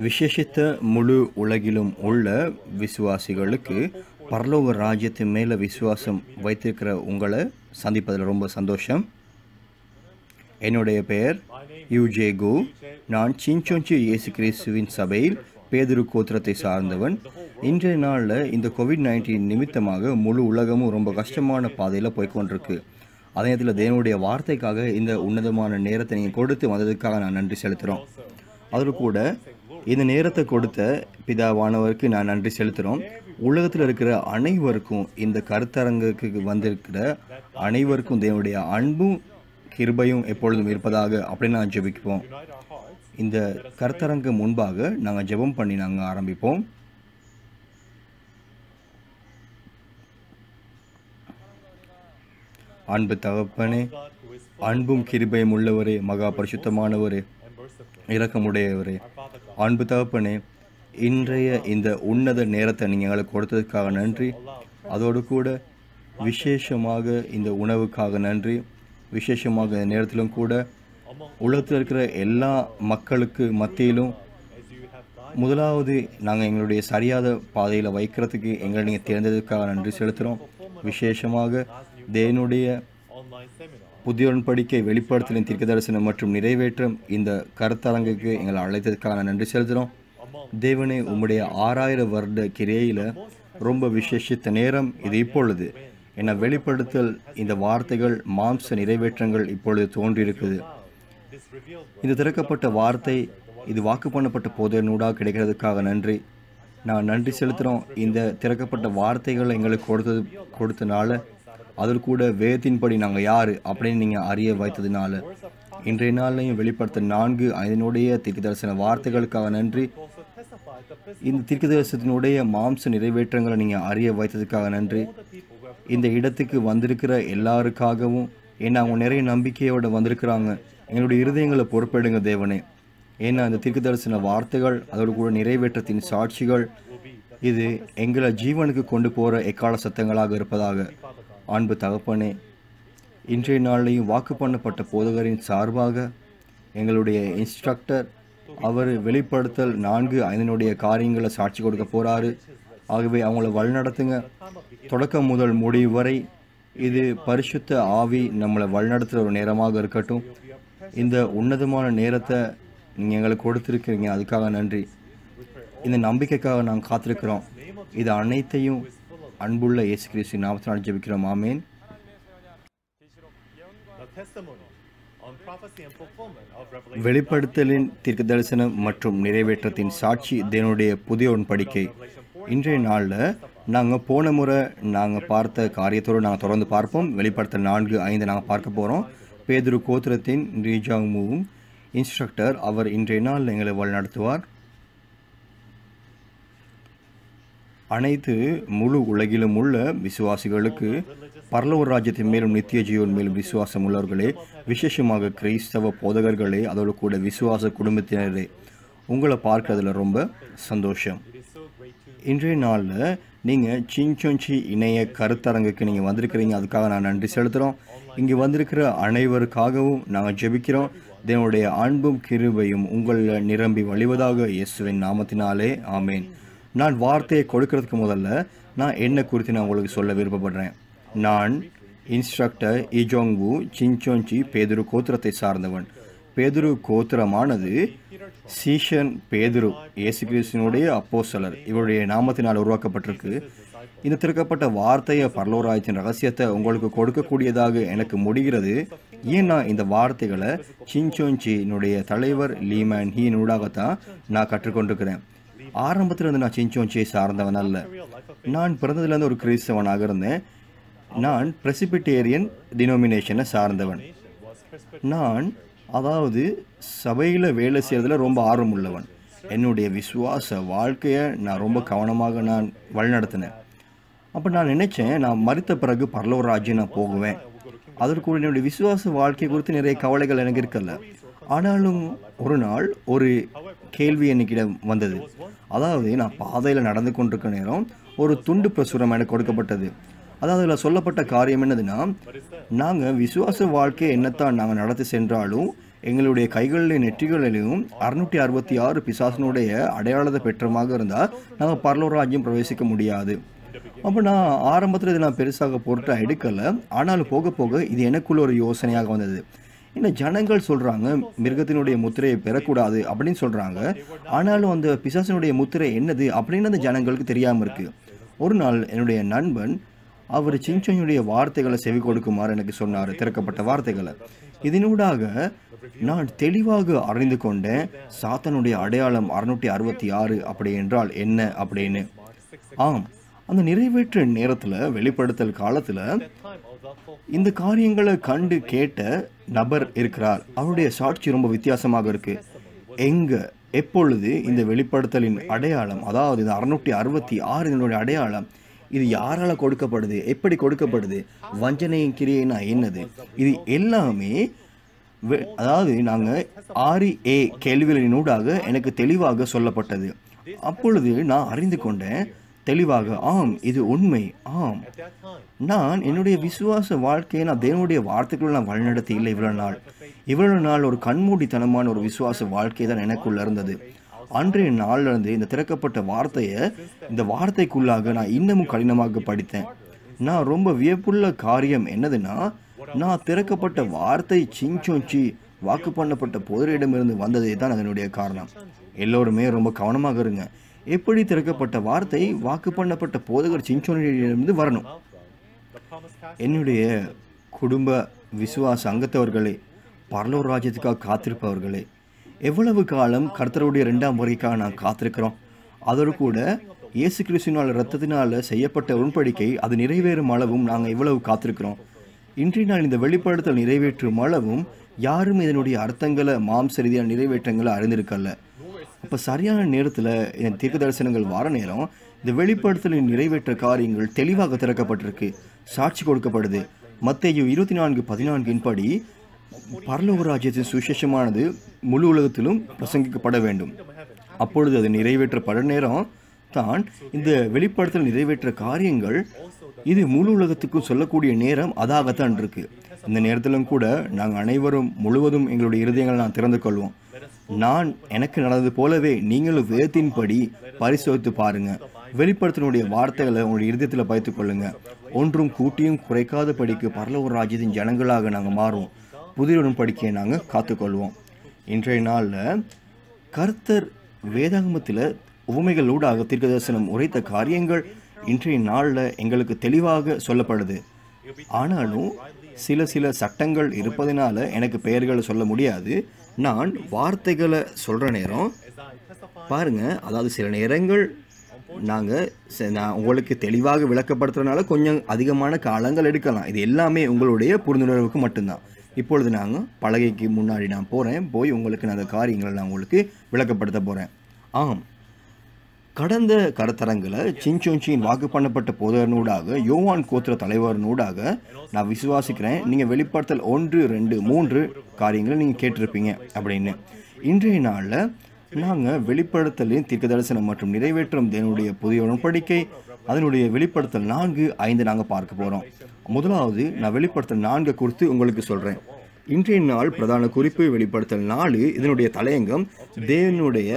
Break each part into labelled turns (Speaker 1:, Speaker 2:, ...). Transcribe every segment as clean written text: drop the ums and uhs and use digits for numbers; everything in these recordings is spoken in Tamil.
Speaker 1: விசேஷித்த முழு உலகிலும் உள்ள விசுவாசிகளுக்கு பரலோக ராஜ்யத்தின் மேலே விசுவாசம் வைத்திருக்கிற உங்களை சந்திப்பதில் ரொம்ப சந்தோஷம். என்னுடைய பெயர் யூஜே கோ. நான் சின்சோன்சி இயேசு கிறிஸ்துவின் சபையில் பேதுரு கோத்திரத்தை சார்ந்தவன். இன்றைய நாளில் இந்த கோவிட்-19 நிமித்தமாக முழு உலகமும் ரொம்ப கஷ்டமான பாதையில் போய்கொண்டிருக்கு. அதே நேரத்தில் தேவனுடைய வார்த்தைக்காக இந்த உன்னதமான நேரத்தை நீங்கள் கொடுத்து வந்ததுக்காக நான் நன்றி செலுத்துகிறோம். அதோடு கூட இந்த நேரத்தை கொடுத்த பிதாவானவருக்கு நான் நன்றி செலுத்துகிறோம். உலகத்தில் இருக்கிற அனைவருக்கும், இந்த கருத்தரங்குக்கு வந்திருக்கிற அனைவருக்கும் தேவனுடைய அன்பும் கிருபையும் எப்பொழுதும் இருப்பதாக அப்படின்னு நான் ஜெபிப்போம். இந்த கருத்தரங்கு முன்பாக நாங்கள் ஜெபம் பண்ணி நாங்கள் ஆரம்பிப்போம். அன்பு தகப்பனே, அன்பும் கிருபையும் உள்ளவரே, மகா பரிசுத்தமானவரே, இரக்கமுடையவரே, அன்பு தகப்பனே, இன்றைய இந்த உன்னத நேரத்தை நீங்கள் எங்களுக்கு கொடுத்ததுக்காக நன்றி. அதோடு கூட விசேஷமாக இந்த உணவுக்காக நன்றி. விசேஷமாக இந்த நேரத்திலும் கூட உலகத்தில் இருக்கிற எல்லா மக்களுக்கு மத்தியிலும் முதலாவது நாங்கள் எங்களுடைய சரியாத பாதையில் வைக்கிறதுக்கு எங்களை நீங்கள் தேர்ந்ததுக்காக நன்றி செலுத்துகிறோம். விசேஷமாக தேவனுடைய புதிய உடன்படிக்கை வெளிப்படுத்தலின் தீர்க்க தரிசனம் மற்றும் நிறைவேற்றம் இந்த கருத்தரங்குக்கு எங்களை அழைத்ததுக்காக நன்றி செலுத்துகிறோம். தேவனே, உம்முடைய 6000 வருட கிரியையில் ரொம்ப விசேஷித்த நேரம் இது இப்பொழுது. என்னை வெளிப்படுத்தல் இந்த வார்த்தைகள் மாம்ச நிறைவேற்றங்கள் இப்பொழுது தோன்றியிருக்குது. இந்த திறக்கப்பட்ட வார்த்தை இது வாக்கு பண்ணப்பட்ட போதனூடாக கிடைக்கிறதுக்காக நன்றி. நான் நன்றி செலுத்துகிறோம். இந்த திறக்கப்பட்ட வார்த்தைகள் எங்களுக்கு கொடுத்தனால, அதில் கூட வேதத்தின்படி நாங்கள் யார் அப்படின்னு நீங்கள் அறிய வைத்ததுனால, இன்றைய நாளையும் வெளிப்படுத்த 4:5 தீர்க்க தரிசன வார்த்தைகளுக்காக நன்றி. இந்த தீர்க்க தரிசனத்தினுடைய மாம்ச நிறைவேற்றங்களை நீங்கள் அறிய வைத்ததுக்காக நன்றி. இந்த இடத்துக்கு வந்திருக்கிற எல்லாருக்காகவும், ஏன்னா அவங்க நிறைய நம்பிக்கையோடு வந்திருக்கிறாங்க. எங்களுடைய இருதயங்களை பொறுப்பெடுங்க தேவனே. ஏன்னா இந்த தீர்க்க தரிசன வார்த்தைகள் அதோடு கூட நிறைவேற்றத்தின் சாட்சிகள் இது எங்களை ஜீவனுக்கு கொண்டு போகிற எக்கால சத்தங்களாக இருப்பதாக. அன்பு தகப்பனே, இன்றைய நாளையும் வாக்கு பண்ணப்பட்ட போதகரின் சார்பாக எங்களுடைய இன்ஸ்ட்ரக்டர் அவர் வெளிப்படுத்தல் 4:5 காரியங்களை சாட்சி கொடுக்க போகிறாரு. ஆகவே அவங்கள வழிநடத்துங்க. தொடக்கம் முதல் முடிவு வரை இது பரிசுத்த ஆவி நம்மளை வழிநடத்துகிற ஒரு நேரமாக இருக்கட்டும். இந்த உன்னதமான நேரத்தை நீங்கள் எங்களுக்கு கொடுத்துருக்கிறீங்க, அதுக்காக நன்றி. இந்த நம்பிக்கைக்காக நாங்கள் காத்திருக்கிறோம். இது அனைத்தையும் அன்புள்ள இயேசு கிறிஸ்து நாமத்தினால் ஜெபிக்கிறோம். ஆமேன். வெளிப்படுத்தலின் தீர்க்க தரிசனம் மற்றும் நிறைவேற்றத்தின் சாட்சி தேவனுடைய புதிய உடன்படிக்கை. இன்றைய நாளில் நாங்கள் போன முறை நாங்கள் பார்த்த காரியத்தோடு நாங்கள் தொடர்ந்து பார்ப்போம். வெளிப்படுத்தல் 4:5 நாங்கள் பார்க்க போகிறோம். பேதுரு கோத்திரத்தின் ரீஜாமுவும் இன்ஸ்ட்ரக்டர் அவர் இன்றைய நாளில் எங்களை வழிநடத்துவார். அனைத்து முழு உலகிலும் உள்ள விசுவாசிகளுக்கு பரலோக ராஜ்யத்தின் மேலும் நித்திய ஜீவன் மேலும் விசுவாசம் உள்ளவர்களே, விசேஷமாக கிறிஸ்தவ போதகர்களே, அதோடு கூட விசுவாச குடும்பத்தினரே, உங்களை பார்க்கறதுல ரொம்ப சந்தோஷம். இன்றைய நாளில் நீங்கள் சின்சோன்சி இணைய கருத்தரங்குக்கு நீங்கள் வந்திருக்கிறீங்க, அதுக்காக நான் நன்றி செலுத்துகிறோம். இங்கே வந்திருக்கிற அனைவருக்காகவும் நாங்கள் ஜெபிக்கிறோம். தேவனுடைய அன்பும் கிருபையும் உங்களில் நிரம்பி வழிவதாக இயேசுவின் நாமத்தினாலே ஆமேன். நான் வார்த்தையை கொடுக்கறதுக்கு முதல்ல நான் என்ன குறித்து நான் உங்களுக்கு சொல்ல விருப்பப்படுறேன். நான் இன்ஸ்ட்ரக்டர் இஜோங்வு சின்சோன்சி பேதுரு கோத்திரத்தை சார்ந்தவன். பேதுரு கோத்திரமானது சீஷன் பேதுரு இயேசு கிறிஸ்துவினுடைய அப்போஸ்தலர் இவருடைய நாமத்தினால் உருவாக்கப்பட்டிருக்கு. இந்த திறக்கப்பட்ட வார்த்தையை பரலோராயத்தின் ரகசியத்தை உங்களுக்கு கொடுக்கக்கூடியதாக எனக்கு முடிகிறது. ஏன்னா இந்த வார்த்தைகளை சின்சோன்சியினுடைய தலைவர் லீமேன் ஹீனூடாகத்தான் நான் கற்றுக்கொண்டிருக்கிறேன். ஆரம்பத்திலிருந்து நான் சின்சோன்சியை சார்ந்தவன் அல்ல. நான் பிறந்ததுலேருந்து ஒரு கிறிஸ்தவனாக இருந்தேன். நான் பிரெசிபிட்டேரியன் டினோமினேஷனை சார்ந்தவன். நான் அதாவது சபையில் வேலை செய்கிறதுல ரொம்ப ஆர்வம் உள்ளவன். என்னுடைய விசுவாச வாழ்க்கையை நான் ரொம்ப கவனமாக நான் வழிநடத்தினேன். அப்போ நான் நினச்சேன், நான் மரித்த பிறகு பரலோக ராஜ்யம் நான் போகுவேன். அதற்கு என்னுடைய விசுவாச வாழ்க்கை குறித்து நிறைய கவலைகள் எனக்கு இருக்கல. ஆனாலும் ஒரு நாள் ஒரு கேள்வி என்னிடம் வந்தது. அதாவது நான் பாதையில் நடந்து கொண்டிருக்க நேரம் ஒரு துண்டு பிரசுரம் எனக்கு கொடுக்கப்பட்டது. அதாவது அதில் சொல்லப்பட்ட காரியம் என்னதுன்னா, நாங்கள் விசுவாச வாழ்க்கையை என்னத்தான் நாங்கள் நடத்தி சென்றாலும் எங்களுடைய கைகளிலே நெற்றிகளிலும் 666 பிசாசனுடைய அடையாளத்தை பெற்றமாக இருந்தால் நாங்கள் பரலோக ராஜ்யம் பிரவேசிக்க முடியாது. அப்போ நான் ஆரம்பத்தில் இதை நான் பெருசாக பொருட்டாக எடுக்கலை. ஆனாலும் போக போக இது எனக்குள்ள ஒரு யோசனையாக வந்தது. இந்த ஜனங்கள் சொல்கிறாங்க மிருகத்தினுடைய முத்திரையை பெறக்கூடாது அப்படின்னு சொல்கிறாங்க. ஆனாலும் அந்த பிசாசனுடைய முத்திரை என்னது அப்படின்னு அந்த ஜனங்களுக்கு தெரியாமல் இருக்குது. ஒரு நாள் என்னுடைய நண்பன் அவர் சின்சோனுடைய வார்த்தைகளை செவி கொடுக்குமாறு எனக்கு சொன்னார், திறக்கப்பட்ட வார்த்தைகளை. இதனூடாக நான் தெளிவாக அறிந்து கொண்டேன் சாத்தானுடைய அடையாளம் 666 அப்படி என்றால் என்ன அப்படின்னு. ஆம், அந்த நிறைவேற்ற நேரத்தில் வெளிப்படுத்தல் காலத்தில் இந்த காரியங்களை கண்டு கேட்ட நபர் இருக்கிறார். அவருடைய சாட்சி ரொம்ப வித்தியாசமாக இருக்கு. எப்பொழுது இந்த வெளிப்படுத்தலின் அடையாளம், அதாவது இந்த 666 அடையாளம், இது யாரால கொடுக்கப்படுது, எப்படி கொடுக்கப்படுது, வஞ்சனையின் கிரியைனா என்னது, இது எல்லாமே அதாவது நாங்கள் 6A கேள்விகளினூடாக எனக்கு தெளிவாக சொல்லப்பட்டது. அப்பொழுது நான் அறிந்து கொண்டேன் தெளிவாக, ஆம் இது உண்மை. ஆம், நான் என்னுடைய விசுவாச வாழ்க்கையை நான் தேவனுடைய வார்த்தைக்குள்ள நான் வழிநடத்தி இல்லை. இவ்வளவு நாள் ஒரு கண்மூடித்தனமான ஒரு விசுவாச வாழ்க்கை தான் எனக்குள்ள இருந்தது. அன்றைய நாளிலிருந்து இந்த திறக்கப்பட்ட வார்த்தையை, இந்த வார்த்தைக்குள்ளாக நான் இன்னமும் கடினமாக படித்தேன். நான் ரொம்ப வியப்புள்ள காரியம் என்னதுன்னா, நான் திறக்கப்பட்ட வார்த்தை சின்சோன்சி வாக்கு பண்ணப்பட்ட போதரிடமிருந்து வந்ததே தான் அதனுடைய காரணம். எல்லோருமே ரொம்ப கவனமாக இருங்க. எப்படி திறக்கப்பட்ட வார்த்தை வாக்கு பண்ணப்பட்ட போதகர் சின்சோனிடமிருந்து வரணும். என்னுடைய குடும்ப விசுவாச அங்கத்தவர்களே, பரலோக ராஜ்யத்துக்காக காத்திருப்பவர்களே, எவ்வளவு காலம் கர்த்தருடைய 2ஆம் வருகைக்காக நான் காத்திருக்கிறோம். அதோடு கூட இயேசு கிறிஸ்துவினால் இரத்தத்தினால செய்யப்பட்ட உடன்படிக்கை அது நிறைவேறும் அளவும் நாங்கள் எவ்வளவு காத்திருக்கிறோம். இன்றைய நாள் இந்த வெளிப்படுத்தல் நிறைவேற்றும் அளவும் யாரும் இதனுடைய அர்த்தங்களை மாம்ச ரீதியான நிறைவேற்றங்களை அறிந்திருக்கல. அப்போ சரியான நேரத்தில் இந்த தீர்க்க தரிசனங்கள் வார நேரம் இந்த வெளிப்படுத்தலின் நிறைவேற்ற காரியங்கள் தெளிவாக திறக்கப்பட்டிருக்கு, சாட்சி கொடுக்கப்படுது. மத்தேயு 24:14 படி பரலோக ராஜ்யத்தின் சுவிசேஷமானது முழு உலகத்திலும் பிரசங்கிக்கப்பட வேண்டும். அப்பொழுது அது நிறைவேற்றப்பட நேரம் தான் இந்த வெளிப்படுத்தல் நிறைவேற்ற காரியங்கள் இது முழு உலகத்துக்கும் சொல்லக்கூடிய நேரம் அதாகத்தான் இருக்கு. இந்த நேரத்திலும் கூட நாங்கள் அனைவரும் முழுவதும் எங்களுடைய இருதயங்களை நான் திறந்து கொள்வோம். எனக்கு நடந்தது போலவே நீங்களும் வேதத்தின்படி பரிசோதித்து பாருங்க. வெளிப்படுத்தினுடைய வார்த்தைகளை உங்களுடைய இருதயத்தில் வைத்துக் கொள்ளுங்க. ஒன்றும் கூட்டியும் குறைக்காத படிக்கு பரலோக ராஜ்யத்தின் ஜனங்களாக நாங்கள் மாறுவோம். புதிய உடன்படிக்கையை நாங்கள் காத்துக்கொள்வோம். இன்றைய நாளில் கர்த்தர் வேதாகமத்தில் உவமைகளூடாக தீர்க்க தரிசனம் உரைத்த காரியங்கள் இன்றைய நாளில் எங்களுக்கு தெளிவாக சொல்லப்படுது. ஆனாலும் சில சட்டங்கள் இருப்பதனால எனக்கு பெயர்களை சொல்ல முடியாது. நான் வார்த்தைகளை சொல்கிற நேரம் பாருங்க, அதாவது சில நேரங்கள் நான் உங்களுக்கு தெளிவாக விளக்கப்படுத்துறதுனால கொஞ்சம் அதிகமான காலங்கள் எடுக்கலாம். இது எல்லாமே உங்களுடைய புரிந்துணர்வுக்கு மட்டும்தான். இப்பொழுது நாங்கள் பலகைக்கு முன்னாடி நான் போய் உங்களுக்கு நான் அந்த காரியங்களை நான் உங்களுக்கு விளக்கப்படுத்த போகிறேன். ஆம், கடந்த கருத்தரங்களை சின்சோன்சியின் வாக்கு பண்ணப்பட்ட போதகனூடாக யோவான் கோத்திர தலைவரனூடாக நான் விசுவாசிக்கிறேன். நீங்கள் வெளிப்படுத்தல் 1, 2, 3 காரியங்களை நீங்கள் கேட்டிருப்பீங்க அப்படின்னு. இன்றைய நாளில் நாங்கள் வெளிப்படுத்தலின் தீர்க்க தரிசனம் மற்றும் நிறைவேற்றும் தேவனுடைய புதிய உடன்படிக்கை அதனுடைய வெளிப்படுத்தல் 4, 5 நாங்கள் பார்க்க போகிறோம். முதலாவது நான் வெளிப்படுத்தல் 4 குறித்து உங்களுக்கு சொல்கிறேன். இன்றைய நாள் பிரதான குறிப்பு வெளிப்படுத்தல் 4. இதனுடைய தலையங்கம் தேவனுடைய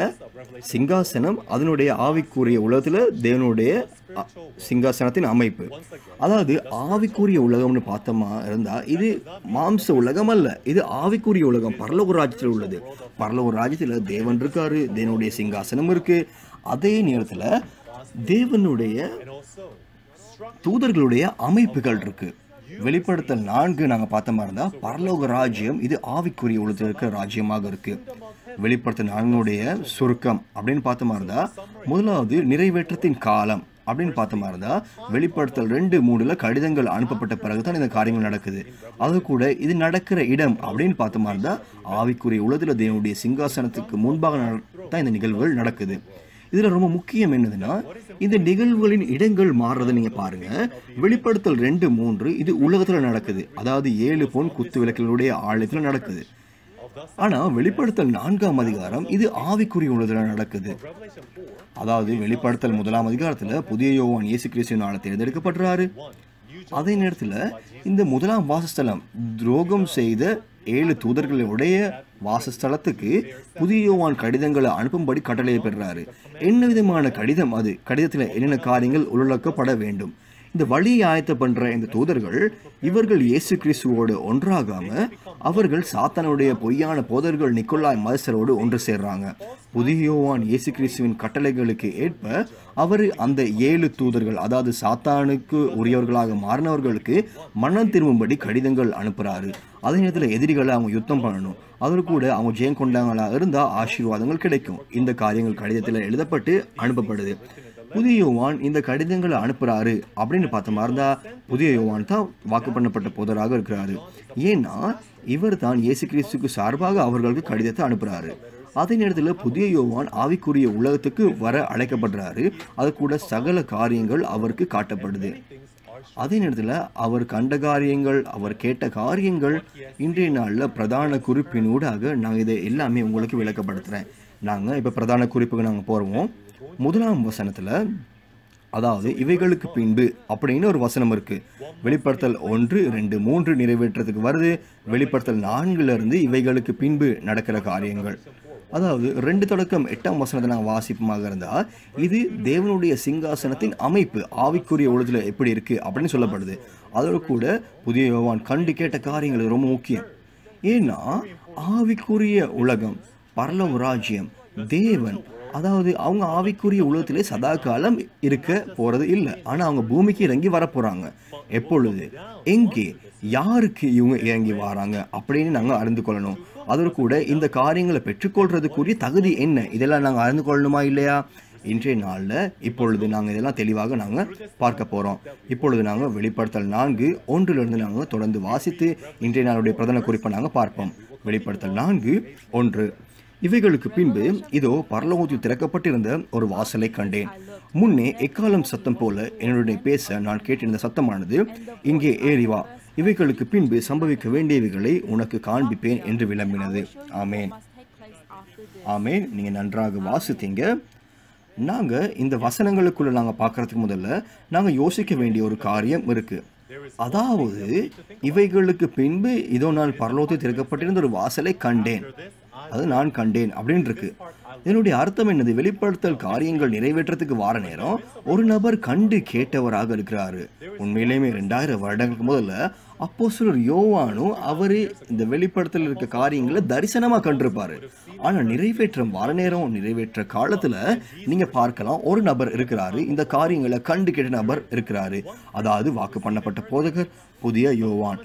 Speaker 1: சிங்காசனம், அதனுடைய ஆவிக்குரிய உலகத்தில் தேவனுடைய சிங்காசனத்தின் அமைப்பு. அதாவது ஆவிக்குரிய உலகம்னு பார்த்தோமா இருந்தால் இது மாம்ச உலகம் அல்ல, இது ஆவிக்குரிய உலகம். பரலோக ராஜ்யத்தில் உள்ளது. பரலோக ராஜ்யத்தில் தேவன் இருக்காரு, தேவனுடைய சிங்காசனம் இருக்கு. அதே நேரத்தில் தேவனுடைய தூதர்களுடைய அமைப்புகள் இருக்கு. வெளிப்படுத்தல் 4 நாங்கள் பார்த்த மாதிரி இருந்தால் பரலோக ராஜ்யம் இது ஆவிக்குரிய உலகத்தில் இருக்கிற ராஜ்யமாக இருக்கு. வெளிப்படுத்தல் 4 சுருக்கம் அப்படின்னு பார்த்த மாதிரி இருந்தால் முதலாவது நிறைவேற்றத்தின் காலம் அப்படின்னு பார்த்த மாதிரி இருந்தால் வெளிப்படுத்தல் 2, 3 கடிதங்கள் அனுப்பப்பட்ட பிறகுதான் இந்த காரியங்கள் நடக்குது. அது கூட இது நடக்கிற இடம் அப்படின்னு பார்த்த மாதிரி இருந்தால் ஆவிக்குரிய உலகத்தில் தேவனுடைய சிங்காசனத்துக்கு முன்பாக தான் இந்த நிகழ்வுகள் நடக்குது. இதில் ரொம்ப முக்கியம் என்னதுன்னா இந்த நிகழ்வுகளின் இடங்கள் மாறுறதை நீங்கள் பாருங்கள். வெளிப்படுத்தல் 2, 3 இது உலகத்தில் நடக்குது, அதாவது 7 பொன் குத்து விளக்குகளுடைய ஆலயத்தில் நடக்குது. ஆனால் வெளிப்படுத்தல் 4ஆம் அதிகாரம் இது ஆவிக்குரிய உலகத்தில் நடக்குது. அதாவது வெளிப்படுத்தல் 1ஆம் அதிகாரத்தில் புதிய யோவான் இயேசு கிறிஸ்துவினால தேர்ந்தெடுக்கப்படுறாரு. அதே நேரத்தில் இந்த முதலாம் வாசஸ்தலம் துரோகம் செய்த 7 தூதர்களுடைய வாசஸ்தலத்துக்கு புதிய யோவான் கடிதங்களை அனுப்பும்படி கட்டளையை பெறுறாரு. என்ன விதமான கடிதம் அது? கடிதத்தில் என்னென்ன காரியங்கள் உள்ளடக்கப்பட வேண்டும்? இந்த வழியை ஆயத்த பண்ற இந்த தூதர்கள் இவர்கள் இயேசு கிறிஸ்துவோடு ஒன்றாகாம அவர்கள் சாத்தானுடைய பொய்யான போதர்கள் நிக்கோலாய் மதசரோடு ஒன்று சேர்றாங்க. புதிய யோவான் இயேசு கிறிஸ்துவின் கட்டளைகளுக்கு ஏற்ப அவர் அந்த 7 தூதர்கள், அதாவது சாத்தானுக்கு உரியவர்களாக மாறினவர்களுக்கு மனம் திரும்பும்படி கடிதங்கள் அனுப்புறாரு. அதே நேரத்தில் எதிரிகளை அவங்க யுத்தம் பண்ணணும், அதோடு கூட அவங்க ஜெயம் கொண்டாங்களா இருந்தால் ஆசீர்வாதங்கள் கிடைக்கும். இந்த காரியங்கள் கடிதத்தில் எழுதப்பட்டு அனுப்பப்படுது. புதிய யோவான் இந்த கடிதங்களை அனுப்புறாரு அப்படின்னு பார்த்த மாதிரி தான் புதிய யோவான் தான் வாக்கு பண்ணப்பட்ட போதராக இருக்கிறாரு. ஏன்னா இவர் தான் இயேசு கிறிஸ்துக்கு சார்பாக அவர்களுக்கு கடிதத்தை அனுப்புறாரு. அதே நேரத்தில் புதிய யோவான் ஆவிக்குரிய உலகத்துக்கு வர அழைக்கப்படுறாரு. அது கூட சகல காரியங்கள் அவருக்கு காட்டப்படுது. அதே நேரத்தில் அவர் கண்ட காரியங்கள், அவர் கேட்ட காரியங்கள் இன்றைய நாளில் பிரதான குறிப்பினூடாக நான் இதை எல்லாமே உங்களுக்கு விளக்கப்படுத்துகிறேன். நாங்கள் இப்போ பிரதான குறிப்புக்கு நாங்கள் போகிறோம். முதலாம் வசனத்தில், அதாவது இவைகளுக்கு பின்பு அப்படின்னு ஒரு வசனம் இருக்கு. வெளிப்படுத்தல் 1, 2, 3 நிறைவேற்றத்துக்கு வருது. வெளிப்படுத்தல் 4 இவைகளுக்கு பின்பு நடக்கிற காரியங்கள், அதாவது 2 தொடக்கம் 8ஆம் வசனத்தை நாங்கள் வாசிப்பமாக இருந்தால் இது தேவனுடைய சிங்காசனத்தின் அமைப்பு ஆவிக்குரிய உலகத்தில் எப்படி இருக்கு அப்படின்னு சொல்லப்படுது. அதோடு கூட புதிய யோவான் கண்டு கேட்ட காரியங்கள் ரொம்ப முக்கியம். ஏன்னா ஆவிக்குரிய உலகம், பரலோக ராஜ்யம், தேவன், அதாவது அவங்க ஆவிக்குரிய உலகத்திலே சதா காலம் இருக்க போறது இல்லை. ஆனால் அவங்க பூமிக்கு இறங்கி வரப்போறாங்க. எப்பொழுது, எங்கே, யாருக்கு இவங்க இறங்கி வராங்க அப்படின்னு நாங்கள் அறிந்து கொள்ளணும். அதோடு கூட இந்த காரியங்களை பெற்றுக்கொள்றதுக்குரிய தகுதி என்ன, இதெல்லாம் நாங்கள் அறிந்து கொள்ளணுமா இல்லையா? இன்றைய நாளில் இப்பொழுது நாங்கள் இதெல்லாம் தெளிவாக நாங்கள் பார்க்க போகிறோம். இப்பொழுது நாங்கள் வெளிப்படுத்தல் 4:1 நாங்கள் தொடர்ந்து வாசித்து இன்றைய நாளுடைய பிரதான குறிப்பை நாங்கள் பார்ப்போம். வெளிப்படுத்தல் 4:1. இவைகளுக்கு பின்பு இதோ பரலோகத்தில் திறக்கப்பட்டிருந்த ஒரு வாசலை கண்டேன். முன்னே எக்காலம் சத்தம் போல என்னுடைய பேச நான் கேட்டிருந்த சத்தமானது, இங்கே ஏறி வா, இவைகளுக்கு பின்பு சம்பவிக்க வேண்டியவைகளை உனக்கு காண்பிப்பேன் என்று விளம்பினது. ஆமேன், ஆமேன். நீங்க நன்றாக வாசித்தீங்க. நாங்கள் இந்த வசனங்களுக்குள்ள நாங்கள் பார்க்கறதுக்கு முதல்ல நாங்கள் யோசிக்க வேண்டிய ஒரு காரியம் இருக்கு. அதாவது இவைகளுக்கு பின்பு இதோ நான் பரலோகத்தில் திறக்கப்பட்டிருந்த ஒரு வாசலை கண்டேன், அது நான் கண்டேன் அப்படின்னு இருக்கு. இதனுடைய அர்த்தம் என்னது? வெளிப்படுத்தல் காரியங்கள் நிறைவேற்றத்துக்கு வார நேரம் ஒரு நபர் கண்டு கேட்டவராக இருக்கிறாரு. உண்மையிலேயுமே 2000 வருடங்களுக்கு முதல்ல அப்போஸ்தலர் யோவானும் அவரு இந்த வெளிப்படுத்தல் இருக்க காரியங்களை தரிசனமா கண்டிருப்பாரு. ஆனா நிறைவேற்றம் வார நேரம், நிறைவேற்ற காலத்துல நீங்க பார்க்கலாம் ஒரு நபர் இருக்கிறாரு, இந்த காரியங்களை கண்டு கேட்ட நபர் இருக்கிறாரு. அதாவது வாக்கு பண்ணப்பட்ட போதகர் புதிய யோவான்.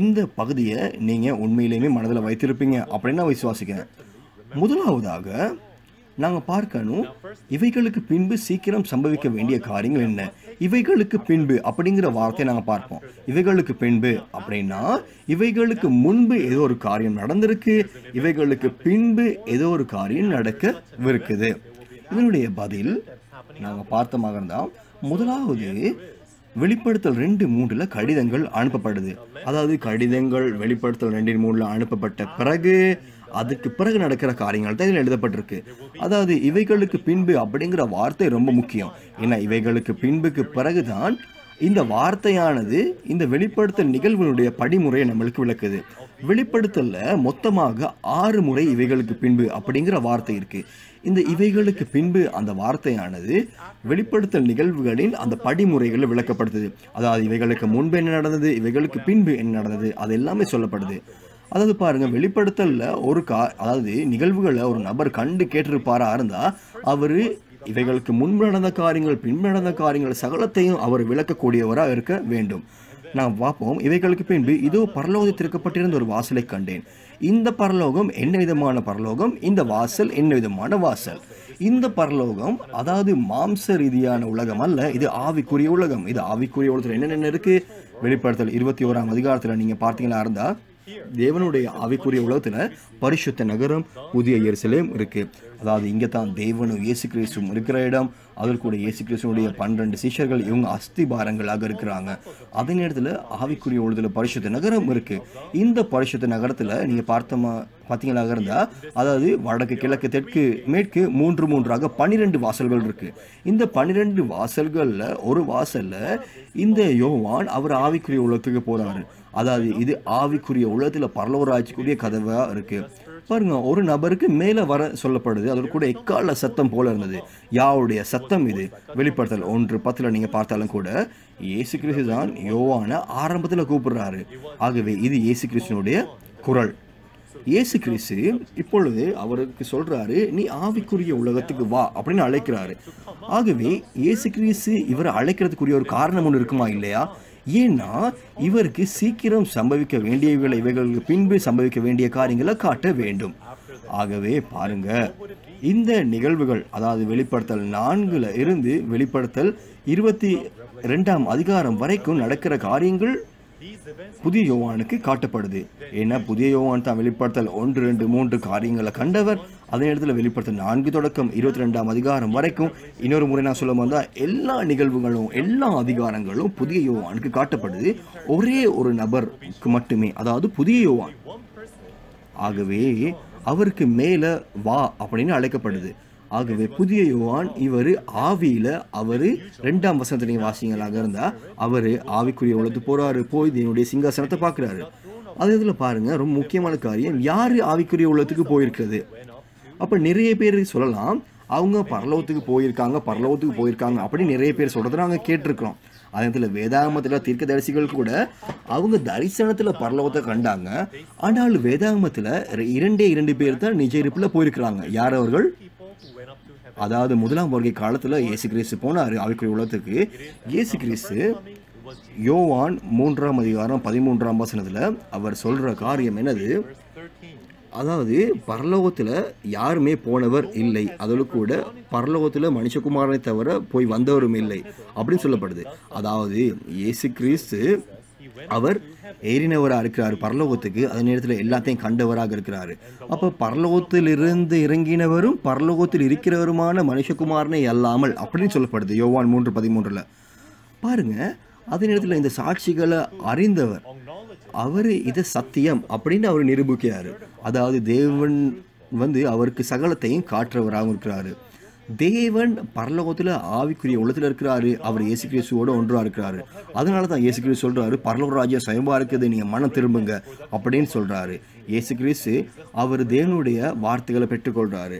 Speaker 1: இந்த பகுதியை நீங்க உண்மையிலேயுமே மனதில் வைத்திருப்பீங்க அப்படின்னு நான் விசுவாசிக்கிறேன். முதலாவதாக நாங்கள் பார்க்கணும், இவைகளுக்கு பின்பு சீக்கிரம் சம்பவிக்க வேண்டிய காரியங்கள் என்ன. இவைகளுக்கு பின்பு அப்படிங்கிற வார்த்தையை நாங்கள் பார்ப்போம். இவைகளுக்கு பின்பு அப்படின்னா இவைகளுக்கு முன்பு ஏதோ ஒரு காரியம் நடந்திருக்கு, இவைகளுக்கு பின்பு ஏதோ ஒரு காரியம் நடக்கவிருக்குது. இதனுடைய பதில் நாங்கள் பார்த்தமாக இருந்தால், முதலாவது வெளிப்படுத்தல் 2:3 கடிதங்கள் அனுப்பப்படுது. அதாவது கடிதங்கள் வெளிப்படுத்தல் 2:3 அனுப்பப்பட்ட பிறகு அதுக்கு பிறகு நடக்கிற காரியங்கள் தான் இதில் எழுதப்பட்டிருக்கு. அதாவது இவைகளுக்கு பின்பு அப்படிங்கிற வார்த்தை ரொம்ப முக்கியம். ஏன்னா இவைகளுக்கு பின்புக்கு பிறகுதான் இந்த வார்த்தையானது இந்த வெளிப்படுத்தல் நிகழ்வினுடைய படிமுறையை நம்மளுக்கு விளக்குது. வெளிப்படுத்தல்ல மொத்தமாக 6 முறை இவைகளுக்கு பின்பு அப்படிங்கிற வார்த்தை இருக்கு. இந்த இவைகளுக்கு பின்பு அந்த வார்த்தையானது வெளிப்படுத்தல் நிகழ்வுகளின் அந்த படிமுறைகளை விளக்கப்படுத்துது. அதாவது இவைகளுக்கு முன்பு என்ன நடந்தது, இவைகளுக்கு பின்பு என்ன நடந்தது, அது எல்லாமே சொல்லப்படுது. அதாவது பாருங்க, வெளிப்படுத்தல்ல அதாவது நிகழ்வுகளை ஒரு நபர் கண்டு கேட்டிருப்பாரா இருந்தா அவரு இவைகளுக்கு முன்பு நடந்த காரியங்கள், பின்பு நடந்த காரியங்கள் சகலத்தையும் அவர் விளக்கக்கூடியவராக இருக்க வேண்டும். நாம் பார்ப்போம். இவைகளுக்கு பின்பு இதோ பரலோகத்தில் திறக்கப்பட்டிருந்த ஒரு வாசலை கண்டேன். இந்த பரலோகம் என்ன விதமான பரலோகம், இந்த வாசல் என்ன விதமான வாசல். இந்த பரலோகம் அதாவது மாம்ச ரீதியான உலகம் அல்ல, இது ஆவிக்குரிய உலகம். இது ஆவிக்குரிய உலகத்தில் என்னென்ன இருக்கு? வெளிப்படுத்தல் 21ஆம் அதிகாரத்தில் நீங்க பார்த்தீங்கன்னா இருந்தா தேவனுடைய ஆவிக்குரிய உலகத்துல பரிசுத்த நகரம் புதிய எருசலேம் இருக்கு. அதாவது இங்கே தான் தேவனும் இயேசு கிறிஸ்துவும் இருக்கிற இடம். அதில் கூட இயேசு கிறிஸ்துவனுடைய 12 சீஷர்கள் இவங்க அஸ்திபாரங்களாக இருக்கிறாங்க. அதே நேரத்தில் ஆவிக்குரிய உலகத்தில் பரிசுத்த நகரம் இருக்குது. இந்த பரிசுத்த நகரத்தில் நீங்கள் பார்த்தீங்களாக இருந்தால், அதாவது வடக்கு கிழக்கு தெற்கு மேற்கு 3 12 வாசல்கள் இருக்குது. இந்த 12 வாசல்களில் ஒரு வாசலில் இந்த யோவான் அவர் ஆவிக்குரிய உலகத்துக்கு போகிறாரு. அதாவது இது ஆவிக்குரிய உலகத்தில் பரலோராட்சிக்குரிய கதவாக இருக்குது. பாருங்க, ஒரு நபருக்கு மேலே வர சொல்லப்படுது. அதோட கூட எக்கால சத்தம் போல இருந்தது. யாருடைய சத்தம் இது? வெளிப்படுத்தல் 1:10 நீங்கள் பார்த்தாலும் கூட இயேசு கிறிஸ்து தான் யோவானை ஆரம்பத்தில் கூப்பிடுறாரு. ஆகவே இது இயேசு கிறிஸ்துனுடைய குரல். இயேசு கிறிஸ்து இப்பொழுது அவருக்கு சொல்றாரு, நீ ஆவிக்குரிய உலகத்துக்கு வா அப்படின்னு அழைக்கிறாரு. ஆகவே இயேசு கிறிஸ்து இவரை அழைக்கிறதுக்குரிய ஒரு காரணம் ஒன்று இருக்குமா இல்லையா? ஏன்னா இவருக்கு சீக்கிரம் சம்பவிக்க வேண்டியவைகளை இவைகளுக்கு பின்பு சம்பவிக்க வேண்டிய காரியங்களை காட்ட வேண்டும். ஆகவே பாருங்க, இந்த நிகழ்வுகள் அதாவது வெளிப்படுத்தல் 4 இருந்து வெளிப்படுத்தல் 22 அதிகாரம் வரைக்கும் நடக்கிற காரியங்கள் புதிய யோவானுக்கு காட்டப்படுது. ஏன்னா புதிய யோவான் தான் வெளிப்படுத்தல் 1, 2, 3 காரியங்களை கண்டவர். அதே இடத்துல வெளிப்படுத்தல் 4 தொடக்கம் 22 அதிகாரம் வரைக்கும், இன்னொரு முறை நான் சொல்ல வந்தால் எல்லா நிகழ்வுகளும் எல்லா அதிகாரங்களும் புதிய யோவானுக்கு காட்டப்படுது. ஒரே ஒரு நபருக்கு மட்டுமே, அதாவது புதிய யோவான். ஆகவே அவருக்கு மேலே வா அப்படின்னு அழைக்கப்படுது. ஆகவே புதிய யோவான் இவர் ஆவியில் அவர் 2ஆம் வசனத்தை நீங்கள் வாசிங்களாக இருந்தால் அவர் ஆவிக்குரிய உலகத்துக்கு போகிறாரு. போய் தேவனுடைய சிங்காசனத்தை பார்க்குறாரு. அதே இதில் பாருங்கள், ரொம்ப முக்கியமான காரியம், யார் ஆவிக்குரிய உலகத்துக்கு போயிருக்கிறது? அப்போ நிறைய பேர் சொல்லலாம், அவங்க பரலோகத்துக்கு போயிருக்காங்க அப்படின்னு நிறைய பேர் சொல்கிறத நாங்கள் கேட்டிருக்கிறோம். அதே நேரத்தில் வேதாகமத்தில் தீர்க்கதரிசிகள் கூட அவங்க தரிசனத்தில் பரலோகத்தை கண்டாங்க. ஆனால் வேதாகமத்தில் 2 பேர் தான் நிஜ இருப்பில் போயிருக்கிறாங்க. யார் அவர்கள்? அதாவது முதலாம் வருகை காலத்தில் இயேசு கிறிஸ்து போனார் ஆவிக்குரிய உலகத்துக்கு. இயேசு கிறிஸ்து யோவான் 3ஆம் அதிகாரம் 13ஆம் வசனத்தில் அவர் சொல்கிற காரியம் என்னது? அதாவது பரலோகத்தில் யாருமே போனவர் இல்லை, அதோடு கூட பரலோகத்தில் மனுஷகுமாரனை தவிர போய் வந்தவரும் இல்லை அப்படின்னு சொல்லப்படுது. அதாவது இயேசு கிறிஸ்து அவர் ஏறினவராக இருக்கிறார் பரலோகத்துக்கு. அதே நேரத்தில் எல்லாத்தையும் கண்டவராக இருக்கிறாரு. அப்போ பரலோகத்தில் இருந்து இறங்கினவரும் பரலோகத்தில் இருக்கிறவருமான மனுஷகுமாரனை அல்லாமல் அப்படின்னு சொல்லப்படுது யோவான் 3:13. பாருங்க, அதே நேரத்தில் இந்த சாட்சிகளை அறிந்தவர் அவர் இதை சத்தியம் அப்படின்னு அவர் நிரூபிக்கிறாரு. அதாவது தேவன் அவருக்கு சகலத்தையும் காட்டுறவராகவும் இருக்கிறாரு. தேவன் பரலோகத்தில் ஆவிக்குரிய உலகத்தில் இருக்கிறாரு. அவர் இயேசு கிறிஸ்துவோடு ஒன்றாக இருக்கிறாரு. அதனால தான் இயேசு கிறிஸ்து சொல்கிறாரு, பரலோக ராஜ்யம் சுயமாக இருக்குது, நீங்கள் மனம் திரும்புங்க அப்படின்னு சொல்கிறாரு. இயேசு கிறிஸ்து அவர் தேவனுடைய வார்த்தைகளை பெற்றுக்கொள்கிறாரு.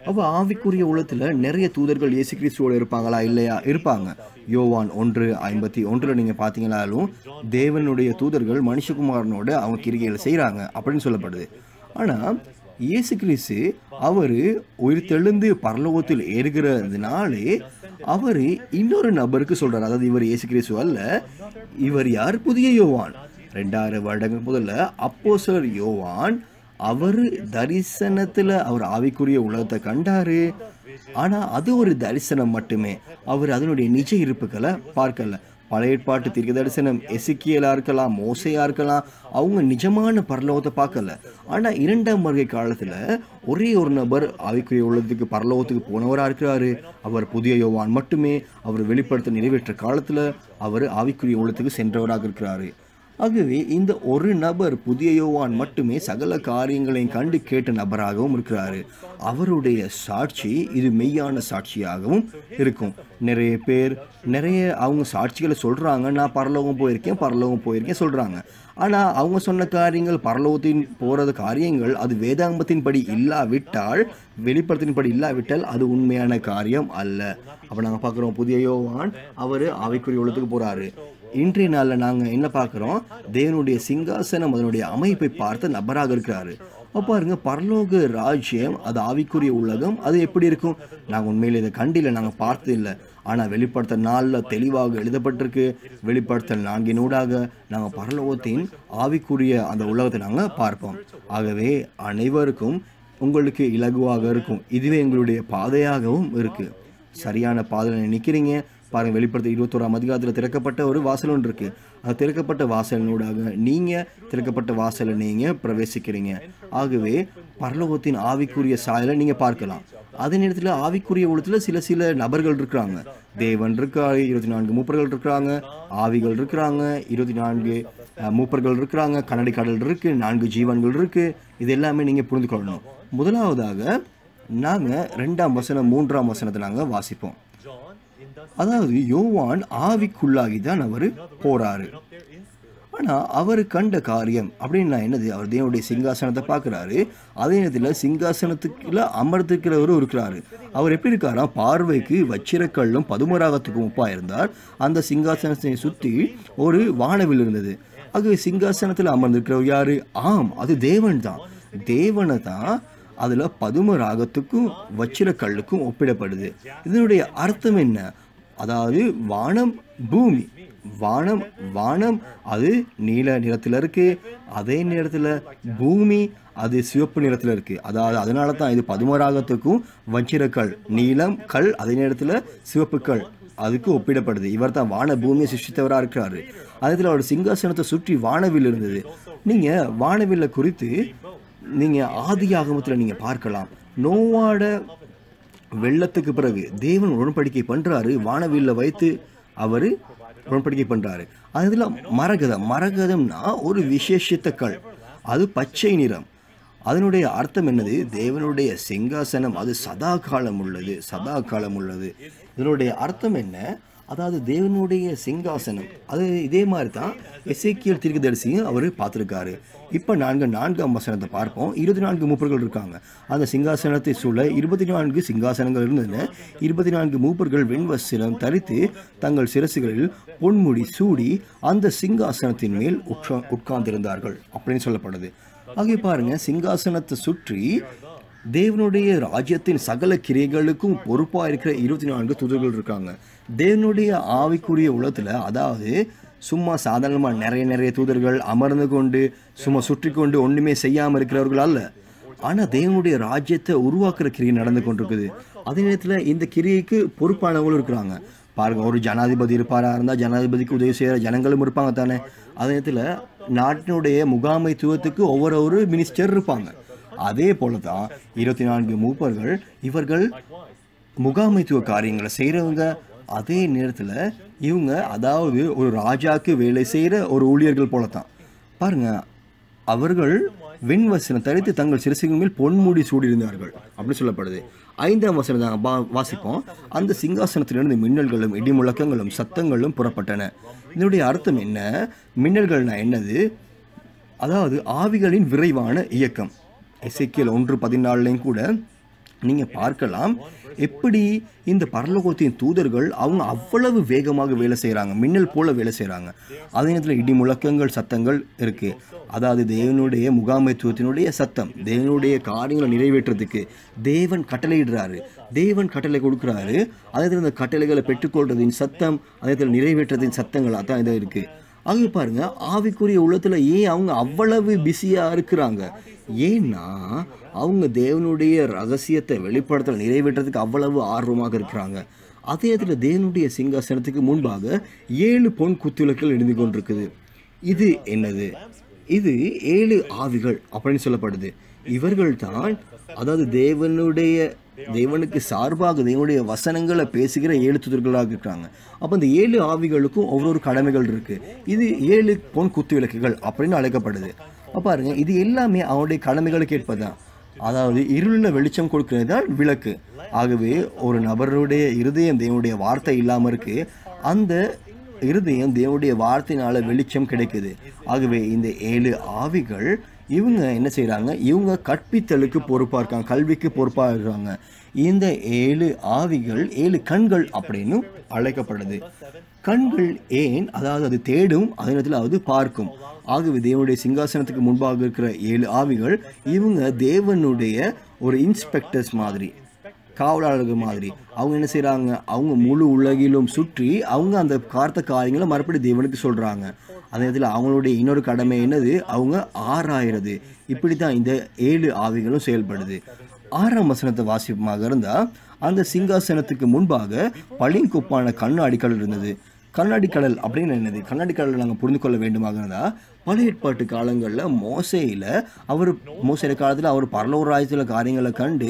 Speaker 1: அப்போ ஆவிக்குரிய உலகத்தில் நிறைய தூதர்கள் இயேசு கிறிஸ்துவோடு இருப்பாங்களா? இல்லையா? இருப்பாங்க. யோவான் 1:51 நீங்கள் பார்த்தீங்கன்னாலும் தேவனுடைய தூதர்கள் மனுஷகுமாரனோட அவங்க கிரிகைகளை செய்கிறாங்க அப்படின்னு சொல்லப்படுது. ஆனால் இயேசு கிறிஸ்து அவர் உயிர்த்தெழுந்து பரலோகத்தில் ஏறுகிறதுனாலே அவர் இன்னொரு நபருக்கு சொல்கிறார். அதாவது இவர் இயேசு கிறிஸ்து அல்ல, இவர் யார்? புதிய யோவான். 2000 வருடங்கள் முதல்ல அப்போஸ்தலர் யோவான் அவர் தரிசனத்தில் அவர் ஆவிக்குரிய உலகத்தை கண்டார். ஆனால் அது ஒரு தரிசனம் மட்டுமே. அவர் அதனுடைய நிஜ இருப்புகளை பார்க்கல. பழைய ஏற்பாட்டு தீர்க்க தரிசனம் எசேக்கியேலாக இருக்கலாம், மோசேயாக இருக்கலாம், அவங்க நிஜமான பரலோகத்தை பார்க்கல. ஆனால் 2ஆம் வருகை காலத்தில் ஒரே ஒரு நபர் ஆவிக்குரிய உலகத்துக்கு பரலோகத்துக்கு போனவராக இருக்கிறாரு. அவர் புதிய யோவான் மட்டுமே. அவர் வெளிப்படுத்த நிறைவேற்ற காலத்தில் அவர் ஆவிக்குரிய உலகத்துக்கு சென்றவராக இருக்கிறாரு. ஆகவே இந்த ஒரு நபர் புதிய யோவான் மட்டுமே சகல காரியங்களையும் கண்டு கேட்ட நபராகவும் இருக்கிறாரு. அவருடைய சாட்சி இது மெய்யான சாட்சியாகவும் இருக்கும். நிறைய பேர் அவங்க சாட்சிகளை சொல்கிறாங்க, நான் பரலோகம் போயிருக்கேன் சொல்கிறாங்க. ஆனால் அவங்க சொன்ன காரியங்கள் பரலோகத்தின் போகிறது காரியங்கள் அது வேதாகமத்தின்படி இல்லாவிட்டால், வெளிப்படுத்தின்படி இல்லாவிட்டால் அது உண்மையான காரியம் அல்ல. அப்போ நாங்கள் பார்க்குறோம், புதிய யோவான் அவர் ஆவிக்குரிய உலகத்துக்கு போகிறாரு. இன்றைய நாளில் நாங்கள் என்ன பார்க்குறோம்? தேவனுடைய சிங்காசனம் அதனுடைய அமைப்பை பார்த்த நபராக இருக்கிறாரு. அப்போ பாருங்க, பரலோக ராஜ்யம் அது ஆவிக்குரிய உலகம் அது எப்படி இருக்கும்? நாங்கள் உண்மையில் இதை கண்டில்லை, நாங்கள் பார்த்தது இல்லை. ஆனால் வெளிப்படுத்தல் 4 தெளிவாக எழுதப்பட்டிருக்கு. வெளிப்படுத்தல் 4 நாங்கள் பரலோகத்தின் ஆவிக்குரிய அந்த உலகத்தை நாங்கள் பார்ப்போம். ஆகவே அனைவருக்கும் உங்களுக்கு இலகுவாக இருக்கும். இதுவே எங்களுடைய பாதையாகவும் இருக்குது. சரியான பாதையில் நிற்கிறீங்க. பாருங்கள், வெளிப்படுத்த 21ஆம் அதிகாரத்தில் திறக்கப்பட்ட ஒரு வாசல் ஒன்று இருக்குது. அது திறக்கப்பட்ட வாசலினூடாக நீங்கள் திறக்கப்பட்ட வாசலை நீங்கள் பிரவேசிக்கிறீங்க. ஆகவே பரலோகத்தின் ஆவிக்குரிய சாயலை நீங்கள் பார்க்கலாம். அதே நேரத்தில் ஆவிக்குரிய உலகத்தில் சில நபர்கள் இருக்கிறாங்க. தேவன் இருக்காரு, 24 மூப்பர்கள் இருக்கிறாங்க, ஆவிகள் இருக்கிறாங்க, 24 மூப்பர்கள் இருக்கிறாங்க, கண்ணாடி கடல் இருக்குது, 4 ஜீவன்கள் இருக்குது. இது எல்லாமே நீங்கள் புரிந்து கொள்ளணும். முதலாவதாக நாங்கள் 2ஆம் வசனம் 3ஆம் வசனத்தை நாங்கள் வாசிப்போம். அதாவது யோவான் ஆவிக்குள்ளாகி தான் அவர் போறாரு. ஆனால் அவர் கண்ட காரியம் அப்படின்னா என்னது? அவர் தேவனுடைய சிங்காசனத்தை பார்க்குறாரு. அதே நேரத்தில் சிங்காசனத்துக்குள்ள அமர்ந்திருக்கிறவரும் இருக்கிறாரு. அவர் எப்படி இருக்காரா? பார்வைக்கு வச்சிரக்கல்லும் பதுமராகத்துக்கும் ஒப்பாக இருந்தார். அந்த சிங்காசனத்தை சுற்றி ஒரு வானவில் இருந்தது. ஆகவே சிங்காசனத்தில் அமர்ந்திருக்கிறவர் யாரு? அது தேவன் தான். தேவனை தான் அதில் பதுமராகத்துக்கும் வச்சிரக்கல்லுக்கும் ஒப்பிடப்படுது. இதனுடைய அர்த்தம் என்ன? அதாவது வானம் பூமி, வானம் அது நீல நிறத்தில் இருக்கு, அதே நேரத்தில் பூமி அது சிவப்பு நிறத்தில் இருக்கு. அதாவது அதனால தான் இது பதுமராகத்துக்கும் வச்சிரக்கல், நீலம் கல், அதே நேரத்தில் சிவப்பு கல் அதுக்கு ஒப்பிடப்படுது. இவர் தான் வான பூமியை சிருஷ்டித்தவராக இருக்கிறாரு. அதே அவர் சிங்காசனத்தை சுற்றி வானவில் இருந்தது. நீங்கள் வானவில்லை குறித்து நீங்கள் ஆதி ஆகமத்தில் நீங்கள் பார்க்கலாம். நோவாட வெள்ளத்துக்கு பிறகு தேவன் உடன்படிக்கை பண்ணுறாரு. வானவில்லை வைத்து அவர் உடன்படிக்கை பண்ணுறாரு. அதில் மரகதம்னா ஒரு விசேஷித்த கல், அது பச்சை நிறம். அதனுடைய அர்த்தம் என்னது? தேவனுடைய சிங்காசனம் அது சதா காலம் உள்ளது. இதனுடைய அர்த்தம் என்ன? அதாவது தேவனுடைய சிங்காசனம் அது இதே மாதிரி தான் எசேக்கியேல் தீர்க்கதரிசியும் அவர் பார்த்துருக்காரு. இப்போ 4ஆம் வசனத்தை பார்ப்போம். 24 மூப்பர்கள் இருக்காங்க. அந்த சிங்காசனத்தை சூழ 24 சிங்காசனங்கள் இருந்ததுன்னு 24 மூப்பர்கள் வெண்வஸ்திரம் தரித்து தங்கள் சிரசுகளில் பொன்முடி சூடி அந்த சிங்காசனத்தின் மேல் உட்கார்ந்திருந்தார்கள் அப்படின்னு சொல்லப்படுது. ஆகிய பாருங்க, சிங்காசனத்தை சுற்றி தேவனுடைய ராஜ்யத்தின் சகல கிரியைகளுக்கும் பொறுப்பாக இருக்கிற 24 தூதர்கள் இருக்காங்க. தேவனுடைய ஆவிக்குரிய உலகத்தில், அதாவது சும்மா சாதாரணமாக நிறைய தூதர்கள் அமர்ந்து கொண்டு சும்மா சுற்றி கொண்டு ஒன்றுமே செய்யாமல் இருக்கிறவர்கள் அல்ல. ஆனால் தேவனுடைய ராஜ்யத்தை உருவாக்குற கிரியை நடந்து கொண்டிருக்குது. அதே நேரத்தில் இந்த கிரியைக்கு பொறுப்பானவங்களும் இருக்கிறாங்க. பாருங்கள், ஒரு ஜனாதிபதி இருப்பாராக இருந்தால் ஜனாதிபதிக்கு உதவி செய்கிற ஜனங்களும் இருப்பாங்க தானே. அதே நேரத்தில் நாட்டினுடைய முகாமைத்துவத்துக்கு ஒவ்வொரு மினிஸ்டர் இருப்பாங்க. அதே போல தான் 24 மூப்பர்கள் இவர்கள் முகாமைத்துவ காரியங்களை செய்கிறவங்க. அதே நேரத்தில் இவங்க அதாவது ஒரு ராஜாக்கு வேலை செய்கிற ஒரு ஊழியர்கள் போல தான். பாருங்கள், அவர்கள் வெண்வசனம் தரித்து தங்கள் சிரசுகள் மேல் பொன்முடி சூடியிருந்தார்கள் அப்படி சொல்லப்படுது. 5ஆம் வசனம் தான் வாசிப்போம். அந்த சிங்காசனத்திலிருந்து மின்னல்களும் இடி முழக்கங்களும் சத்தங்களும் புறப்பட்டன. இதனுடைய அர்த்தம் என்ன? மின்னல்கள்னா என்னது? அதாவது ஆவிகளின் விரைவான இயக்கம். எசேக்கியேல் 1:14 கூட நீங்கள் பார்க்கலாம் எப்படி இந்த பரலோகத்தின் தூதர்கள் அவங்க அவ்வளவு வேகமாக வேலை செய்கிறாங்க, மின்னல் போல வேலை செய்கிறாங்க. அதே நேரத்தில் இடி முழக்கங்கள் சத்தங்கள் இருக்குது. அதாவது தேவனுடைய முகாமைத்துவத்தினுடைய சத்தம், தேவனுடைய காரியங்களை நிறைவேற்றுறதுக்கு தேவன் கட்டளையிடுறாரு, தேவன் கட்டளை கொடுக்குறாரு. அதே நேரத்தில் இந்த கட்டளைகளை பெற்றுக்கொள்றதின் சத்தம், அதே நேரத்தில் நிறைவேற்றதின் சத்தங்கள் அதான் இதாக இருக்குது. ஆகிய பாருங்க, ஆவிக்குரிய உள்ளத்தில் ஏன் அவங்க அவ்வளவு பிஸியாக இருக்கிறாங்க? ஏன்னா அவங்க தேவனுடைய ரகசியத்தை வெளிப்படுத்த நிறைவேற்றதுக்கு அவ்வளவு ஆர்வமாக இருக்கிறாங்க. அதே நேரத்தில் தேவனுடைய சிங்காசனத்துக்கு முன்பாக 7 பொன் குத்துவிளக்குகள் எழுந்து கொண்டிருக்குது. இது என்னது? இது 7 ஆவிகள் அப்படின்னு சொல்லப்படுது. இவர்கள் தான் அதாவது தேவனுக்கு சார்பாக தேவனுடைய வசனங்களை பேசுகிற 7 தூதர்களாக இருக்காங்க. அப்போ இந்த 7 ஆவிகளுக்கும் ஒவ்வொரு கடமைகள் இருக்கு. இது 7 பொன் குத்து விளக்குகள் அப்படின்னு அழைக்கப்படுது. பாருங்க, இது எல்லாமே அவனுடைய கடமைகளுக்கு ஏற்பதான். அதாவது இருளில் வெளிச்சம் கொடுக்கிறது தான் விளக்கு. ஆகவே ஒரு நபருடைய இருதயம் தேவனுடைய வார்த்தை இல்லாமல் இருக்கு, அந்த இருதயம் தேவனுடைய வார்த்தையினால வெளிச்சம் கிடைக்குது. ஆகவே இந்த 7 ஆவிகள் இவங்க என்ன செய்கிறாங்க? இவங்க கற்பித்தலுக்கு பொறுப்பாக இருக்காங்க, கல்விக்கு பொறுப்பாக இருக்காங்க. இந்த 7 ஆவிகள் 7 கண்கள் அப்படின்னு அழைக்கப்படுது. கண்கள் ஏன்? அதாவது அது தேடும், அதே நேரத்தில் அது பார்க்கும். ஆகவே தேவனுடைய சிங்காசனத்துக்கு முன்பாக இருக்கிற 7 ஆவிகள் இவங்க தேவனுடைய ஒரு இன்ஸ்பெக்டர்ஸ் மாதிரி, காவலாளர்கள் மாதிரி. அவங்க என்ன செய்கிறாங்க? அவங்க முழு உலகிலும் சுற்றி அவங்க அந்த கார்த்த காரியங்களை மறுபடி தேவனுக்கு சொல்கிறாங்க. அதே நேரத்தில் அவங்களுடைய இன்னொரு கடமை என்னது? அவங்க ஆராயிறது. இப்படி தான் இந்த 7 ஆவிகளும் செயல்படுது. 6ஆம் வசனத்தை வாசிப்பமாக இருந்தால் அந்த சிங்காசனத்துக்கு முன்பாக பளிங்குப்பான கண்ணாடி கடல் இருந்தது. கண்ணாடி கடல் அப்படின்னு என்னது? கண்ணாடி கடலை நாங்கள் புரிந்து கொள்ள வேண்டுமாக இருந்தால், பழைய ஏற்பாட்டு காலங்களில் மோசையில காலத்தில் அவர் பரலோக ராஜ்யத்தில் காரியங்களை கண்டு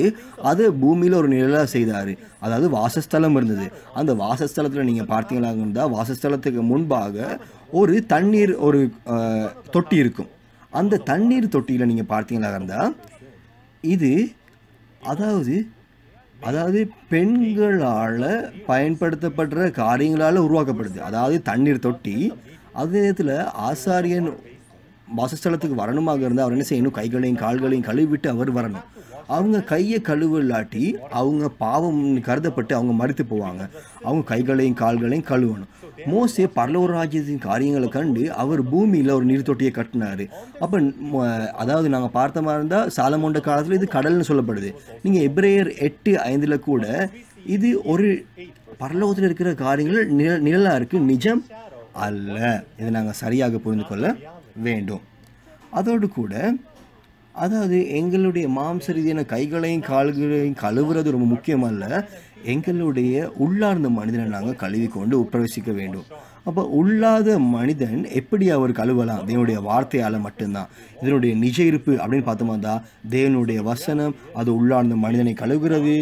Speaker 1: அது பூமியில் ஒரு நிழலாக செய்தார். அதாவது வாசஸ்தலம் இருந்தது. அந்த வாசஸ்தலத்தில் நீங்கள் பார்த்தீங்களாக இருந்தால் வாசஸ்தலத்துக்கு முன்பாக ஒரு தண்ணீர் தொட்டி இருக்கும். அந்த தண்ணீர் தொட்டியில் நீங்கள் பார்த்தீங்களாக இருந்தால் இது அதாவது பெண்களால் பயன்படுத்தப்படுற காரியங்களால் உருவாக்கப்படுது. அதாவது தண்ணீர் தொட்டி. அதே நேரத்தில் ஆசாரியன் வாசஸ்தலத்துக்கு வரணுமாக இருந்தால் அவர் என்ன செய்யணும்? கைகளையும் கால்களையும் கழுவிட்டு அவர் வரணும். அவங்க கையை கழுவு இல்லாட்டி அவங்க பாவம் கருதப்பட்டு அவங்க மரித்து போவாங்க. அவங்க கைகளையும் கால்களையும் கழுவணும். மோசே பரலோக ராஜ்யத்தின் காரியங்களை கண்டு அவர் பூமியில் ஒரு நீர் தொட்டியை கட்டினார். அப்போ அதாவது நாங்கள் பார்த்த மாதிரி இருந்தால் சாலமோண்ட காலத்தில் இது கடல்னு சொல்லப்படுது. நீங்கள் எபிரேயர் 8:5 கூட இது ஒரு பரலோகத்தில் இருக்கிற காரியங்கள் நிழலாக இருக்குது, நிஜம் அல்ல. இதை நாங்கள் சரியாக புரிந்து கொள்ள வேண்டும். அதோடு கூட அதாவது எங்களுடைய மாம்ச ரீதியான கைகளையும் கால்களையும் கழுவுறது ரொம்ப முக்கியமல்ல, எங்களுடைய உள்ளார்ந்த மனிதனை நாங்கள் கழுவி கொண்டு உட்பிரவேசிக்க வேண்டும். அப்போ உள்ளாத மனிதன் எப்படி அவர் கழுவலாம்? தேவனுடைய வார்த்தையால் மட்டும்தான். இதனுடைய நிஜ இருப்பு அப்படின்னு பார்த்தோமா தான் தேவனுடைய வசனம் அது உள்ளார்ந்த மனிதனை கழுவுகிறது.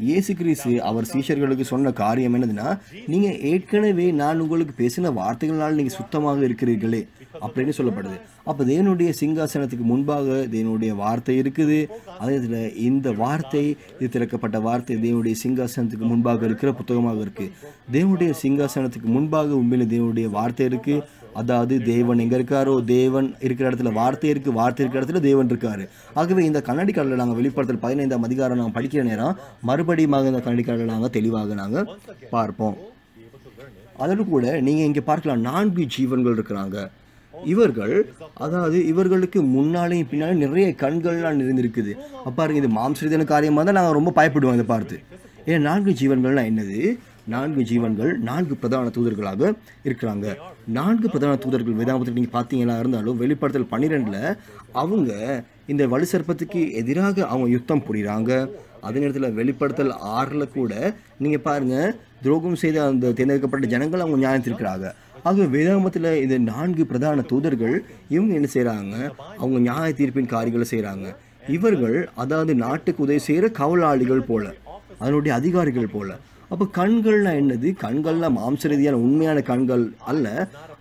Speaker 1: இயேசு கிறிஸ்து அவர் சீஷர்களுக்கு சொன்ன காரியம் என்னதுன்னா, நீங்கள் ஏற்கனவே நான் உங்களுக்கு பேசின வார்த்தைகளால் நீங்கள் சுத்தமாக இருக்கிறீர்களே அப்படின்னு சொல்லப்படுது. அப்போ தேவனுடைய சிங்காசனத்துக்கு முன்பாக தேவனுடைய வார்த்தை இருக்குது. அதே இதில் இந்த வார்த்தை, இது திறக்கப்பட்ட வார்த்தை தேவனுடைய சிங்காசனத்துக்கு முன்பாக இருக்கிற புத்தகமாக இருக்குது. தேவனுடைய சிங்காசனத்துக்கு முன்பாக உண்மையில தேவனுடைய வார்த்தை இருக்குது. அதாவது தேவன் எங்கே இருக்காரோ, தேவன் இருக்கிற இடத்துல வார்த்தை இருக்குது, வார்த்தை இருக்கிற இடத்துல தேவன் இருக்கார். ஆகவே இந்த கண்ணாடி கடலில் நாங்கள் வெளிப்படுத்தல் 15ஆம் அதிகாரம் நாங்கள் படிக்கிற நேரம் மறுபடியும் இந்த கண்ணாடி கடலில் நாங்கள் தெளிவாக நாங்கள் பார்ப்போம். அதோடு கூட நீங்கள் இங்கே பார்க்கலாம் 4 ஜீவன்கள் இருக்கிறாங்க. இவர்களுக்கு முன்னாலேயும் பின்னாலும் நிறைய கண்கள்லாம் நிறைந்திருக்குது. அப்போ இது மாம்சரீதியான காரியமாக தான் நாங்கள் ரொம்ப பயப்படுவோம் இதை பார்த்து. ஏன் 4 ஜீவன்கள்லாம் என்னது? 4 ஜீவன்கள் 4 பிரதான தூதர்களாக இருக்கிறாங்க. 4 பிரதான தூதர்கள் வேதாகமத்தில் நீங்கள் பார்த்தீங்களா இருந்தாலும் வெளிப்படுத்தல் 12 அவங்க இந்த வலு சர்ப்பத்துக்கு எதிராக அவங்க யுத்தம் புரிகிறாங்க. அதே நேரத்தில் வெளிப்படுத்தல் 6 கூட நீங்கள் பாருங்கள், துரோகம் செய்த அந்த தேர்ந்தெடுக்கப்பட்ட ஜனங்கள் அவங்க நியாயத்திருக்கிறாங்க. ஆக வேதாகமத்தில் இந்த 4 பிரதான தூதர்கள் இவங்க என்ன செய்கிறாங்க? அவங்க நியாய தீர்ப்பின் காரியங்களை செய்கிறாங்க. இவர்கள் அதாவது நாட்டுக்கு உதவி செய்கிற காவலாளிகள் போல, அதனுடைய அதிகாரிகள் போல. அப்போ கண்கள்லாம் என்னது? கண்கள்லாம் மாம்ச ரீதியான உண்மையான கண்கள் அல்ல.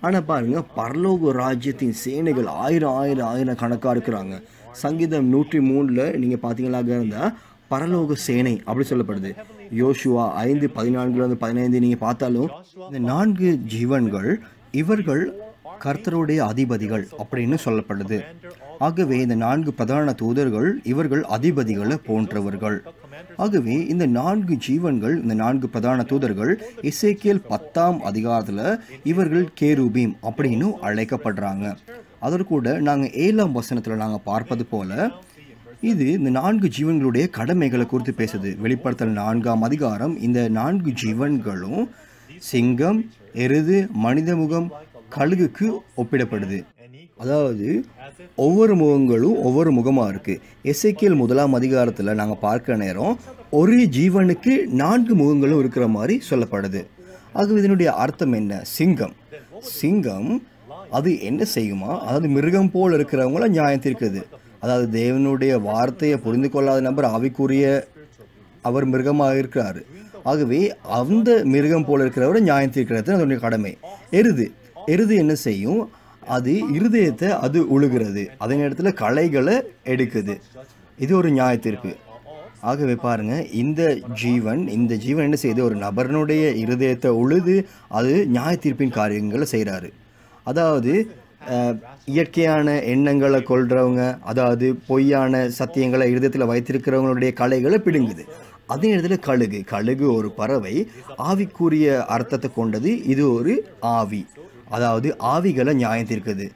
Speaker 1: ஆனால் பாருங்கள், பரலோக ராஜ்யத்தின் சேனைகள் 1000 கணக்காக இருக்கிறாங்க. சங்கீதம் 103 நீங்கள் பார்த்தீங்களாக இருந்தால் பரலோக சேனை அப்படி சொல்லப்படுது. யோசுவா 5:14-15 நீங்கள் பார்த்தாலும் இந்த 4 ஜீவன்கள் இவர்கள் கர்த்தருடைய அதிபதிகள் அப்படின்னு சொல்லப்படுது. ஆகவே இந்த 4 பிரதான தூதர்கள் இவர்கள் அதிபதிகளை போன்றவர்கள். ஆகவே இந்த 4 ஜீவன்கள், இந்த 4 பிரதான தூதர்கள் எசேக்கியேல் 10ஆம் அதிகாரத்தில் இவர்கள் கேருபீம் அப்படின்னு அழைக்கப்படுறாங்க. அதற்கு கூட நாங்கள் 7ஆம் வசனத்தில் நாங்கள் பார்ப்பது போல இது இந்த 4 ஜீவன்களுடைய கடமைகளை குறித்து பேசுது. வெளிப்படுத்தல் 4ஆம் அதிகாரம் இந்த 4 ஜீவன்களும் சிங்கம், எருது, மனித முகம், கழுகுக்கு ஒப்பிடப்படுது. அதாவது ஒவ்வொரு முகங்களும் ஒவ்வொரு முகமாக இருக்குது. எசேக்கியேல் 1ஆம் அதிகாரத்தில் நாங்கள் பார்க்குற நேரம் ஒரு ஜீவனுக்கு 4 முகங்களும் இருக்கிற மாதிரி சொல்லப்படுது. ஆகவே இதனுடைய அர்த்தம் என்ன? சிங்கம் அது என்ன செய்யுமா? அதாவது மிருகம் போல் இருக்கிறவங்கள நியாயம் தீர்க்குது. அதாவது தேவனுடைய வார்த்தையை புரிந்து கொள்ளாத நபர் ஆவிக்குரிய அவர் மிருகமாக இருக்கிறார். ஆகவே அந்த மிருகம் போல இருக்கிறவரை நியாயம் தீர்க்கிறது அதனுடைய கடமை. எருது என்ன செய்யும்? அது இருதயத்தை அது உழுகிறது, அதே நேரத்தில் களைகளை எடுக்குது. இது ஒரு நியாய தீர்ப்பு. ஆகவே பாருங்க, இந்த ஜீவன் என்ன செய்யுது? ஒரு நபரனுடைய இருதயத்தை உழுது அது நியாய தீர்ப்பின் காரியங்களை செய்கிறாரு. அதாவது இயற்கையான எண்ணங்களை கொள்றவங்க, அதாவது பொய்யான சத்தியங்களை இருதயத்தில் வைத்திருக்கிறவங்களுடைய கலைகளை பிடுங்குது. அதே நேரத்தில் கழுகு ஒரு பறவை, ஆவிக்குரிய அர்த்தத்தை கொண்டது. இது ஒரு ஆவி, அதாவது ஆவிகளை நியாயம் தீர்க்குது.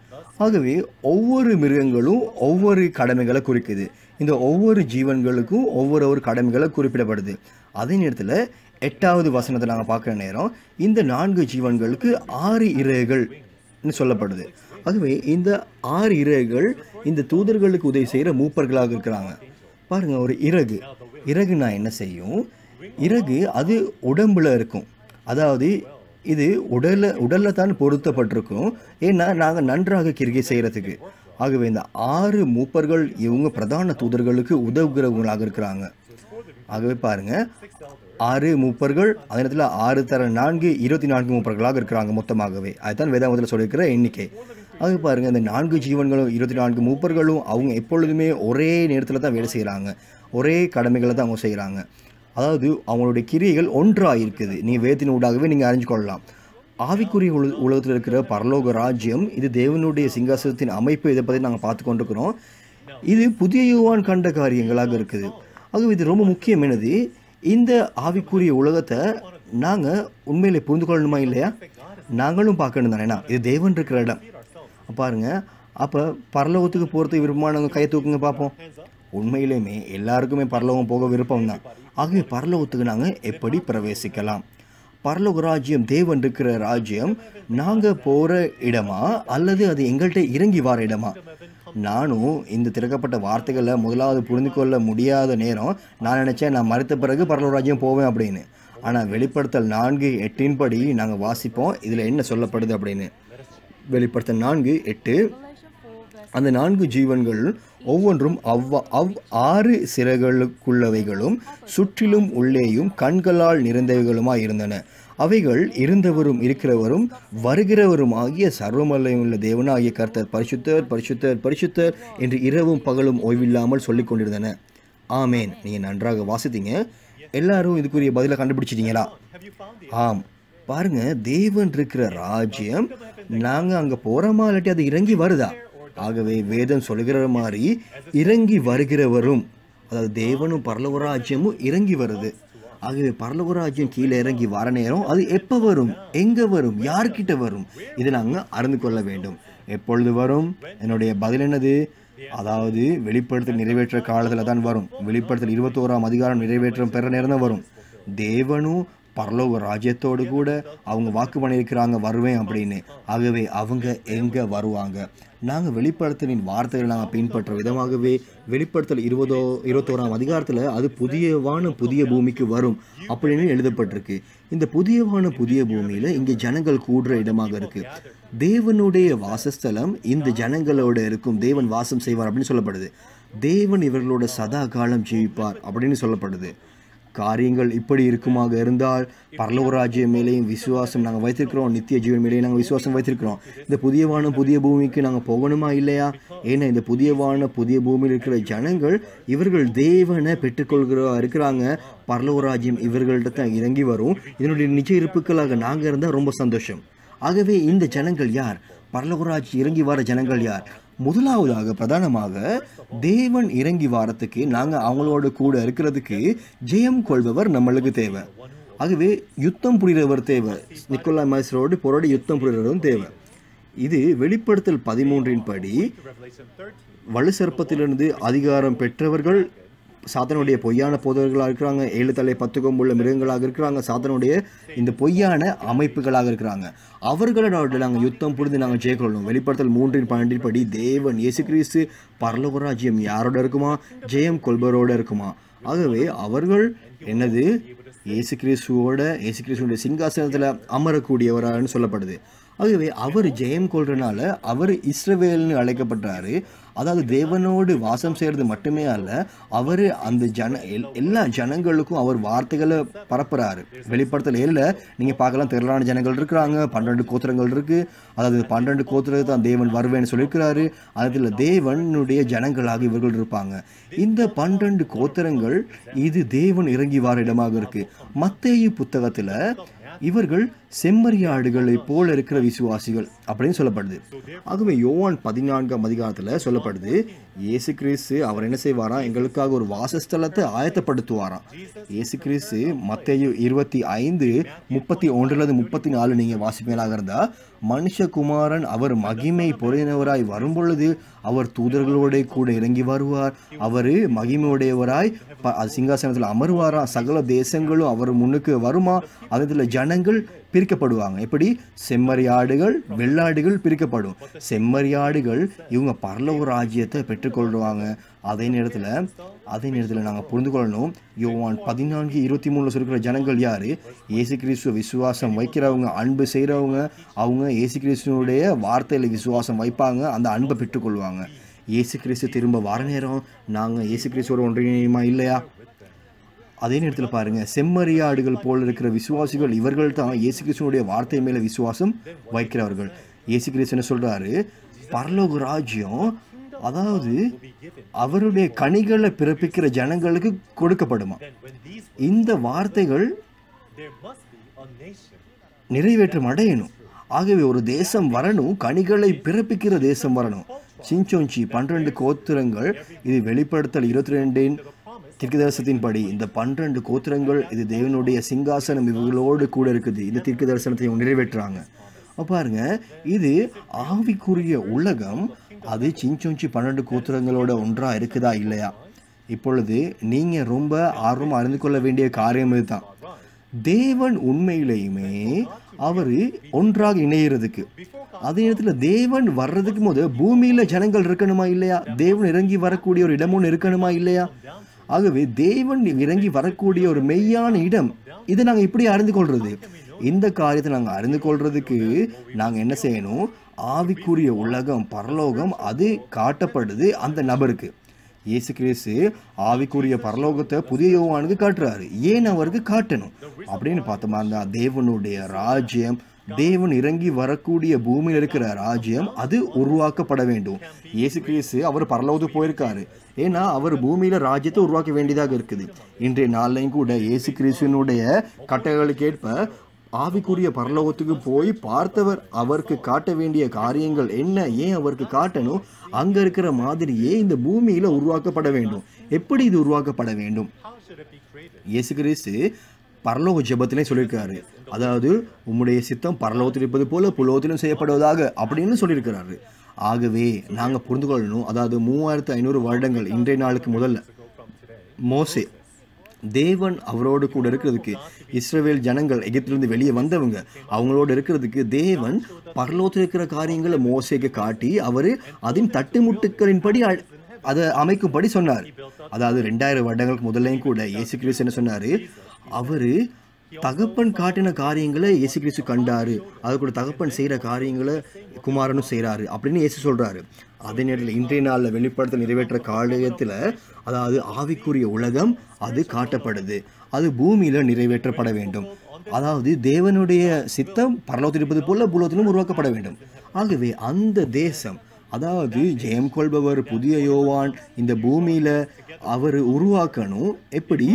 Speaker 1: ஆகவே ஒவ்வொரு மிருகங்களும் ஒவ்வொரு கடமைகளை குறிக்குது. இந்த ஒவ்வொரு ஜீவன்களுக்கும் ஒவ்வொரு கடமைகளை குறிப்பிடப்படுது. அதே நேரத்தில் 8வது வசனத்தை நாங்கள் பார்க்குற நேரம் இந்த 4 ஜீவன்களுக்கு 6 இறகுகள்னு சொல்லப்படுது. ஆகவே இந்த 6 இறகுகள் இந்த தூதர்களுக்கு உதவி செய்கிற மூப்பர்களாக இருக்கிறாங்க. பாருங்கள், ஒரு இறகுனா என்ன செய்யும்? இறகு அது உடம்புல இருக்கும். அதாவது இது உடல்ல தான் பொருத்தப்பட்டிருக்கும். ஏன்னா நாங்கள் நன்றாக கிரியை செய்கிறதுக்கு. ஆகவே இந்த 6 மூப்பர்கள் இவங்க பிரதான தூதர்களுக்கு உதவுகிறவங்களாக இருக்கிறாங்க. ஆகவே பாருங்க, 6 மூப்பர்கள், அதே நேரத்தில் 6 தர 4 24 மூப்பர்களாக இருக்கிறாங்க மொத்தமாகவே. அதுதான் வேதாகமத்தில் சொல்லியிருக்கிற எண்ணிக்கை. ஆகவே பாருங்க, இந்த 4 ஜீவன்களும் 24 மூப்பர்களும் அவங்க எப்பொழுதுமே ஒரே நேரத்தில் தான் வேலை செய்கிறாங்க. ஒரே கடமைகளை தான் அவங்க செய்கிறாங்க. அதாவது அவங்களுடைய கிரியைகள் ஒன்றாக இருக்குது. நீங்கள் வேதத்தின் ஊடாகவே நீங்கள் அறிஞ்சு கொள்ளலாம். ஆவிக்குரிய உலகத்தில் இருக்கிற பரலோக ராஜ்யம், இது தேவனுடைய சிங்காசனத்தின் அமைப்பு. இதை பற்றி நாங்கள் பார்த்து கொண்டிருக்கிறோம். இது புதிய யோவான் கண்ட காரியங்களாக இருக்குது. ஆகவே இது ரொம்ப முக்கியமானது. இந்த ஆவிக்குரிய உலகத்தை நாங்கள் உண்மையிலே புரிந்து கொள்ளணுமா இல்லையா? நாங்களும் பார்க்கணும் தானே. இது தேவன் இருக்கிற இடம் பாருங்க. அப்போ பரலோகத்துக்கு போகிறதுக்கு விருப்பமானவங்க கையை தூக்குங்க பார்ப்போம். உண்மையிலுமே எல்லாருக்குமே பரலோகம் போக விருப்பம் தான். ஆகவே பரலோகத்துக்கு நாங்கள் எப்படி பிரவேசிக்கலாம்? பரலோக ராஜ்யம் தேவன் இருக்கிற ராஜ்யம் நாங்கள் போகிற இடமா அல்லது அது எங்கள்கிட்ட இறங்கி வர இடமா? நானும் இந்த திறக்கப்பட்ட வார்த்தைகளை முதலாவது புரிந்து கொள்ள முடியாத நேரம் நான் நினச்சேன் நான் மறுத்த பிறகு பரலோக ராஜ்யம் போவேன் அப்படின்னு. ஆனால் வெளிப்படுத்தல் 4:8 படி நாங்கள் வாசிப்போம் இதில் என்ன சொல்லப்படுது அப்படின்னு. வெளிப்படுத்தல் 4:8, அந்த 4 ஜீவன்கள் ஒவ்வொன்றும் 6 சிறகுகளுக்குள்ளவைகளும் சுற்றிலும் உள்ளேயும் கண்களால் நிறைந்தவைகளுமாய் இருந்தன. அவைகள் இருந்தவரும் இருக்கிறவரும் வருகிறவரும் ஆகிய சர்வமல்லையுள்ள தேவனாகிய கர்த்தர் பரிசுத்தர் பரிசுத்தர் பரிசுத்தர் என்று இரவும் பகலும் ஓய்வில்லாமல் சொல்லிக் கொண்டிருந்தன. ஆமேன். நீங்கள் நன்றாக வாசித்தீங்க. எல்லாரும் இதுக்குரிய பதிலை கண்டுபிடிச்சிட்டீங்களா? ஆம். பாருங்க, தேவன் இருக்கிற ராஜ்யம் நாங்கள் அங்கே போகிறோமா இல்லாட்டி அது இறங்கி வருதா? ஆகவே வேதம் சொல்லுகிற மாதிரி இறங்கி வருகிறவரும், அதாவது தேவனும் பரலோக ராஜ்யமும் இறங்கி வருது. ஆகவே பரலோக ராஜ்யம் கீழே இறங்கி வர நேரம் அது எப்போ வரும், எங்கே வரும், யார்கிட்ட வரும், இதை நாங்கள் அறிந்து கொள்ள வேண்டும். எப்பொழுது வரும்? என்னுடைய பதில் என்னது? அதாவது வெளிப்படுத்தல் நிறைவேற்ற காலத்தில் தான் வரும். வெளிப்படுத்தல் 21ஆம் அதிகாரம் நிறைவேற்றம் பெற நேரம் தான் வரும். தேவனும் பரலோக ராஜ்யத்தோடு கூட அவங்க வாக்கு பண்ணியிருக்கிறாங்க வருவேன் அப்படின்னு. ஆகவே அவங்க எங்கே வருவாங்க? நாங்கள் வெளிப்படுத்தலின் வார்த்தைகளை நாங்கள் பின்பற்ற விதமாகவே வெளிப்படுத்தல் 21ஆம் அதிகாரத்தில் அது புதிய வானம் புதிய பூமிக்கு வரும் அப்படின்னு எழுதப்பட்டிருக்கு. இந்த புதிய வானம் புதிய பூமியில் இங்கே ஜனங்கள் கூடுற இடமாக இருக்கு. தேவனுடைய வாசஸ்தலம் இந்த ஜனங்களோட இருக்கும். தேவன் வாசம் செய்வார் அப்படின்னு சொல்லப்படுது. தேவன் இவர்களோட சதா காலம் ஜீவிப்பார் அப்படின்னு சொல்லப்படுது. காரியங்கள் இப்படி இருக்குமாக இருந்தால் பரலோக ராஜ்யம் மேலேயும் விசுவாசம் நாங்கள் வைத்திருக்கிறோம். நித்திய ஜீவன் மேலேயும் நாங்கள் விசுவாசம் வைத்திருக்கிறோம். இந்த புதிய வானம் புதிய பூமிக்கு நாங்கள் போகணுமா இல்லையா? ஏன்னா இந்த புதிய வானம் புதிய பூமியில் இருக்கிற ஜனங்கள் இவர்கள் தேவனை இருக்கிறாங்க. பரலோக ராஜ்யம் இவர்கள்ட்ட தான் இறங்கி வரும். இதனுடைய நிஜ இருப்புக்களாக நாங்கள் இருந்தால் ரொம்ப சந்தோஷம். ஆகவே இந்த ஜனங்கள் யார்? பரலோக ராஜ்யம் இறங்கி வர ஜனங்கள் யார்? முதலாவதாக பிரதானமாக தேவன் இறங்கி வாரத்துக்கு நாங்கள் அவங்களோட கூட இருக்கிறதுக்கு ஜெயம் கொள்பவர் நம்மளுக்கு தேவை. ஆகவே யுத்தம் புரிகிறவர் தேவை. நிக்கோலா மாஸ்டரோடு போராடி யுத்தம் புரிகிறவரும் தேவை. இது வெளிப்படுத்தல் 13 படி வலு சர்ப்பத்திலிருந்து அதிகாரம் பெற்றவர்கள் சாத்தனுடைய பொய்யான போதவர்களாக இருக்கிறாங்க. 7 தலை 10 கொம்புள்ள மிருகங்களாக இருக்கிறாங்க. சாத்தனுடைய இந்த பொய்யான அமைப்புகளாக இருக்கிறாங்க. அவர்களோட நாங்கள் யுத்தம் புரிந்து நாங்கள் ஜெயக்கொள்ளணும். வெளிப்படுத்தல் 3:12 படி தேவன் இயேசு கிறிஸ்து பரலோக ராஜ்யம் யாரோட இருக்குமா? ஜெயம் கொள்பவரோட இருக்குமா? ஆகவே அவர்கள் என்னது? இயேசு கிறிஸ்துவோட சிங்காசனத்தில் அமரக்கூடியவரான்னு சொல்லப்படுது. ஆகவே அவர் ஜெயம் கொள்றதுனால அவர் இஸ்ரவேல்னு அழைக்கப்பட்டாரு. அதாவது தேவனோடு வாசம் செய்கிறது மட்டுமே அல்ல, அவர் அந்த எல்லா ஜனங்களுக்கும் அவர் வார்த்தைகளை பரப்புறாரு. வெளிப்படுத்தல் 7 நீங்கள் பார்க்கலாம், திரளான ஜனங்கள் இருக்கிறாங்க. 12 கோத்திரங்கள் இருக்குது. அதாவது 12 கோத்திரத்தை தான் தேவன் வருவேன்னு சொல்லியிருக்கிறாரு. அதில் தேவனுடைய ஜனங்களாக இவர்கள் இருப்பாங்க. இந்த 12 கோத்திரங்கள் இது தேவன் இறங்கி வார இடமாக இருக்குது. மத்தேயு புத்தகத்தில் இவர்கள் செம்மறியாடுகளை போல இருக்கிற விசுவாசிகள் அப்படின்னு சொல்லப்படுது. ஆகவே யோவான் 14ஆம் அதிகாரத்தில் சொல்லப்படுது, இயேசு கிறிஸ்து அவர் என்ன செய்வாராம்? எங்களுக்காக ஒரு வாசஸ்தலத்தை ஆயத்தப்படுத்துவாராம். இயேசு கிறிஸ்து மத்தேயு 25:31-34 நீங்கள் வாசிப்பீங்களாக இருந்தால், மனுஷகுமாரன் அவர் மகிமை பொருந்தினவராய் வரும்பொழுது அவர் தூதர்களோட கூட இறங்கி வருவார். அவர் மகிமையுடையவராய் சிங்காசனத்தில் அமருவாரா. சகல தேசங்களும் அவர் முன்னுக்கு வருமா. அதில் ஜனங்கள் பிரிக்கப்படுவாங்க. எப்படி? செம்மறியாடுகள் வெள்ளாடுகள் பிரிக்கப்படும். செம்மறியாடுகள் இவங்க பரலோக ராஜ்யத்தை பெற்றுக்கொள்வாங்க. அதே நேரத்தில் நாங்கள் புரிந்து கொள்ளணும், யோவான் 14:23 சொல்கிற ஜனங்கள் யாரு? இயேசு கிறிஸ்துவ விசுவாசம் வைக்கிறவங்க, அன்பு செய்கிறவங்க. அவங்க இயேசு கிறிஸ்துவனுடைய வார்த்தையில் விசுவாசம் வைப்பாங்க, அந்த அன்பை பெற்றுக்கொள்வாங்க. இயேசு கிறிஸ்து திரும்ப வர நேரம் நாங்கள் இயேசு கிறிஸ்துவோட ஒன்றிணையுமா இல்லையா? அதே நேரத்தில் பாருங்க, செம்மறியாடுகள் போல் இருக்கிற விசுவாசிகள் இவர்கள் தான் இயேசு கிறிஸ்துவனுடைய வார்த்தை மேலே விசுவாசம் வைக்கிறவர்கள். இயேசு கிறிஸ்து என்ன சொல்றாரு? பரலோக ராஜ்யம் அதாவது அவருடைய கனிகளை பிறப்பிக்கிற ஜனங்களுக்கு கொடுக்கப்படுமா. இந்த வார்த்தைகள் நிறைவேற்றம் அடையணும். ஆகவே ஒரு தேசம் வரணும், கனிகளை பிறப்பிக்கிற தேசம் வரணும். சிஞ்சோஞ்சி 12 கோத்திரங்கள், இது வெளிப்படுத்தல் 22 தீர்க்கதரிசனத்தின்படி இந்த 12 கோத்திரங்கள், இது தேவனுடைய சிங்காசனம் இவர்களோடு கூட இருக்குது. இந்த தீர்க்க தரிசனத்தை இவங்க நிறைவேற்றுறாங்க. பாருங்க, இது ஆவிக்குரிய உலகம். அது சிஞ்சோஞ்சி 12 கோத்திரங்களோட ஒன்றா இருக்குதா இல்லையா? இப்பொழுது நீங்க ரொம்ப ஆர்வம் அறிந்து கொள்ள வேண்டிய காரியம் இதுதான். தேவன் உண்மையிலேயுமே அவர் ஒன்றாக இணைகிறதுக்கு, அதே நேரத்தில் தேவன் வர்றதுக்கு போது பூமியில ஜனங்கள் இருக்கணுமா இல்லையா? தேவன் இறங்கி வரக்கூடிய ஒரு இடம் ஒன்று இருக்கணுமா இல்லையா? ஆகவே தேவன் இறங்கி வரக்கூடிய ஒரு மெய்யான இடம், இதை நாங்கள் இப்படி அறிந்து கொள்றது. இந்த காரியத்தை நாங்கள் அறிந்து கொள்றதுக்கு நாங்கள் என்ன செய்யணும்? ஆவிக்குரிய உலகம், பரலோகம், அது காட்டப்படுது அந்த நபருக்கு. இயேசு கிறிஸ்து ஆவிக்குரிய பரலோகத்தை புதிய யோவானுக்கு காட்டுறாரு. ஏன் அவருக்கு காட்டணும் அப்படின்னு பார்த்தோம்னா, தேவனுடைய ராஜ்யம், தேவன் இறங்கி வரக்கூடிய பூமியில் இருக்கிற ராஜ்யம், அது உருவாக்கப்பட வேண்டும். இயேசு கிறிஸ்து அவர் பரலோகத்துக்கு போயிருக்காரு. ஏன்னா அவர் பூமியில ராஜ்யத்தை உருவாக்க வேண்டியதாக இருக்குது. இன்றைய நாள்லையும் கூட இயேசு கிறிஸ்துவனுடைய கட்டளைகளுக்கு ஏற்ப ஆவிக்குரிய பரலோகத்துக்கு போய் பார்த்தவர் அவருக்கு காட்ட வேண்டிய காரியங்கள் என்ன, ஏன் அவருக்கு காட்டணும்? அங்க இருக்கிற மாதிரியே இந்த பூமியில உருவாக்கப்பட வேண்டும். எப்படி இது உருவாக்கப்பட வேண்டும்? இயேசு கிறிஸ்து பரலோக ஜெபத்திலே சொல்லியிருக்காரு. அதாவது உம்முடைய சித்தம் பரலோகத்தில் இருப்பது போல புலோகத்திலும் செய்யப்படுவதாக அப்படின்னு சொல்லியிருக்கிறாரு. ஆகவே நாங்கள் புரிந்து கொள்ளணும், அதாவது 3500 வருடங்கள் இன்றைய நாளுக்கு முதல்ல மோசே, தேவன் அவரோடு கூட இருக்கிறதுக்கு, இஸ்ரவேல் ஜனங்கள் எகிப்திலிருந்து வெளியே வந்தவங்க அவங்களோட இருக்கிறதுக்கு தேவன் பரலோகத்தில் இருக்கிற காரியங்களை மோசேக்கு காட்டி அவர் அதன் தட்டுமுட்டுக்களின்படி அதை அமைக்கும்படி சொன்னார். அதாவது 2000 வருடங்களுக்கு முதல்லையும் கூட இயேசு கிறிஸ்து என்ன சொன்னாரு? அவரு தகப்பன் காட்டின காரியங்களை இயேசு கிறிஸ்து கண்டாரு, அது கூட தகப்பன் செய்கிற காரியங்களை குமாரனும் செய்கிறாரு அப்படின்னு இயேசு சொல்றாரு. அதே நேரத்தில் இன்றைய நாளில் வெளிப்படுத்த நிறைவேற்ற காலத்தில், அதாவது ஆவிக்குரிய உலகம் அது காட்டப்படுது, அது பூமியில நிறைவேற்றப்பட வேண்டும். அதாவது தேவனுடைய சித்தம் பரலோகத்தில் இருப்பது போல பூலோகத்திலும் உருவாக்கப்பட வேண்டும். ஆகவே அந்த தேசம், அதாவது ஜெயம் கொள்பவர் புதிய யோவான் இந்த பூமியில அவர் உருவாக்கணும். எப்படி?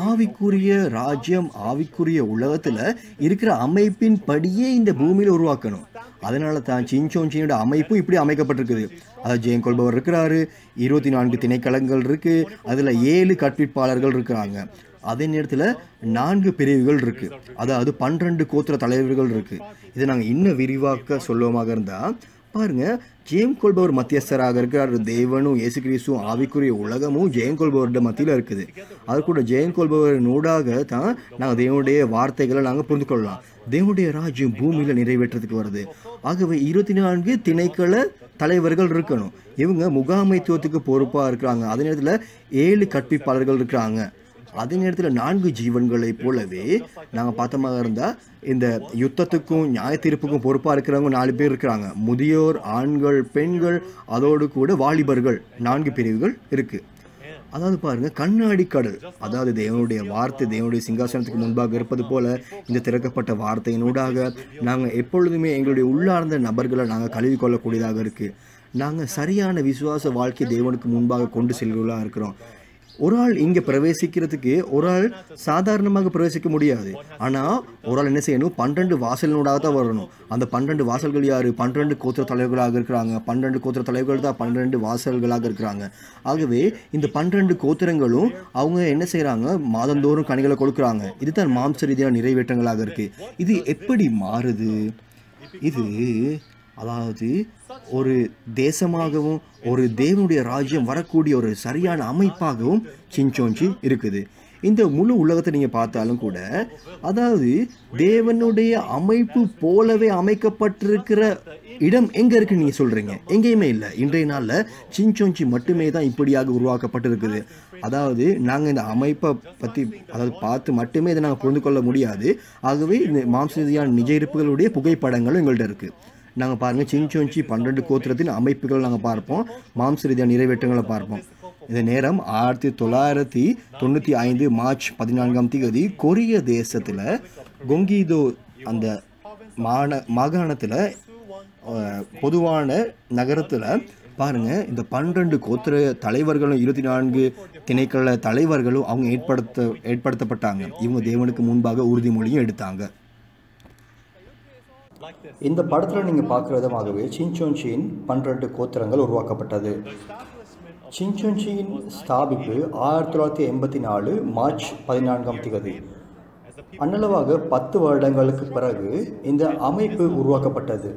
Speaker 1: ஆவிக்குரிய ராஜ்யம், ஆவிக்குரிய உலகத்துல இருக்கிற அமைப்பின் படியே இந்த பூமியில உருவாக்கணும். அதனால தான் சிஞ்சோஞ்சியோட அமைப்பும் இப்படி அமைக்கப்பட்டிருக்குது. அதாவது ஜெயம் கொள்பவர் இருக்கிறாரு, 24 திணைக்களங்கள் இருக்கு, அதுல 7 கற்பிப்பாளர்கள் இருக்கிறாங்க. அதே நேரத்தில் 4 பிரிவுகள் இருக்கு, அதாவது 12 கோத்திர தலைவர்கள் இருக்கு. இதை நாங்கள் இன்னும் விரிவாக்க சொல்லுவோமாக இருந்தா பாருங்க, ஜெயம் கொள்பவர் மத்தியஸ்தராக இருக்கிறார். தேவனும் இயேசு கிறிஸ்துவும் ஆவிக்குரிய உலகமும் ஜெயம் கொள்பவருடைய மத்தியில் இருக்குது. அது கூட ஜெயம் கொள்பவர் நூடாக தான் நாங்கள் தேவனுடைய வார்த்தைகளை நாங்கள் புரிந்து கொள்ளலாம். தேவனுடைய ராஜ்யம் பூமியில நிறைவேற்றத்துக்கு வருது. ஆகவே 24 திணைக்கள தலைவர்கள் இருக்கணும். இவங்க முகாமைத்துவத்துக்கு பொறுப்பா இருக்கிறாங்க. அதே நேரத்தில் 7 கற்பிப்பாளர்கள் இருக்கிறாங்க. அதே நேரத்தில் 4 ஜீவன்களை போலவே நாங்கள் பார்த்தமாக இருந்தால் இந்த யுத்தத்துக்கும் நியாய தீர்ப்புக்கும் பொறுப்பாக இருக்கிறவங்க 4 பேர் இருக்கிறாங்க. முதியோர், ஆண்கள், பெண்கள், அதோடு கூட வாலிபர்கள், 4 பிரிவுகள் இருக்கு. அதாவது பாருங்க, கண்ணாடி கடல், அதாவது தேவனுடைய வார்த்தை தேவனுடைய சிங்காசனத்துக்கு முன்பாக இருப்பது போல இந்த திறக்கப்பட்ட வார்த்தையினூடாக நாங்கள் எப்பொழுதுமே எங்களுடைய உள்ளார்ந்த நபர்களை நாங்கள் கழுவி கொள்ளக்கூடியதாக இருக்கு. நாங்கள் சரியான விசுவாச வாழ்க்கை தேவனுக்கு முன்பாக கொண்டு செல்வர்களாக இருக்கிறோம். ஒரு ஆள் இங்கே பிரவேசிக்கிறதுக்கு ஒரு ஆள் சாதாரணமாக பிரவேசிக்க முடியாது. ஆனால் ஒரு ஆள் என்ன செய்யணும்? 12 வாசலினூடாக தான் வரணும். அந்த 12 வாசல்கள் யார்? 12 கோத்திர தலைவர்களாக இருக்கிறாங்க. 12 கோத்திர தலைவர்கள் தான் 12 வாசல்களாக இருக்கிறாங்க. ஆகவே இந்த 12 கோத்திரங்களும் அவங்க என்ன செய்கிறாங்க? மாதந்தோறும் கனிகளை கொடுக்குறாங்க. இதுதான் மாம்ச ரீதியான நிறைவேற்றங்களாக இருக்குது. இது எப்படி மாறுது? இது அதாவது ஒரு தேசமாகவும் ஒரு தேவனுடைய ராஜ்யம் வரக்கூடிய ஒரு சரியான அமைப்பாகவும் சிஞ்சோஞ்சி இருக்குது. இந்த முழு உலகத்தை நீங்கள் பார்த்தாலும் கூட, அதாவது தேவனுடைய அமைப்பு போலவே அமைக்கப்பட்டிருக்கிற இடம் எங்கே இருக்குன்னு நீங்கள் சொல்கிறீங்க? எங்கேயுமே இல்லை. இன்றைய நாளில் சின்சோஞ்சி மட்டுமே தான் இப்படியாக உருவாக்கப்பட்டிருக்குது. அதாவது நாங்கள் இந்த அமைப்பை பற்றி பார்த்து மட்டுமே இதை நாங்கள் புரிந்து கொள்ள முடியாது. ஆகவே இந்த மாம்சரீதியான நிஜ இருப்புகளுடைய புகைப்படங்களும் எங்கள்கிட்ட இருக்குது. நாங்கள் பாருங்கள், சின்சோஞ்சி 12 கோத்திரத்தின் அமைப்புகள் நாங்கள் பார்ப்போம், மாம்சரீதியான நிறைவேற்றங்களை பார்ப்போம். இந்த நேரம் 1995 மார்ச் 14 கொரிய தேசத்தில் கொங்கிதோ அந்த மாகாணத்தில் பொதுவான நகரத்தில் பாருங்கள், இந்த 12 கோத்திர தலைவர்களும் 24 திணைக்கள தலைவர்களும் அவங்க ஏற்படுத்தப்பட்டாங்க. இவங்க தேவனுக்கு முன்பாக உறுதிமொழியும் எடுத்தாங்க. இந்த படத்தில் நீங்கள் பார்க்குற விதமாகவே சின்சோஞ்சியின் 12 கோத்திரங்கள் உருவாக்கப்பட்டது. சின்சோஞ்சியின் ஸ்தாபிப்பு 1984 மார்ச் 14 அன்னளவாக 10 வருடங்களுக்கு பிறகு இந்த அமைப்பு உருவாக்கப்பட்டது.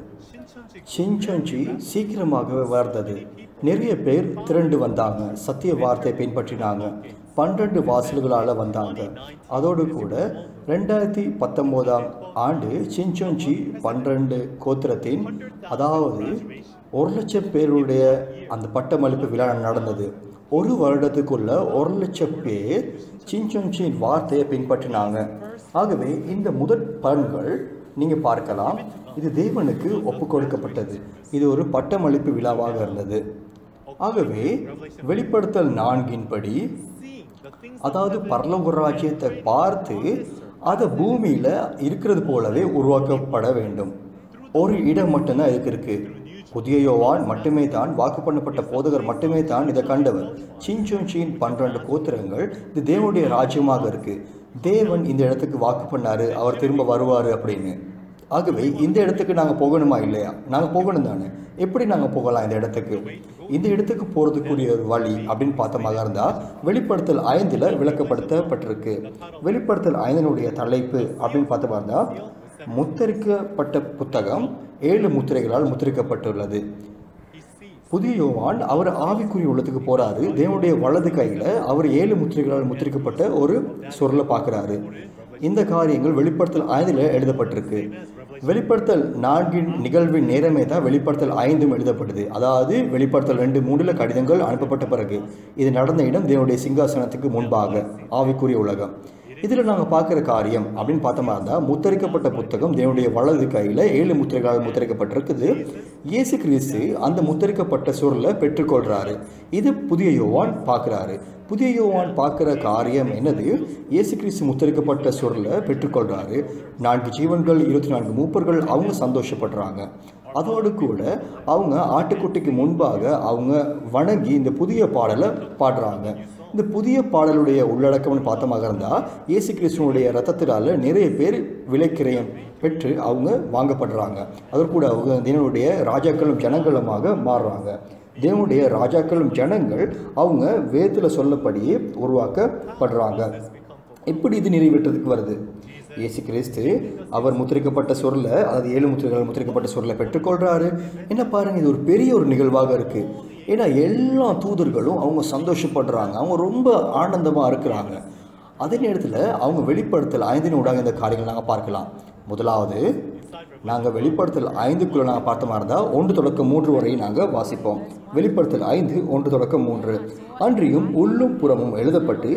Speaker 1: சின்சோஞ்சி சீக்கிரமாகவே வளர்ந்தது. நிறைய பேர் திரண்டு வந்தாங்க, சத்திய வார்த்தையை பின்பற்றினாங்க, 12 வாசல்களால் வந்தாங்க. அதோடு கூட 2019 ஆண்டு சின்சோஞ்சி 12 கோத்திரத்தின் அதாவது 1,00,000 பேருடைய அந்த பட்டமளிப்பு விழா நடந்தது. ஒரு வருடத்துக்குள்ள 1,00,000 பேர் சின்சோஞ்சியின் வார்த்தையை பின்பற்றினாங்க. ஆகவே இந்த முதற் பலன்கள் நீங்கள் பார்க்கலாம், இது தேவனுக்கு ஒப்பு கொடுக்கப்பட்டது. இது ஒரு பட்டமளிப்பு விழாவாக இருந்தது. ஆகவே வெளிப்படுத்தல் 4 படி, அதாவது பரலோக ராஜ்யத்தை பார்த்து அதை பூமியில் இருக்கிறது போலவே உருவாக்கப்பட வேண்டும். ஒரு இடம் மட்டும்தான் இதுக்கு இருக்கு. புதிய யோவான் மட்டுமே தான், வாக்கு பண்ணப்பட்ட போதகர் மட்டுமே தான் இதை கண்டவர். சின்சோஞ்சியின் 12 கோத்திரங்கள் இது தேவனுடைய ராஜ்யமாக இருக்கு. தேவன் இந்த இடத்துக்கு வாக்கு பண்ணாரு, அவர் திரும்ப வருவார் அப்படின்னு. ஆகவே இந்த இடத்துக்கு நாங்கள் போகணுமா இல்லையா? நாங்கள் போகணும் தானே. எப்படி நாங்கள் போகலாம் இந்த இடத்துக்கு? இந்த இடத்துக்கு போகிறதுக்குரிய ஒரு வழி அப்படின்னு பார்த்தமாக இருந்தால் வெளிப்படுத்தல் 5 விளக்கப்படுத்தப்பட்டிருக்கு. வெளிப்படுத்தல் 5 தலைப்பு அப்படின்னு பார்த்தமாக இருந்தால், முத்திரிக்கப்பட்ட புத்தகம் 7 முத்திரைகளால் முத்திரிக்கப்பட்டுள்ளது. புதிய யோவான் அவர் ஆவிக்குரிய உள்ளத்துக்கு போகிறாரு. தேவனுடைய வலது கையில் அவர் 7 முத்திரைகளால் முத்திரிக்கப்பட்ட ஒரு சொர்லை பார்க்குறாரு. இந்த காரியங்கள் வெளிப்படுத்தல் 5 எழுதப்பட்டிருக்கு. வெளிப்படுத்தல் 4 நிகழ்வின் நேரமே தான் வெளிப்படுத்தல் 5 எழுதப்பட்டது. அதாவது வெளிப்படுத்தல் 2:3 கடிதங்கள் அனுப்பப்பட்ட பிறகு இது நடந்த இடம் தேவனுடைய சிங்காசனத்துக்கு முன்பாக ஆவிக்குரிய உலகம். இதில் நாங்கள் பார்க்குற காரியம் அப்படின்னு பார்த்தோமா இருந்தால், முத்திரிக்கப்பட்ட புத்தகம் தேவனுடைய வலது கையில் 7 முத்திரைகளால் முத்திரிக்கப்பட்டிருக்குது. இயேசு கிறிஸ்து அந்த முத்திரிக்கப்பட்ட சூழலை பெற்றுக்கொள்கிறாரு. இது புதிய யோவான் பார்க்குறாரு. புதிய யோவான் பார்க்குற காரியம் என்னது? இயேசு கிறிஸ்து முத்திரிக்கப்பட்ட சூழலை பெற்றுக்கொள்கிறாரு. 4 ஜீவன்கள், 24 மூப்பர்கள் அவங்க சந்தோஷப்படுறாங்க. அதோடு கூட அவங்க ஆட்டுக்குட்டிக்கு முன்பாக அவங்க வணங்கி இந்த புதிய பாடலை பாடுறாங்க. இந்த புதிய பாடலுடைய உள்ளடக்கம்னு பார்த்தமாக இருந்தால், இயேசு கிறிஸ்துவனுடைய ரத்தத்தினால் நிறைய பேர் விலைக்கிரயம் பெற்று அவங்க வாங்கப்படுறாங்க. அதற்கூட அவங்க தேவனுடைய ராஜாக்களும் ஜனங்களுமாக மாறுறாங்க. தேவனுடைய ராஜாக்களும் ஜனங்கள் அவங்க வேதத்தில் சொல்லப்படியே உருவாக்கப்படுறாங்க. இப்படி இது நிறைவேற்றத்துக்கு வருது. இயேசு கிறிஸ்து அவர் முத்திரிக்கப்பட்ட சொர்லை, அதாவது 7 முத்திரைகள் முத்திரிக்கப்பட்ட சொர்லை பெற்றுக்கொள்கிறாரு. என்ன பாருங்க, இது ஒரு பெரிய ஒரு நிகழ்வாக இருக்குது. ஏன்னா எல்லா தூதர்களும் அவங்க சந்தோஷப்படுறாங்க, அவங்க ரொம்ப ஆனந்தமாக இருக்கிறாங்க. அதே நேரத்தில் அவங்க வெளிப்படுத்தல் 5 இந்த காரியங்கள் நாங்கள் பார்க்கலாம். முதலாவது, நாங்கள் வெளிப்படுத்தல் 5 நாங்கள் பார்த்த மாதிரி இருந்தால் 1-3 வரை நாங்கள் வாசிப்போம். வெளிப்படுத்தல் 5 1-3. அன்றியும் உள்ளும் புறமும் எழுதப்பட்டு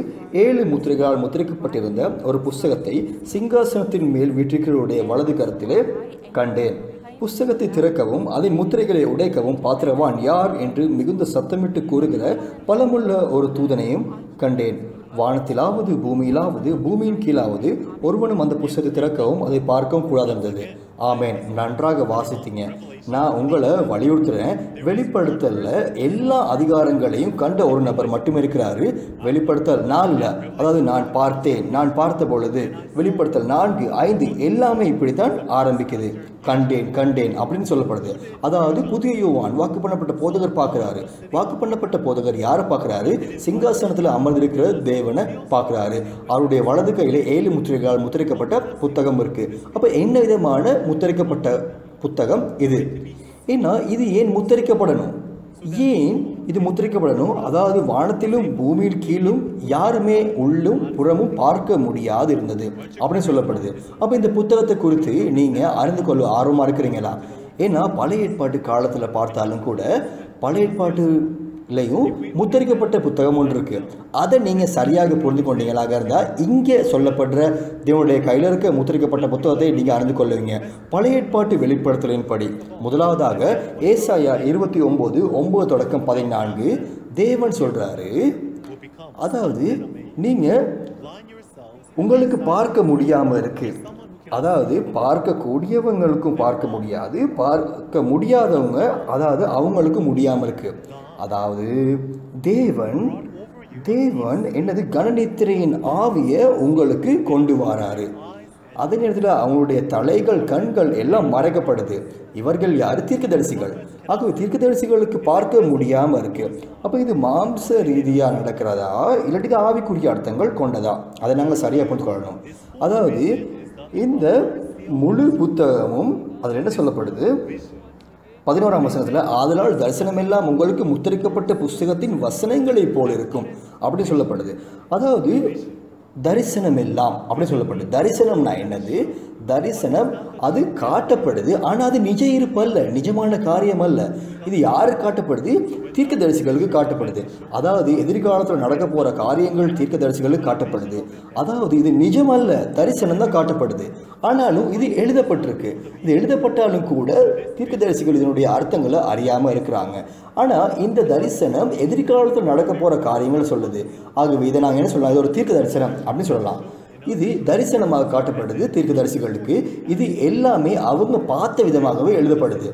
Speaker 1: 7 முத்திரைகளால் முத்திரிக்கப்பட்டிருந்த ஒரு புஸ்தகத்தை சிங்காசனத்தின் மேல் வீற்றிருக்கிறவருடைய வலது கரத்திலே கண்டேன். புஸ்தகத்தை திறக்கவும் அதன் முத்திரைகளை உடைக்கவும் பாத்திரவான் யார் என்று மிகுந்த சத்தமிட்டு கூறுகிற பலமுள்ள ஒரு தூதனையும் கண்டேன். வானத்திலாவது பூமியிலாவது பூமியின் கீழாவது ஒருவனும் அந்த புஸ்தகத்தை திறக்கவும் அதை பார்க்கவும் கூடாதிருந்தது. ஆமேன். நன்றாக வாசித்தீங்க. நான் உங்களை வலியுறுத்துகிறேன். வெளிப்படுத்தலில் எல்லா அதிகாரங்களையும் கண்ட ஒரு நபர் மட்டுமே இருக்கிறாரு. வெளிப்படுத்தல் 4, அதாவது நான் பார்த்தேன், நான் பார்த்த பொழுது, வெளிப்படுத்தல் 4, 5 எல்லாமே இப்படித்தான் ஆரம்பிக்குது. கண்டேன் கண்டேன் அப்படின்னு சொல்லப்படுது. அதாவது புதிய யோவான் வாக்கு பண்ணப்பட்ட போதகர் பார்க்குறாரு. வாக்கு பண்ணப்பட்ட போதகர் யாரை பார்க்குறாரு? சிங்காசனத்தில் அமர்ந்திருக்கிற தேவனை பார்க்குறாரு. அவருடைய வலது கையில் 7 முத்திரைகளால் முத்திரிக்கப்பட்ட புத்தகம் இருக்குது. அப்போ என்ன விதமான முத்திரிக்கப்பட்ட புத்தகம் இது? ஏன்னா இது ஏன் முத்திரிக்கப்படணும்? ஏன் இது முத்திரிக்கப்படணும். அதாவது வானத்திலும் பூமியில் கீழும் யாருமே உள்ளும் புறமும் பார்க்க முடியாது இருந்தது அப்படின்னு சொல்லப்படுது. அப்போ இந்த புத்தகத்தை குறித்து நீங்கள் அறிந்து கொள்ள ஆர்வமாக இருக்கிறீங்களா? ஏன்னா பழைய ஏற்பாட்டு காலத்தில் பார்த்தாலும் கூட பழைய ஏற்பாட்டுலையும் முத்திரிக்கப்பட்ட புத்தகம் ஒன்று இருக்குது. அதை நீங்கள் சரியாக புரிந்து கொண்டீங்களாக இருந்தால் இங்கே சொல்லப்படுற தேவனுடைய கையில் இருக்க முத்திரிக்கப்பட்ட புத்தகத்தை நீங்கள் அறிந்து கொள்ளுவீங்க. பழைய ஏற்பாட்டு வெளிப்படுத்தலின்படி முதலாவதாக ஏசாயா 29:9-14 தேவன் சொல்கிறாரு, அதாவது நீங்கள் உங்களுக்கு பார்க்க முடியாமல் இருக்கு, அதாவது பார்க்கக்கூடியவங்களுக்கும் பார்க்க முடியாது, பார்க்க முடியாதவங்க அதாவது அவங்களுக்கு முடியாமல் இருக்கு. அதாவது தேவன் என்னது கனநித்திரையின் ஆவியை உங்களுக்கு கொண்டு வராரு. அதே நேரத்தில் அவங்களுடைய தலைகள் கண்கள் எல்லாம் மறைக்கப்படுது. இவர்கள் யார்? தீர்க்கதரிசிகள். ஆகவே தீர்க்கதரிசிகளுக்கு பார்க்க முடியாமல் இருக்கு. அப்போ இது மாம்ச ரீதியாக நடக்கிறதா இல்லாட்டி ஆவிக்குரிய அர்த்தங்கள் கொண்டதா? அதை நாங்கள் சரியாக புரிந்து கொள்ளணும். அதாவது இந்த முழு புத்தகமும் அதில் என்ன சொல்லப்படுது? 11ஆம் வசனத்தில், ஆதலால் தரிசனமெல்லாம் உங்களுக்கு முத்திரிக்கப்பட்ட புஸ்தகத்தின் வசனங்களை போல் இருக்கும் அப்படின்னு சொல்லப்படுது. அதாவது தரிசனம் எல்லாம் அப்படி சொல்லப்படுது. தரிசனம்னா என்னது? தரிசனம் அது காட்டப்படுது, ஆனால் அது நிஜ இருப்பு அல்ல, நிஜமான காரியம் அல்ல. இது யாருக்கு காட்டப்படுது? தீர்க்கதரிசிகளுக்கு காட்டப்படுது. அதாவது எதிர்காலத்தில் நடக்க போகிற காரியங்கள் தீர்க்கதரிசிகளுக்கு காட்டப்படுது. அதாவது இது நிஜம் அல்ல, தரிசனம் தான் காட்டப்படுது. ஆனாலும் இது எழுதப்பட்டிருக்கு. இது எழுதப்பட்டாலும் கூட தீர்க்கதரிசிகள் இதனுடைய அர்த்தங்களை அறியாமல் இருக்கிறாங்க. ஆனால் இந்த தரிசனம் எதிர்காலத்தில் நடக்க போகிற காரியங்கள் சொல்லுது. ஆகவே இதை நாங்கள் என்ன சொல்லலாம்? இது ஒரு தீர்க்க தரிசனம் அப்படின்னு சொல்லலாம். இது தரிசனமாக காட்டப்படுது தீர்க்கதரிசிகளுக்கு. இது எல்லாமே அவங்க பார்த்த விதமாகவே எழுதப்படுது.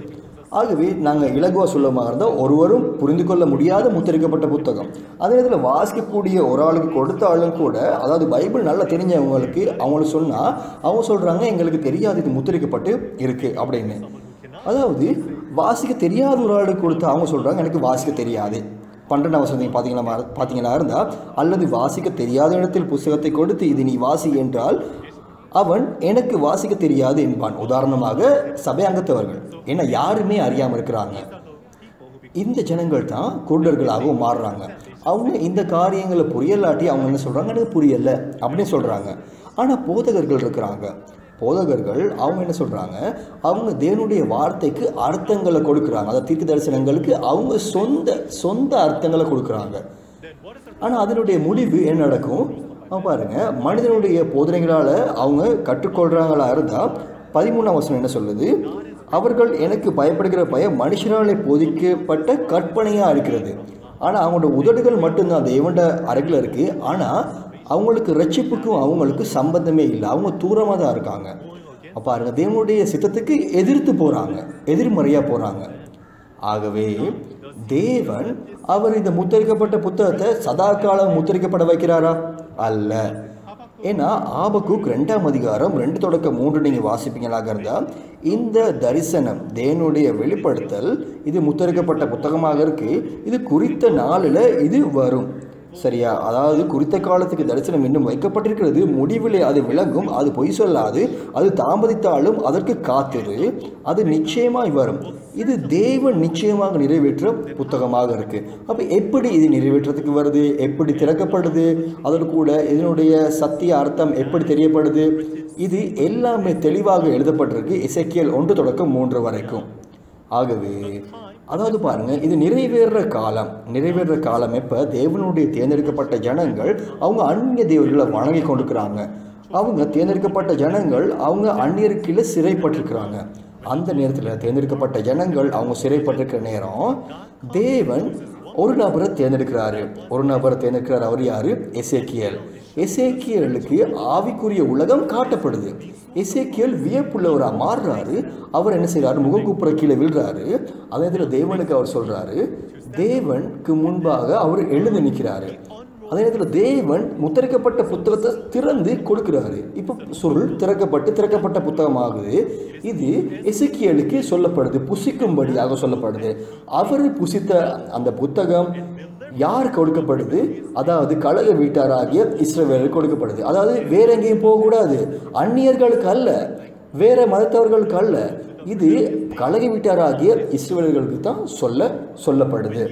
Speaker 1: ஆகவே நாங்கள் இலகுவா சொல்லமாக இருந்தால் ஒருவரும் புரிந்து கொள்ள முடியாத முத்திரிக்கப்பட்ட புத்தகம். அதே நேரத்தில் வாசிக்கக்கூடிய ஒரு ஆளுக்கு கொடுத்தாலும் கூட, அதாவது பைபிள் நல்லா தெரிஞ்சவங்களுக்கு அவங்களுக்கு சொன்னால் அவங்க சொல்கிறாங்க எங்களுக்கு தெரியாது இது முத்திரிக்கப்பட்டு இருக்குது அப்படின்னு. அதாவது வாசிக்க தெரியாத ஒரு ஆளுக்கு கொடுத்து அவங்க சொல்கிறாங்க எனக்கு வாசிக்க தெரியாது. 12ஆம் வசனத்தை பார்த்தீங்கன்னா இருந்தால், அல்லது வாசிக்க தெரியாத இடத்தில் புத்தகத்தை கொடுத்து இது நீ வாசி என்றால் அவன் எனக்கு வாசிக்க தெரியாது என்பான். உதாரணமாக சபை அங்கத்தவர்கள், ஏன்னா யாருமே அறியாமல் இருக்கிறாங்க. இந்த ஜனங்கள் தான் குருடர்களாகவும் மாறுறாங்க. அவங்க இந்த காரியங்களை புரியலாட்டி அவங்க என்ன சொல்கிறாங்க? எனக்கு புரியலை அப்படின்னு சொல்கிறாங்க. ஆனால் போதகர்கள் இருக்கிறாங்க. போதகர்கள் அவங்க என்ன சொல்கிறாங்க? அவங்க தேவனுடைய வார்த்தைக்கு அர்த்தங்களை கொடுக்குறாங்க. அதாவது தீர்க்க தரிசனங்களுக்கு அவங்க சொந்த அர்த்தங்களை கொடுக்குறாங்க. ஆனால் அதனுடைய முடிவு என்ன நடக்கும்? பாருங்க, மனிதனுடைய போதனைகளால் அவங்க கற்றுக்கொள்கிறாங்களா இருந்தால் 13ஆம் வசனம் என்ன சொல்லுது? அவர்கள் எனக்கு பயப்படுகிற பயம் மனுஷராலே போதிக்கப்பட்ட கற்பனையாக இருக்கிறது. ஆனால் அவங்களோட உதடுகள் மட்டும்தான் தேவனோட அருகில் இருக்குது. ஆனால் அவங்களுக்கு ரட்சிப்புக்கும் அவங்களுக்கு சம்பந்தமே இல்லை. அவங்க தூரமாக தான் இருக்காங்க. பாருங்க, தேவனுடைய சித்தத்துக்கு எதிர்த்து போகிறாங்க, எதிர்மறையாக போகிறாங்க. ஆகவே தேவன் அவர் இந்த முத்திரிக்கப்பட்ட புத்தகத்தை சதா காலம் முத்திரிக்கப்பட வைக்கிறாரா? அல்ல. ஏன்னா ஆபக்கூக் 2ஆம் அதிகாரம் 2-3 நீங்கள் வாசிப்பீங்களாக இருந்தால், இந்த தரிசனம் தேவனுடைய வெளிப்படுத்தல் இது முத்திரிக்கப்பட்ட புத்தகமாக இருக்குது. இது குறித்த நாளில் இது வரும். சரியா? அதாவது குறித்த காலத்துக்கு தரிசனம் இன்னும் வைக்கப்பட்டிருக்கிறது. முடிவிலே அது விளங்கும். அது பொய் சொல்லாது. அது தாமதித்தாலும் அதற்கு காத்திரு. அது நிச்சயமாய் வரும். இது தேவன் நிச்சயமாக நிறைவேற்ற புத்தகமாக இருக்குது. அப்போ எப்படி இது நிறைவேற்றத்துக்கு வருது? எப்படி திறக்கப்படுது? அதோடு கூட இதனுடைய சத்திய அர்த்தம் எப்படி தெரியப்படுது? இது எல்லாமே தெளிவாக எழுதப்பட்டிருக்கு எசேக்கியேல் 1-3 வரைக்கும். ஆகவே அதாவது பாருங்க, இது நிறைவேற காலம் எப்போ? தேவனுடைய தேர்ந்தெடுக்கப்பட்ட ஜனங்கள் அவங்க அந்நிய தேவர்களை வணங்கி கொண்டிருக்கிறாங்க. அவங்க தேர்ந்தெடுக்கப்பட்ட ஜனங்கள் அவங்க அந்நியருக்குள்ள சிறைப்பட்டிருக்கிறாங்க. அந்த நேரத்தில் தேர்ந்தெடுக்கப்பட்ட ஜனங்கள் அவங்க சிறைப்பட்டிருக்கிற நேரம் தேவன் ஒரு நபரை தேர்ந்தெடுக்கிறாரு. அவர் யாரு? எசேக்கியேல். எசேக்கியேலுக்கு ஆவிக்குரிய உலகம் காட்டப்படுது. எசேக்கியேல் வியப்புள்ளவராக மாறுறாரு. அவர் என்ன செய்கிறாரு? முகக்கூப்புற கீழே விழுறாரு. அதே நேரத்தில் தேவனுக்கு அவர் சொல்கிறாரு. தேவனுக்கு முன்பாக அவர் எழுந்து நிற்கிறாரு. அதே நேரத்தில் தேவன் முத்திரிக்கப்பட்ட புத்தகத்தை திறந்து கொடுக்கிறாரு. இப்போ சொல் திறக்கப்பட்ட புத்தகமாகுது. இது எசேக்கியேலுக்கு சொல்லப்படுது, புசிக்கும்படியாக சொல்லப்படுது. அவர் புசித்த அந்த புத்தகம் யாருக்கு கொடுக்கப்படுது? அதாவது கலக வீட்டாராகிய இஸ்ரவேலுக்கு கொடுக்கப்படுது. அதாவது வேற எங்கேயும் போகக்கூடாது, அந்நியர்களுக்கு அல்ல, வேற மதத்தவர்களுக்கு அல்ல. இது கலக வீட்டாராகிய இஸ்ரவேலர்களுக்கு தான் சொல்லப்படுது.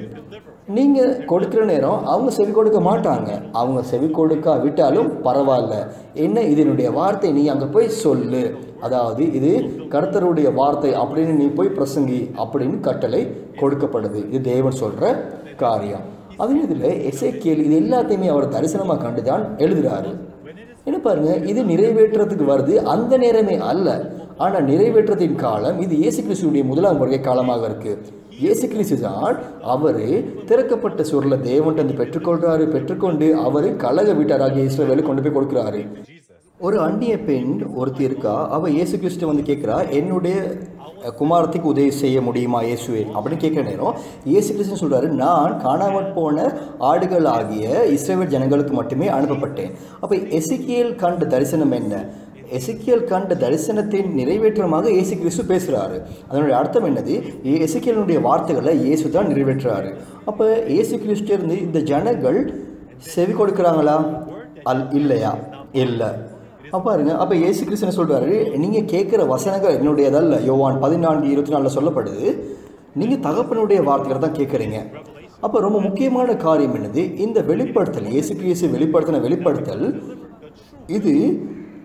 Speaker 2: நீங்கள் கொடுக்குற நேரம் அவங்க செவி கொடுக்க மாட்டாங்க. அவங்க செவி கொடுக்க விட்டாலும் பரவாயில்ல, என்ன இதனுடைய வார்த்தை நீ அங்கே போய் சொல்லு, அதாவது இது கர்த்தருடைய வார்த்தை அப்படின்னு நீ போய் பிரசங்கி அப்படின்னு கட்டளை கொடுக்கப்படுது. இது தேவன் சொல்கிற காரியம். அதே இதில் எசேக்கியேல் இது எல்லாத்தையுமே அவர் தரிசனமாக கண்டு தான் எழுதுகிறாரு. என்ன பாருங்க, இது நிறைவேற்றத்துக்கு வருது அந்த நேரமே அல்ல, ஆனால் நிறைவேற்றத்தின் காலம் இது இயேசு கிறிஸ்துடைய முதலாம் வருகை காலமாக இருக்கு. இயேசு கிறிஸ்து தான் அவர் திறக்கப்பட்ட சுருளை தேவன்ட்டு பெற்றுக்கொள்றாரு. பெற்றுக்கொண்டு அவர் கலக வீட்டாராகிய இஸ்ரவேலை கொண்டு போய் கொடுக்குறாரு. ஒரு அந்நிய பெண் ஒருத்தி இருக்கா, அவள் இயேசு கிறிஸ்து வந்து கேட்குறா, என்னுடைய குமாரத்துக்கு உதவி செய்ய முடியுமா இயேசுவே அப்படின்னு கேட்குற நேரம் இயேசு கிறிஸ்து சொல்கிறாரு, நான் காணாமற் போன ஆடுகள் ஆகிய இஸ்ரவேல் ஜனங்களுக்கு மட்டுமே அனுப்பப்பட்டேன். அப்போ எசேக்கியேல் கண்ட தரிசனம் என்ன? எசேக்கியேல் கண்ட தரிசனத்தின் நிறைவேற்றமாக இயேசு கிறிஸ்து பேசுகிறாரு. அதனுடைய அர்த்தம் என்னது? எசேக்கியேலுடைய வார்த்தைகளை இயேசு தான் நிறைவேற்றுறாரு. அப்போ இயேசு கிறிஸ்து இருந்து இந்த ஜனங்கள் செவி கொடுக்குறாங்களா? இல்லையா? இல்லை. பாருங்க, அப்போ இயேசு கிறிஸ்து சொல்கிறாரு, நீங்கள் கேட்குற வசனங்கள் என்னுடையதல்ல. யோவான் 14:24 சொல்லப்படுது, நீங்கள் தகப்பனுடைய வார்த்தைகளை தான் கேட்குறீங்க. அப்போ ரொம்ப முக்கியமான காரியம் என்னது? இந்த வெளிப்படுத்தல், இயேசு கிறிஸ்து வெளிப்படுத்தல் இது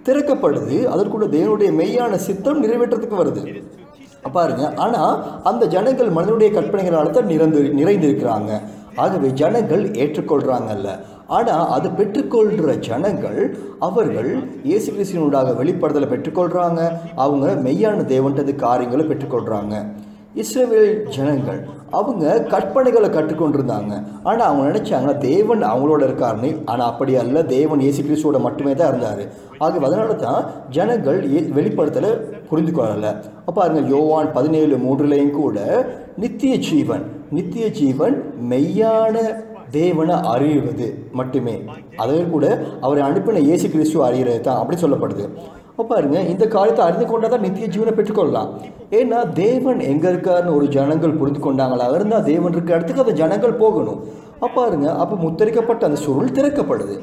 Speaker 2: திறக்கப்படுது. அதற்குள்ள தேவனுடைய மெய்யான சித்தம் நிறைவேற்றத்துக்கு வருது பாருங்க. ஆனால் அந்த ஜனங்கள் மனிதனுடைய கற்பனைகளால் தான் நிறைந்திருக்கிறாங்க. ஆகவே ஜனங்கள் ஏற்றுக்கொள்கிறாங்கல்ல, ஆனால் அது பெற்றுக்கொள்கிற ஜனங்கள் அவர்கள் இயேசு கிறிஸ்துவினூடாக வெளிப்படுதலை பெற்றுக்கொள்கிறாங்க. அவங்க மெய்யான தேவன்றது காரியங்களை பெற்றுக்கொள்கிறாங்க. இஸ்ரவேல் ஜனங்கள் அவங்க கற்பனைகளை கற்றுக்கொண்டிருந்தாங்க. ஆனால் அவங்க நினச்சாங்க தேவன் அவங்களோட இருக்காருன்னு. ஆனால் அப்படி அல்ல, தேவன் இயேசு கிறிஸ்துவோட மட்டுமே தான் இருந்தார். ஆகவே அதனால தான் ஜனங்கள் வெளிப்படுத்தலை புரிந்து கொள்ளலை. பாருங்க, யோவான் 17:3 கூட நித்திய ஜீவன் மெய்யான தேவனை அறிவது மட்டுமே, அதே கூட அவரை அனுப்பின இயேசு கிறிஸ்துவ அறிகிறது தான் அப்படி சொல்லப்படுது. பாருங்க, இந்த காரியத்தை அறிந்து கொண்டால் தான் நித்திய ஜீவனை பெற்றுக்கொள்ளலாம். ஏன்னா தேவன் எங்கே இருக்காருன்னு ஒரு ஜனங்கள் புரிந்து கொண்டாங்களா இருந்தால் தேவன் இருக்க இடத்துக்கு அந்த ஜனங்கள் போகணும். பாருங்க, அப்போ முத்தரிக்கப்பட்ட அந்த சுருள் திறக்கப்படுது.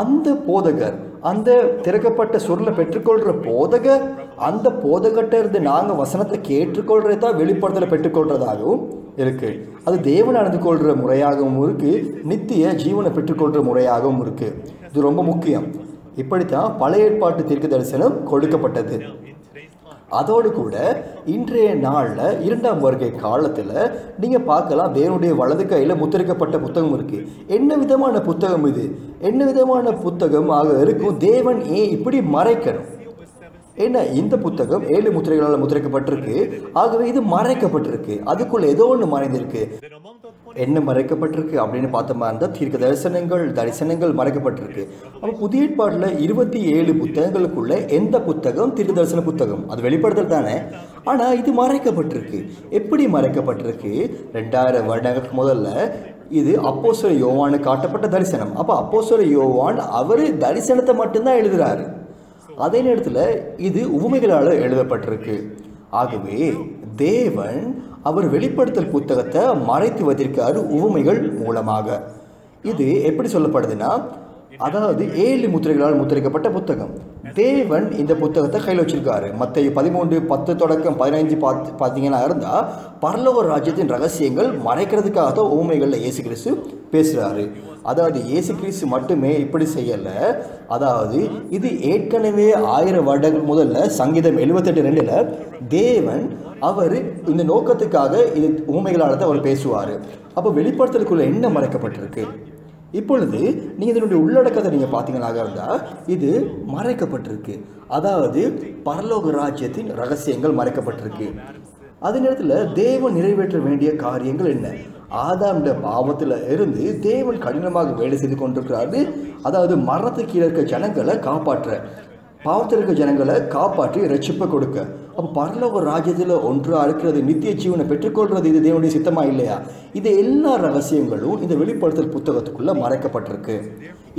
Speaker 2: அந்த போதகர், அந்த திறக்கப்பட்ட சுருளை பெற்றுக்கொள்கிற போதகர், அந்த போதகட்ட இருந்து நாங்கள் வசனத்தை கேட்டுக்கொள்றதை தான் வெளிப்படுத்தலை பெற்றுக்கொள்றதாகவும் இருக்கு. அது தேவன் நடந்து கொள்கிற முறையாகவும் இருக்கு, நித்திய ஜீவனை பெற்றுக்கொள்கிற முறையாகவும் இருக்கு. இது ரொம்ப முக்கியம். இப்படித்தான் பழைய ஏற்பாட்டு தீர்க்க தரிசனம் கொடுக்கப்பட்டது. அதோடு கூட இன்றைய நாளில் 2ஆம் வருகை காலத்தில் நீங்கள் பார்க்கலாம், தேவனுடைய வலது கையில் முத்திரிக்கப்பட்ட புத்தகம் இருக்குது. என்ன விதமான புத்தகம் இது? என்ன விதமான புத்தகம் ஆக இருக்கும்? தேவன் ஏன் இப்படி மறைக்கணும்? ஏன்னா இந்த புத்தகம் 7 முத்திரைகளால் முத்திரைக்கப்பட்டிருக்கு. ஆகவே இது மறைக்கப்பட்டிருக்கு. அதுக்குள்ள ஏதோ ஒன்று மறைந்திருக்கு. என்ன மறைக்கப்பட்டிருக்கு அப்படின்னு பார்த்தோமா இருந்தால் தீர்க்க தரிசனங்கள் மறைக்கப்பட்டிருக்கு. அப்போ புதிய ஏற்பாட்டில் 27 புத்தகங்களுக்குள்ள எந்த புத்தகம் தீர்க்க தரிசன புத்தகம்? அது வெளிப்படுத்தல் தானே. ஆனால் இது மறைக்கப்பட்டிருக்கு. எப்படி மறைக்கப்பட்டிருக்கு? 2000 வருடங்களுக்கு முதல்ல இது அப்போஸ்தலர் யோவானுக்கு காட்டப்பட்ட தரிசனம். அப்போ அப்போஸ்தலர் யோவான் அவர் தரிசனத்தை மட்டும்தான் எழுதுகிறாரு. அதே நேரத்தில் இது உவமைகளால் எழுதப்பட்டிருக்கு. ஆகவே தேவன் அவர் வெளிப்படுத்தல் புத்தகத்தை மறைத்து வைத்திருக்காரு உவமைகள் மூலமாக. இது எப்படி சொல்லப்படுதுன்னா, அதாவது 7 முத்திரைகளால் முத்திரைக்கப்பட்ட புத்தகம். தேவன் இந்த புத்தகத்தை கையில் வச்சிருக்காரு. மத்தேயு 13:10 தொடக்கம் 15 பார்த்தீங்கன்னா இருந்தால் பரலோக ராஜ்யத்தின் ரகசியங்கள் மறைக்கிறதுக்காக தான் உவமைகளில் இயேசு கிறிஸ்து பேசுகிறாரு. அதாவது இயேசு கிறிஸ்து மட்டுமே இப்படி செய்யலை. அதாவது இது ஏற்கனவே 1000 வருடங்கள் முதல்ல சங்கீதம் 78:2 தேவன் அவர் இந்த நோக்கத்துக்காக இது உவமைகளால் தான் அவர் பேசுவார். அப்போ வெளிப்படுத்தலுக்குள்ள என்ன மறைக்கப்பட்டிருக்கு? இப்பொழுது நீங்கள் இதனுடைய உள்ளடக்கத்தை நீங்கள் பார்த்தீங்கன்னாக இருந்தால் இது மறைக்கப்பட்டிருக்கு. அதாவது பரலோக ராஜ்யத்தின் ரகசியங்கள் மறைக்கப்பட்டிருக்கு. அதே நேரத்தில் தேவன் நிறைவேற்ற வேண்டிய காரியங்கள் என்ன? ஆதாமுடைய பாவத்தில் இருந்து தேவன் கடினமாக வேலை செய்து கொண்டிருக்கிறாரு. அதாவது மரணத்துக்கு கீழே இருக்க ஜனங்களை காப்பாற்ற, பாவத்தில் இருக்க ஜனங்களை காப்பாற்றி ரட்சிப்பை கொடுக்க. அப்போ பரலோக ராஜ்யத்தில் ஒன்றாக இருக்கிறது நித்திய ஜீவனை பெற்றுக்கொள்வது இது தேவனுடைய சித்தமாக இல்லையா? இது எல்லா ரகசியங்களும் இந்த வெளிப்படுத்தல் புத்தகத்துக்குள்ளே மறைக்கப்பட்டிருக்கு.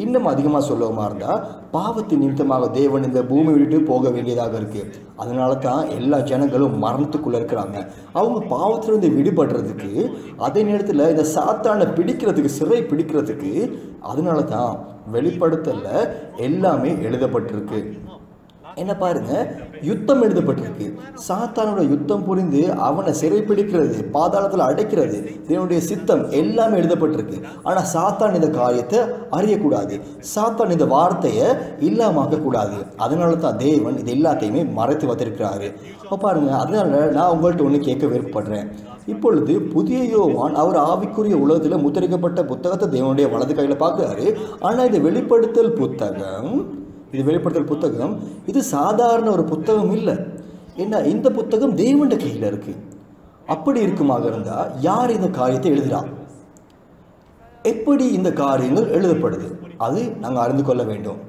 Speaker 2: இன்னும் அதிகமாக சொல்லவுமா இருந்தால் பாவத்தின் நிமித்தமாக தேவன் இந்த பூமி விட்டு போக வேண்டியதாக இருக்குது. அதனால தான் எல்லா ஜனங்களும் மரணத்துக்குள்ளே இருக்கிறாங்க. அவங்க பாவத்திலிருந்து விடுபடுறதுக்கு, அதே நேரத்தில் இந்த சாத்தானை பிடிக்கிறதுக்கு, சிறை பிடிக்கிறதுக்கு, அதனால தான் வெளிப்படுத்தல எல்லாமே எழுதப்பட்டிருக்கு. என்ன பாருங்க, யுத்தம் எழுதப்பட்டிருக்கு. சாத்தானோட யுத்தம் புரிந்து அவனை சிறைப்பிடிக்கிறது, பாதாளத்தில் அடைக்கிறது, தேவனுடைய சித்தம் எல்லாமே எழுதப்பட்டிருக்கு. ஆனால் சாத்தான் இந்த காரியத்தை அறியக்கூடாது, சாத்தான் இந்த வார்த்தையை இல்லாமக்க கூடாது. அதனால தான் தேவன் இது எல்லாத்தையுமே மறைத்து வைத்திருக்கிறாரு. பாருங்க, அதனால நான் உங்கள்கிட்ட ஒன்று கேட்க விருப்பப்படுறேன். இப்பொழுது புதிய யோவான் அவர் ஆவிக்குரிய உலகத்தில் முத்திரிக்கப்பட்ட புத்தகத்தை தேவனுடைய வலது கையில் பார்க்குறாரு. ஆனால் இந்த வெளிப்படுத்தல் புத்தகம் இது சாதாரண ஒரு புத்தகம் இல்லை. ஏன்னா இந்த புத்தகம் தேவனுடைய கையில் இருக்கு. அப்படி இருக்குமாக இருந்தால் யார் இந்த காரியத்தை எழுதுறா, எப்படி இந்த காரியங்கள் எழுதப்படுது, அது நாங்கள் அறிந்து கொள்ள வேண்டும்.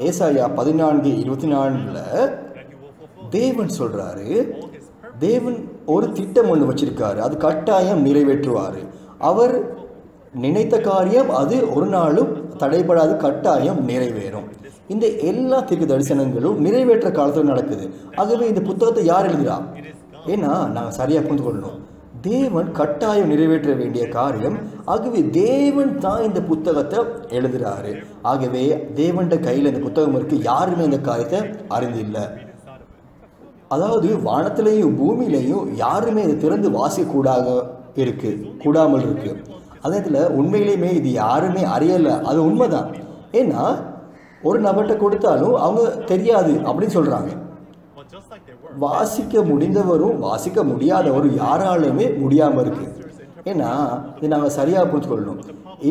Speaker 2: ஏசாயா 14:24 தேவன் சொல்றாரு, தேவன் ஒரு திட்டம் ஒன்று வச்சிருக்காரு, அது கட்டாயம் நிறைவேற்றுவார். அவர் நினைத்த காரியம் அது ஒரு நாளும் தடைபடாது, கட்டாயம் நிறைவேறும். இந்த எல்லா தீர்க்க தரிசனங்களும் நிறைவேற்ற காலத்தில் நடக்குது. ஆகவே இந்த புத்தகத்தை யார் எழுதுறா? ஏன்னா நாங்கள் சரியாக புரிந்து கொள்ளணும், தேவன் கட்டாயம் நிறைவேற்ற வேண்டிய காரியம். ஆகவே தேவன் தான் இந்த புத்தகத்தை எழுதுறாரு. ஆகவே தேவன்ட கையில் இந்த புத்தகம் இருக்கு. யாருமே இந்த காரியத்தை அறிந்து இல்லை. அதாவது வானத்திலையும் பூமியிலையும் யாருமே இதை திறந்து கூடாமல் இருக்கு. அதே இதில் உண்மையிலேயுமே இது யாருமே அறியலை, அது உண்மைதான். ஏன்னா ஒரு நபர்கிட்ட கொடுத்தாலும் அவங்க தெரியாது அப்படின்னு சொல்கிறாங்க. வாசிக்க முடிந்தவரும் வாசிக்க முடியாதவரும் யாராலுமே முடியாமல் இருக்கு. ஏன்னா இது நாங்கள் சரியாக புரிஞ்சுக்கொள்ளணும்.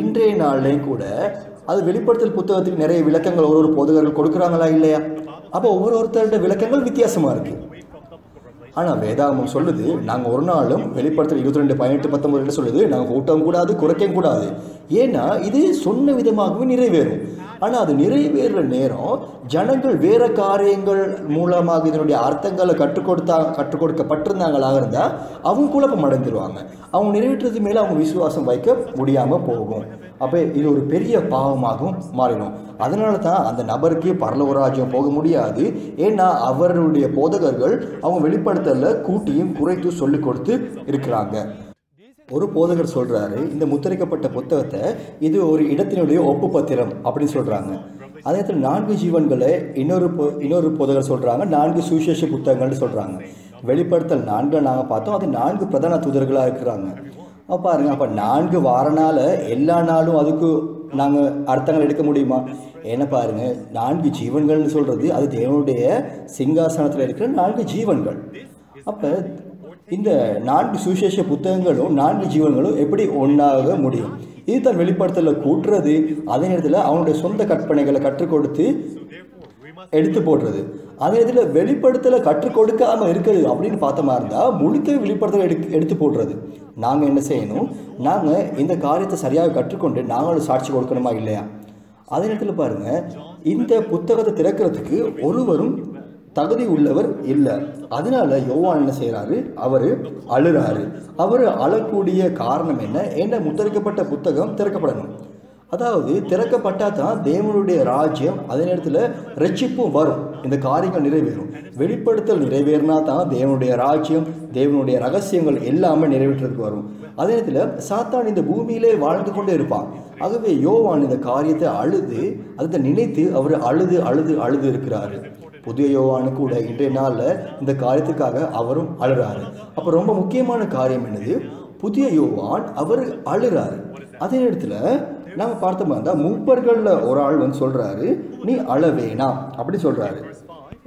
Speaker 2: இன்றைய நாள்லேயும் கூட அது வெளிப்படுத்தல் புத்தகத்துக்கு நிறைய விளக்கங்கள் ஒரு போதகர்கள் கொடுக்குறாங்களா இல்லையா? அப்போ ஒவ்வொருத்தருடைய விளக்கங்கள் வித்தியாசமாக இருக்குது. ஆனால் வேதாகமம் சொல்லுது, நாங்கள் ஒரு நாளும் வெளிப்படுத்தல் 22:18-19 சொல்லுது, நாங்கள் கூட்டவும் கூடாது, குறைக்கவும் கூடாது. ஏன்னா இது சொன்ன விதமாகவே நிறைவேறும். ஆனால் அது நிறைவேறுற நேரம் ஜனங்கள் வேற காரியங்கள் மூலமாக இதனுடைய அர்த்தங்களை கற்றுக் கொடுக்கப்பட்டிருந்தாங்களாக இருந்தால் அவங்க குழப்பம் அடைந்துருவாங்க. அவங்க நிறைவேற்றது மேலே அவங்க விசுவாசம் வைக்க முடியாமல் போகும். அப்போ இது ஒரு பெரிய பாவமாகவும் மாறிடும். அதனால தான் அந்த நபருக்கு பரலோக ராஜ்யம் போக முடியாது. ஏன்னா அவருடைய போதகர்கள் அவங்க வெளிப்படுத்தல கூட்டியும் குறைத்து சொல்லி கொடுத்து இருக்கிறாங்க. ஒரு போதகர் சொல்றாரு, இந்த முத்திரைக்கப்பட்ட புத்தகத்தை இது ஒரு இடத்தினுடைய ஒப்பு பத்திரம் அப்படின்னு சொல்றாங்க. அதே நேரத்தில் 4 ஜீவன்களை இன்னொரு போதகர் சொல்றாங்க, 4 சுவிசேஷ புத்தகங்கள்னு சொல்றாங்க. வெளிப்படுத்தல் 4 நாங்கள் பார்த்தோம், அது 4 பிரதான தூதர்களாக இருக்கிறாங்க. பாருங்க, அப்போ 4 வாரனால எல்லா நாளும் அதுக்கு நாங்கள் அர்த்தங்கள் எடுக்க முடியுமா? ஏன்னா பாருங்க, 4 ஜீவன்கள்னு சொல்றது அது தேவனுடைய சிங்காசனத்தில் இருக்கிற 4 ஜீவன்கள். அப்போ இந்த 4 சுவிசேஷ புத்தகங்களும் 4 ஜீவன்களும் எப்படி ஒன்றாக முடியும்? இது தான் வெளிப்படுத்தல கூட்டுறது. அதே நேரத்தில் அவனுடைய சொந்த கற்பனைகளை கற்றுக் கொடுத்து எடுத்து போடுறது. அதே நேரத்தில் வெளிப்படுத்தல கற்றுக் கொடுக்காம இருக்குது அப்படின்னு பார்த்தோமா இருந்தால் முழுக்க வெளிப்படுத்தல எடுத்து போடுறது. நாங்கள் என்ன செய்யணும்? நாங்கள் இந்த காரியத்தை சரியாக கற்றுக்கொண்டு நாங்களும் சாட்சி கொடுக்கணுமா இல்லையா? அதே நேரத்தில் பாருங்க, இந்த புத்தகத்தை திறக்கிறதுக்கு ஒருவரும் தகுதி உள்ளவர் இல்லை. அதனால யோவான் என்ன செய்கிறாரு? அவர் அழுறாரு. அவர் அழக்கூடிய காரணம் என்ன? முத்திரைக்கப்பட்ட புத்தகம் திறக்கப்படணும். அதாவது திறக்கப்பட்டால் தான் தேவனுடைய ராஜ்யம், அதே நேரத்தில் ரட்சிப்பும் வரும், இந்த காரியங்கள் நிறைவேறும். வெளிப்படுத்தல் நிறைவேறினா தான் தேவனுடைய ராஜ்யம், தேவனுடைய ரகசியங்கள் எல்லாமே நிறைவேற்றதுக்கு வரும். அதே நேரத்தில் சாத்தான் இந்த பூமியிலே வாழ்ந்து கொண்டே இருப்பான். ஆகவே யோவான் இந்த காரியத்தை அதை நினைத்து அவர் அழுது இருக்கிறாரு. புதிய யோவானு கூட இன்றைய நாளில் இந்த காரியத்துக்காக அவரும் அழுறாரு. அப்போ ரொம்ப முக்கியமான காரியம் என்னது? புதிய யோவான் அவர் அழுறாரு. அதே நேரத்தில் நாங்கள் பார்த்தோமா இருந்தால் மூப்பர்களில் ஒரு ஆள் சொல்கிறாரு, நீ அழ வேணாம் அப்படி சொல்கிறாரு.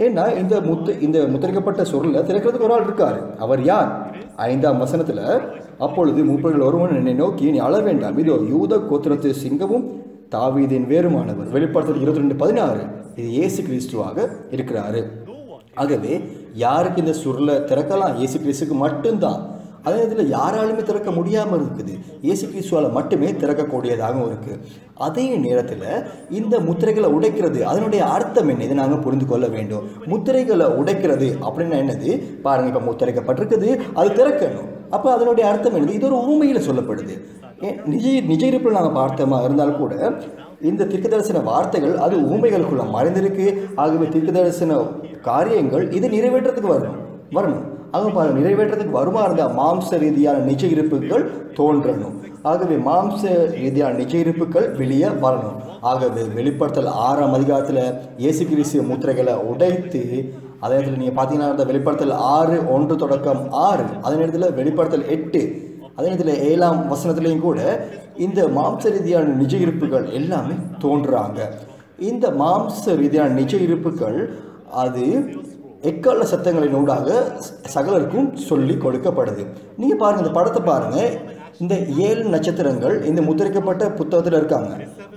Speaker 2: ஏன்னா இந்த முத்திரைக்கப்பட்ட சொல்ல திறக்கிறதுக்கு ஒரு ஆள் இருக்காரு. அவர் யார்? 5ஆம் வசனத்தில், அப்பொழுது மூப்பர்கள் ஒருவன் என்னை நோக்கி, நீ அழ வேண்டாம், இதோ யூத கோத்திரத்து சிங்கமும் தாவீதின் வேறுமானவர். வெளிப்படுத்தல் 22:16 இது இயேசு கிறிஸ்துவாக இருக்கிறாரு. ஆகவே யாருக்கு இந்த சுருளை திறக்கலாம்? இயேசு கிறிஸ்துக்கு மட்டும்தான். அதே நேரத்தில் யாராலுமே திறக்க முடியாமல் இருக்குது, இயேசு கிறிஸ்துவால் மட்டுமே திறக்கக்கூடியதாகவும் இருக்குது. அதே நேரத்தில் இந்த முத்திரைகளை உடைக்கிறது, அதனுடைய அர்த்தம் என்ன? இதை நாங்கள் புரிந்து கொள்ள வேண்டும். முத்திரைகளை உடைக்கிறது அப்படின்னா என்னது? பாருங்கள், இப்போ முத்திரைக்கப்பட்டிருக்குது, அது திறக்கணும். அப்போ அதனுடைய அர்த்தம் என்னது? இது ஒரு ஊமையில் சொல்லப்படுது. நிஜ இருப்பில் நாங்கள் பார்த்தோமா இருந்தாலும் கூட இந்த தீர்க்க தரிசன வார்த்தைகள் அது ஊமைகளுக்குள்ள மறைந்திருக்கு. ஆகவே தீர்க்க தரிசன காரியங்கள் இது நிறைவேற்றத்துக்கு வரணும். ஆக பாருங்க, நிறைவேற்றத்துக்கு வருமா இருந்தால் மாம்ச ரீதியான நிஜ இருப்புகள் தோன்றணும். ஆகவே மாம்ச ரீதியான நிஜ இருப்புகள் வெளியே வரணும். ஆகவே வெளிப்படுத்தல் 6ஆம் அதிகாரத்தில் இயேசு கிறிஸ்து முத்திரைகளை உடைத்து, அதே நேரத்தில் நீங்கள் பார்த்தீங்கன்னா அந்த வெளிப்படுத்தல் 6:1-6, அதே நேரத்தில் வெளிப்படுத்தல் 8, அதே நேரத்தில் 7ஆம் வசனத்துலேயும் கூட இந்த மாம்ச ரீதியான நிஜ இருப்புகள் எல்லாமே தோன்றுறாங்க. இந்த மாம்ச ரீதியான நிஜ இருப்புகள் அது எக்கால சத்தங்களின் ஊடாக சகலருக்கும் சொல்லி கொடுக்கப்படுது. நீங்கள் பாருங்கள், இந்த படத்தை பாருங்கள். இந்த 7 நட்சத்திரங்கள் இந்த முத்திரைக்கப்பட்ட புத்தகத்தில் இருக்காங்க.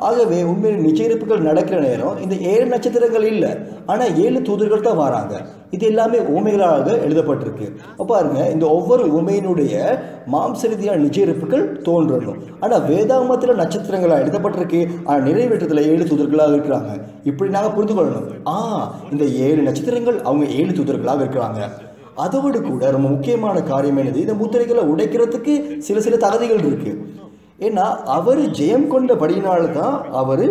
Speaker 2: ஆகவே உண்மையில் நிஜ இருப்புகள் நடக்கிற நேரம் இந்த 7 நட்சத்திரங்கள் இல்லை, ஆனால் 7 தூதர்கள் தான் வராங்க. இது எல்லாமே உண்மைகளாக எழுதப்பட்டிருக்கு. பாருங்க, இந்த ஒவ்வொரு உண்மையினுடைய மாம்ச ரீதியான நிஜ இருப்புகள் தோன்றணும். ஆனால் வேதாகமத்தில் நட்சத்திரங்களாக எழுதப்பட்டிருக்கு, ஆனால் நிறைவேற்றத்தில் 7 தூதர்களாக இருக்கிறாங்க. இப்படி நாங்கள் புரிந்து கொள்ளணும். இந்த 7 நட்சத்திரங்கள் அவங்க 7 தூதர்களாக இருக்கிறாங்க. அதோடு கூட ரொம்ப முக்கியமான காரியம் என்னது, இந்த முத்திரைகளை உடைக்கிறதுக்கு சில தகுதிகள் இருக்கு. ஏன்னா அவர் ஜெயம் கொண்டபடியினால்தான் அவர்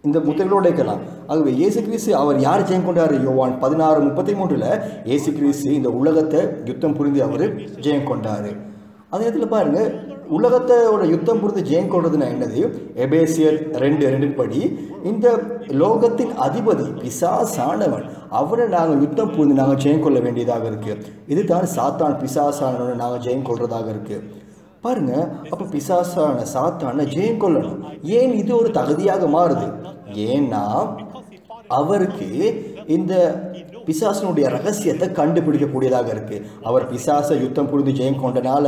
Speaker 2: இந்த முத்திரைகளை உடைக்கலாம். ஆகவே இயேசு கிறிஸ்து அவர் யார் ஜெயம் கொண்டாரு? யோவான் 16:33 இயேசு கிறிஸ்து இந்த உலகத்தை யுத்தம் புரிந்து அவர் ஜெயம் கொண்டாரு. அதே இடத்துல பாருங்க, உலகத்தோட யுத்தம் புரிந்து ஜெயம் கொள்றதுன்னா என்னது? எபேசியர் 2:2 படி இந்த லோகத்தின் அதிபதி பிசாசானவன், அவனை நாங்கள் யுத்தம் புரிந்து நாங்கள் ஜெயம் கொள்ள வேண்டியதாக இருக்கு. இதுதான் சாத்தான் பிசாசானவனை நாங்கள் ஜெயம் கொள்றதாக இருக்கு. பாருங்க, அப்ப பிசாசான சாத்தான ஜெயம் கொள்ளணும். ஏன் இது ஒரு தகுதியாக மாறுது? ஏன்னா அவருக்கு இந்த பிசாசனுடைய ரகசியத்தை கண்டுபிடிக்கக்கூடியதாக இருக்கு. அவர் பிசாசை யுத்தம் புரிந்து ஜெயம் கொண்டனால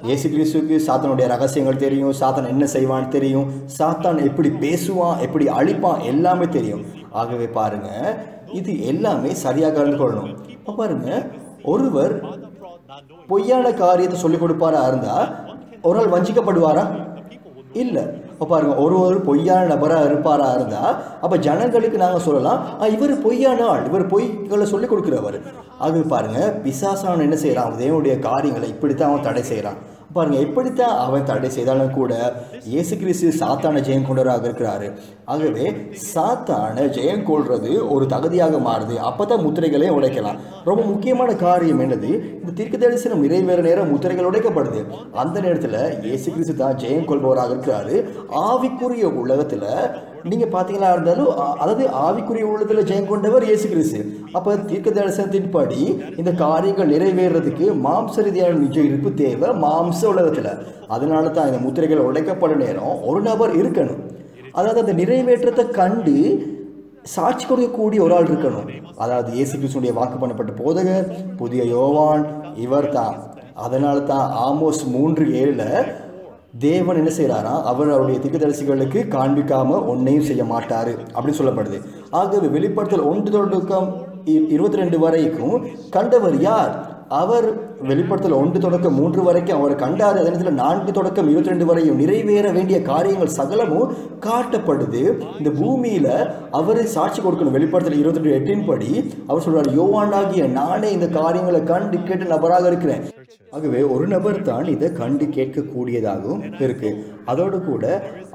Speaker 2: இயேசு கிறிஸ்துவுக்கு சாத்தானுடைய ரகசியங்கள் தெரியும், சாத்தான் என்ன செய்வான்னு தெரியும், சாத்தான் எப்படி பேசுவான், எப்படி அழிப்பான், எல்லாமே தெரியும். ஆகவே பாருங்க, இது எல்லாமே சரியாக கலந்து கொள்ளணும். பாருங்க, ஒருவர் பொய்யான காரியத்தை சொல்லிக் கொடுப்பாரா இருந்தா ஒரு நாள் வஞ்சிக்கப்படுவாரா? இல்லை. பாருங்க, ஒரு பொய்யான நபராக இருப்பாரா இருந்தா அப்ப ஜனங்களுக்கு நாங்க சொல்லலாம், இவர் பொய்யான ஆள், இவர் பொய்களை சொல்லி கொடுக்கிறவர். அது பாருங்க, பிசாசான என்ன செய்யறான்? தேவனுடைய காரியங்களை இப்படித்தான் அவன் தடை செய்யறான். பாருங்க, எப்படித்தான் அவன் தடை செய்தாலும் கூட இயேசு கிறிஸ்து சாத்தான ஜெயம் கொண்டவராக இருக்கிறாரு. ஆகவே சாத்தான ஜெயம் கொள்றது ஒரு தகுதியாக மாறுது. அப்பதான் முத்திரைகளே உடைக்கலாம். ரொம்ப முக்கியமான காரியம் என்னது? இந்த தீர்க்கதரிசனம் நிறைவேற நேரம் முத்திரைகள் உடைக்கப்படுது. அந்த நேரத்தில் இயேசு கிறிஸ்து தான் ஜெயம் கொள்பவராக இருக்கிறாரு. ஆவிக்குரிய உலகத்துல நீங்க பாத்தீங்களா இருந்தாலும், அதாவது ஆவிக்குரிய உலகத்துல ஜெயம் கொண்டவர் இயேசு கிறிஸ்து. அப்ப தீர்க்க தரிசனத்தின்படி இந்த காரியங்கள் நிறைவேறதுக்கு மாம்ச ரீதியான நிஜ இருப்பு தேவை மாம்ச உலகத்துல. அதனால தான் இந்த முத்திரைகள் உடைக்கப்படும் நேரம் ஒரு நபர் இருக்கணும். அதாவது அந்த நிறைவேற்றத்தை கண்டு சாட்சி கொடுக்கக்கூடிய ஒரு ஆள் இருக்கணும். அதாவது இயேசு கிறிஸ்துடைய வாக்கு பண்ணப்பட்ட போதகர் புதிய யோவான் இவர் தான். அதனால தான் ஆமோஸ் 3:7 தேவன் என்ன செய்யறாரா? அவருடைய தீர்க்கதரிசிகளுக்கு காண்பிக்காம ஒன்னையும் செய்ய மாட்டாரு அப்படின்னு சொல்லப்படுது. ஆகவே வெளிப்படுத்தல் 1-22 வரைக்கும் கண்டவர் யார்? அவர் வெளிப்படுத்தல் 1-3 வரைக்கும் அவர் கண்டார். அதே நேரத்தில் 4-22 வரையும் நிறைவேற வேண்டிய காரியங்கள் சகலமும் காட்டப்படுது. இந்த பூமியில அவர் சாட்சி கொடுக்கணும். வெளிப்படுத்தல் 22:8 படி அவர் சொல்றாரு, யோவானாகிய நானே இந்த காரியங்களை கண்டு கேட்ட நபராக இருக்கிறேன். ஆகவே ஒரு நபர் தான் இதை கண்டு கேட்கக்கூடியதாகவும் இருக்கு. அதோடு கூட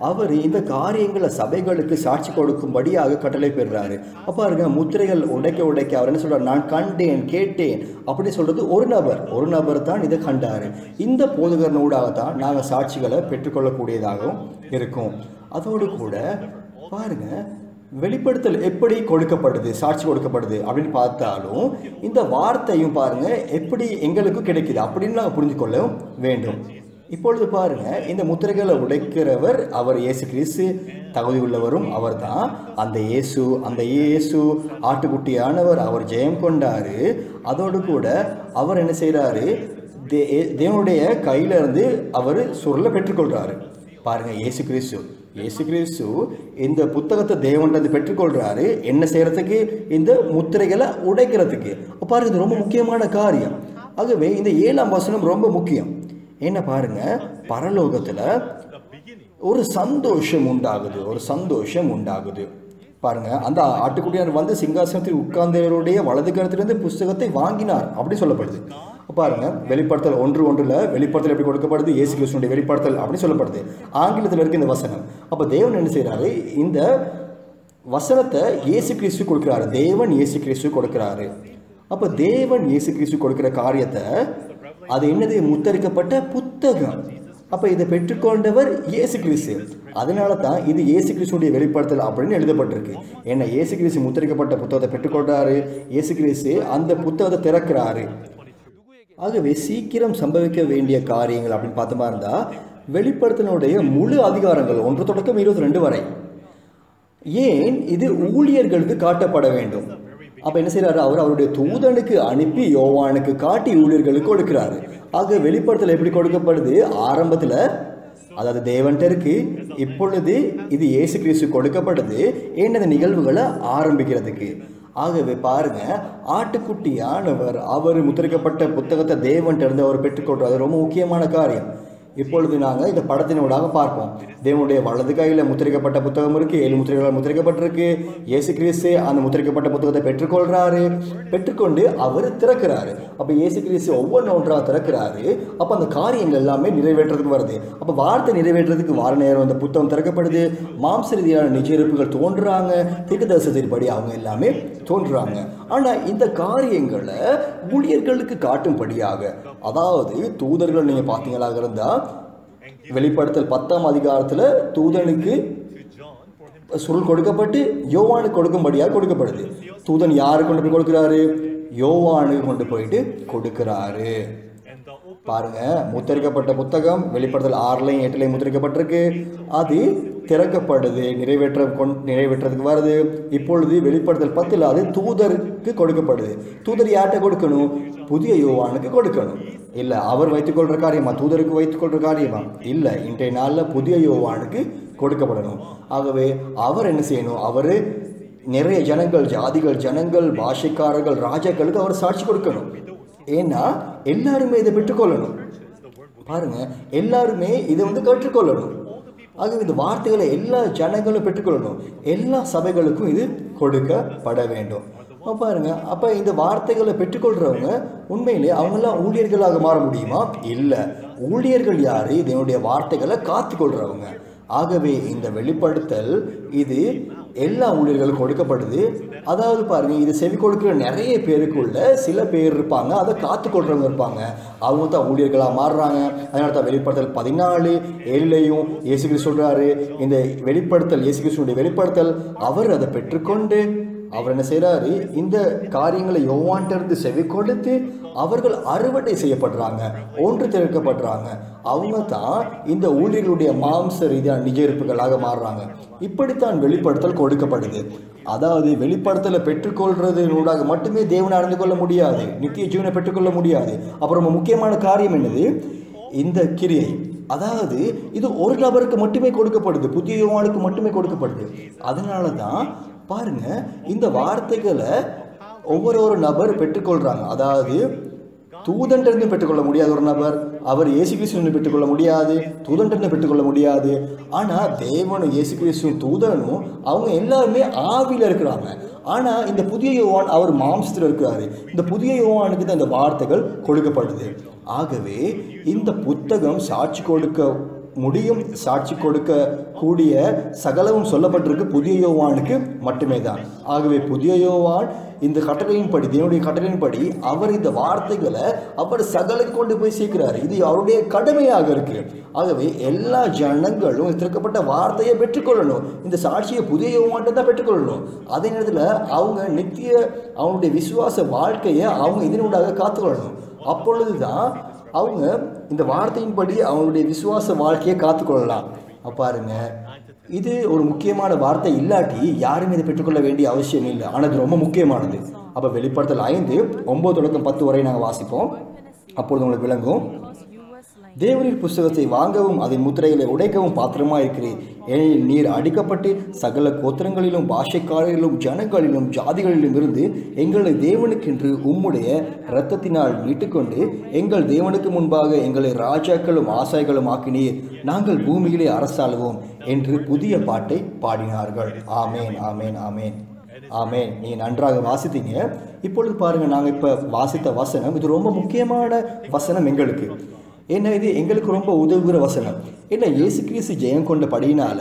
Speaker 2: அவர் இந்த காரியங்களை சபைகளுக்கு சாட்சி கொடுக்கும்படியாக கட்டளை பெறுறாரு. பாருங்க, முத்திரைகள் உடைக்க அவர் என்ன சொல்றாரு? நான் கண்டேன், கேட்டேன் அப்படி சொல்றது ஒரு நபர் தான் இதை கண்டாரு. இந்த போதகர்னூடாகத்தான் நாங்கள் சாட்சிகளை பெற்றுக்கொள்ளக்கூடியதாகவும் இருக்கும். அதோடு கூட பாருங்க, வெளிப்படுத்தல் எப்படி கொடுக்கப்படுது, சாட்சி கொடுக்கப்படுது அப்படின்னு பார்த்தாலும் இந்த வார்த்தையும் பாருங்க எப்படி எங்களுக்கு கிடைக்குது அப்படின்னு நாங்கள் புரிஞ்சு கொள்ள வேண்டும். இப்பொழுது பாருங்க, இந்த முத்திரைகளை உடைக்கிறவர் அவர் இயேசு கிறிஸ்து, தகுதி உள்ளவரும் அவர் தான். அந்த இயேசு ஆட்டுக்குட்டியானவர், அவர் ஜெயம் கொண்டாரு. அதோடு கூட அவர் என்ன செய்யறாரு? தேவனுடைய கையில இருந்து அவர் சுருளை பெற்றுக்கொள்றாரு. பாருங்க, இயேசு கிறிஸ்து இந்த புத்தகத்தை தேவன்றது பெற்றுக்கொள்றாரு. என்ன செய்யறதுக்கு? இந்த முத்திரைகளை உடைக்கிறதுக்கு. பாருங்க, இது ரொம்ப முக்கியமான காரியம். ஆகவே இந்த 7ஆம் வசனம் ரொம்ப முக்கியம். என்ன பாருங்க, பரலோகத்துல ஒரு சந்தோஷம் உண்டாகுது. பாருங்க, அந்த ஆட்டுக்குட்டியார் வந்து சிங்காசனத்தில் உட்கார்ந்தவருடைய வலது கரத்திலிருந்து புஸ்தகத்தை வாங்கினார் அப்படி சொல்லப்படுது. பாருங்க, வெளிப்படுத்தல் 1:1 வெளிப்படுத்தல் எப்படி கொடுக்கப்படுது? இயேசு கிறிஸ்துவினுடைய வெளிப்படுத்தல் அப்படி சொல்லப்படுது. ஆங்கிலத்தில் இருக்கு இந்த வசனம். அப்ப தேவன் என்ன செய்யறாரு? இந்த வசனத்தை இயேசு கிறிஸ்து கொடுக்கிறாரு. தேவன் இயேசு கிறிஸ்து கொடுக்கிறாரு. அப்போ தேவன் இயேசு கிறிஸ்து கொடுக்கிற காரியத்தை அது என்னது? முத்தரிக்கப்பட்ட புத்தகம். அப்போ இதை பெற்றுக்கொண்டவர் இயேசு கிறிஸ்து. அதனால தான் இது இயேசு கிறிஸ்துடைய வெளிப்படுத்தல் அப்படின்னு எழுதப்பட்டிருக்கு. ஏன்னா இயேசு கிறிஸ்து முத்தரிக்கப்பட்ட புத்தகத்தை பெற்றுக்கொண்டாரு, இயேசு கிறிஸ்து அந்த புத்தகத்தை திறக்கிறாரு. ஆகவே சீக்கிரம் சம்பவிக்க வேண்டிய காரியங்கள் அப்படின்னு பார்த்தோமா இருந்தால் வெளிப்படுத்தலுடைய முழு அதிகாரங்கள் 1 தொடக்கம் 22 வரை. ஏன் இது ஊழியர்களுக்கு காட்டப்பட வேண்டும்? அப்போ என்ன செய்யறாரு? அவருடைய தூதனுக்கு அனுப்பி யோவானுக்கு காட்டி ஊழியர்களுக்கு கொடுக்கிறாரு. ஆக வெளிப்படுத்தல் எப்படி கொடுக்கப்படுது? ஆரம்பத்தில் அதாவது தேவன்ட்ட இருக்கு, இப்பொழுது இது இயேசு கிறிஸ்து கொடுக்கப்படுது என்னது நிகழ்வுகளை ஆரம்பிக்கிறதுக்கு. ஆகவே பாருங்க, ஆட்டுக்குட்டியானவர் அவர் முத்திரிக்கப்பட்ட புத்தகத்தை தேவன்ட்ட இருந்து அவர் பெற்றுக்கொள்றாரு. ரொம்ப முக்கியமான காரியம். இப்பொழுது நாங்கள் இந்த படத்தினூடாக பார்ப்போம். தேவனுடைய வலது கையில் முத்திரிக்கப்பட்ட புத்தகம் இருக்கு, 7 முத்திரைகளால் முத்திரிக்கப்பட்டிருக்கு. இயேசு கிறிஸ்து அந்த முத்திரிக்கப்பட்ட புத்தகத்தை பெற்றுக்கொள்றாரு. பெற்றுக்கொண்டு அவர் திறக்கிறாரு. அப்போ இயேசு கிறிஸ்து ஒவ்வொன்றாக திறக்கிறாரு. அப்போ அந்த காரியங்கள் எல்லாமே நிறைவேற்றதுக்கு வருது. அப்போ வார்த்தை நிறைவேற்றதுக்கு வார நேரம் அந்த புத்தகம் திறக்கப்படுது. மாம்ச ரீதியான நிஜயிருப்புகள் தோன்றுறாங்க, தீர்க்கதரிசனத்தின்படி அவங்க எல்லாமே தோன்றுறாங்க. ஆனால் இந்த காரியங்களை ஊழியர்களுக்கு காட்டும்படியாக, அதாவது தூதர்கள் நீங்கள் பார்த்தீங்களாக இருந்தால் வெளிப்படுத்தல் 10ஆம் அதிகாரத்தில் தூதனுக்கு சுருள் கொடுக்கப்பட்டு யோவானுக்கு கொடுக்கும்படியாக கொடுக்கப்படுது. தூதன் யாருக்கு கொண்டு போய் கொடுக்கிறாரு? யோவானுக்கு கொண்டு போயிட்டு கொடுக்கிறாரு. பாருங்க, முத்திரிக்கப்பட்ட புத்தகம் வெளிப்படுத்தல் 6லையும் 8லையும் முத்திரிக்கப்பட்டிருக்கு. அது திறக்கப்படுது, நிறைவேற்றதுக்கு வருது. இப்பொழுது வெளிப்படுத்தல் 10ல் அது தூதருக்கு கொடுக்கப்படுது. தூதர் யார்கிட்ட கொடுக்கணும்? புதிய யோவானுக்கு கொடுக்கணும். இல்லை அவர் வைத்துக்கொள்கிற காரியமா? தூதருக்கு வைத்துக்கொள்கிற காரியமா? இல்லை, இன்றைய நாளில் புதிய யோவானுக்கு கொடுக்கப்படணும். ஆகவே அவர் என்ன செய்யணும்? அவர் நிறைய ஜனங்கள், ஜாதிகள், ஜனங்கள், பாஷைக்காரர்கள், ராஜாக்களுக்கு அவர் சாட்சி கொடுக்கணும். ஏன்னா எல்லாருமே இதை பெற்றுக்கொள்ளணும். பாருங்க, எல்லாருமே இதை கற்றுக்கொள்ளணும். ஆகவே இந்த வார்த்தைகளை எல்லா ஜனங்களும் பெற்றுக்கொள்ளணும். எல்லா சபைகளுக்கும் இது கொடுக்கப்பட வேண்டும். பாருங்க, அப்போ இந்த வார்த்தைகளை பெற்றுக்கொள்றவங்க உண்மையிலே அவங்கெல்லாம் ஊழியர்களாக மாற முடியுமா? இல்லை. ஊழியர்கள் யாரு? இதனுடைய வார்த்தைகளை காத்துக்கொள்றவங்க. ஆகவே இந்த வெளிப்படுத்தல் இது எல்லா ஊழியர்களுக்கும் கொடுக்கப்படுது. அதாவது பாருங்க, இது செவி கொடுக்கிற நிறைய பேருக்குள்ள சில பேர் இருப்பாங்க, அதை காத்துக்கொள்றவங்க இருப்பாங்க, அவங்க தான் ஊழியர்களாக மாறுறாங்க. அதனால தான் வெளிப்படுத்தல் 14:7 இயேசு கிறிஸ்து சொல்றாரு, இந்த வெளிப்படுத்தல் இயேசு கிறிஸ்துடைய வெளிப்படுத்தல் அவர் அதை பெற்றுக்கொண்டு அவர் என்ன செய்கிறாரு? இந்த காரியங்களை யோவான்கிட்ட செவி கொடுத்து அவர்கள் அறுவடை செய்யப்படுறாங்க, ஒன்று திறக்கப்படுறாங்க. அவங்க தான் இந்த ஊழியர்களுடைய மாம்ச ரீதியான நிஜ இருப்புகளாக மாறுறாங்க. இப்படித்தான் வெளிப்படுத்தல் கொடுக்கப்படுது. அதாவது வெளிப்படுத்தலை பெற்றுக்கொள்றதுனூடாக மட்டுமே தேவனை அறிந்து கொள்ள முடியாது, நித்திய ஜீவனை பெற்றுக்கொள்ள முடியாது. அப்புறம் முக்கியமான காரியம் என்னது? இந்த கிரியை. அதாவது இது ஒரு நபருக்கு மட்டுமே கொடுக்கப்படுது, புதிய யோவானுக்கு மட்டுமே கொடுக்கப்படுது. அதனால தான் பாருங்க, இந்த வார்த்தைகளை ஒவ்வொரு நபர் பெற்றுக்கொள்றாங்க. அதாவது தூதன்றிருந்து பெற்றுக்கொள்ள முடியாத ஒரு நபர், அவர் இயேசு கிறிஸ்துவின் பெற்றுக்கொள்ள முடியாது, தூதன்றிருந்து பெற்றுக்கொள்ள முடியாது. ஆனால் தேவனும் இயேசு கிறிஸ்துவும் தூதனும் அவங்க எல்லாருமே ஆவியில் இருக்கிறாங்க. ஆனால் இந்த புதிய யோவான் அவர் மாம்சத்தில் இருக்கிறாரு. இந்த புதிய யோவானுக்கு தான் இந்த வார்த்தைகள் கொடுக்கப்படுது. ஆகவே இந்த புத்தகம் சாட்சி கொடுக்க முடியும், சாட்சி கொடுக்க கூடிய சகலமும் சொல்லப்பட்டிருக்கு புதிய யோவானுக்கு மட்டுமே தான். ஆகவே புதிய யோவான் இந்த கட்டளையின்படி, தேவனுடைய கட்டளையின்படி அவர் இந்த வார்த்தைகளை அவர் சகலுக்கு கொண்டு போய் சேர்க்கிறார். இது அவருடைய கடமையாக இருக்கு. ஆகவே எல்லா ஜனங்களும் திறக்கப்பட்ட வார்த்தையை பெற்றுக்கொள்ளணும். இந்த சாட்சியை புதிய யோவான்கிட்ட தான் பெற்றுக்கொள்ளணும். அதே நேரத்தில் அவங்க நித்திய அவங்களுடைய விசுவாச வாழ்க்கையை அவங்க இதனூடாக காத்துக்கொள்ளணும். அப்பொழுதுதான் அவங்க இந்த வார்த்தையின்படி அவங்களுடைய விசுவாச வாழ்க்கையை காத்துக்கொள்ளலாம். பாருங்க, இது ஒரு முக்கியமான வார்த்தை. இல்லாட்டி யாருமே இதை பெற்றுக்கொள்ள வேண்டிய அவசியம் இல்லை. ஆனால் இது ரொம்ப முக்கியமானது. அப்போ வெளிப்படுத்தல் 5:9-10 வரை நாங்கள் வாசிப்போம். அப்பொழுது உங்களுக்கு விளங்கும். தேவனின் புஸ்தகத்தை வாங்கவும் அதன் முத்திரைகளை உடைக்கவும் பாத்திரமாக இருக்கிறேன். ஏனெனில் நீர் அடிக்கப்பட்டு சகல கோத்திரங்களிலும் பாஷைக்காரர்களிலும் ஜனங்களிலும் ஜாதிகளிலும் இருந்து எங்களை தேவனுக்கென்று உம்முடைய இரத்தத்தினால் மீட்டுக்கொண்டு எங்கள் தேவனுக்கு முன்பாக எங்களை ராஜாக்களும் ஆசாய்களும் ஆக்கினீர். நாங்கள் பூமியிலே அரசாளுவோம் என்று புதிய பாட்டை பாடினார்கள். ஆமேன், ஆமேன், ஆமேன், ஆமேன். நீங்கள் நன்றாக வாசித்தீங்க. இப்பொழுது பாருங்கள், நாங்கள் இப்போ வாசித்த வசனம் இது ரொம்ப முக்கியமான வசனம் எங்களுக்கு. ஏன்னா இது எங்களுக்கு ரொம்ப உதவுகிற வசனம். ஏன்னா இயேசு கிறிஸ்து ஜெயம் கொண்ட படியினால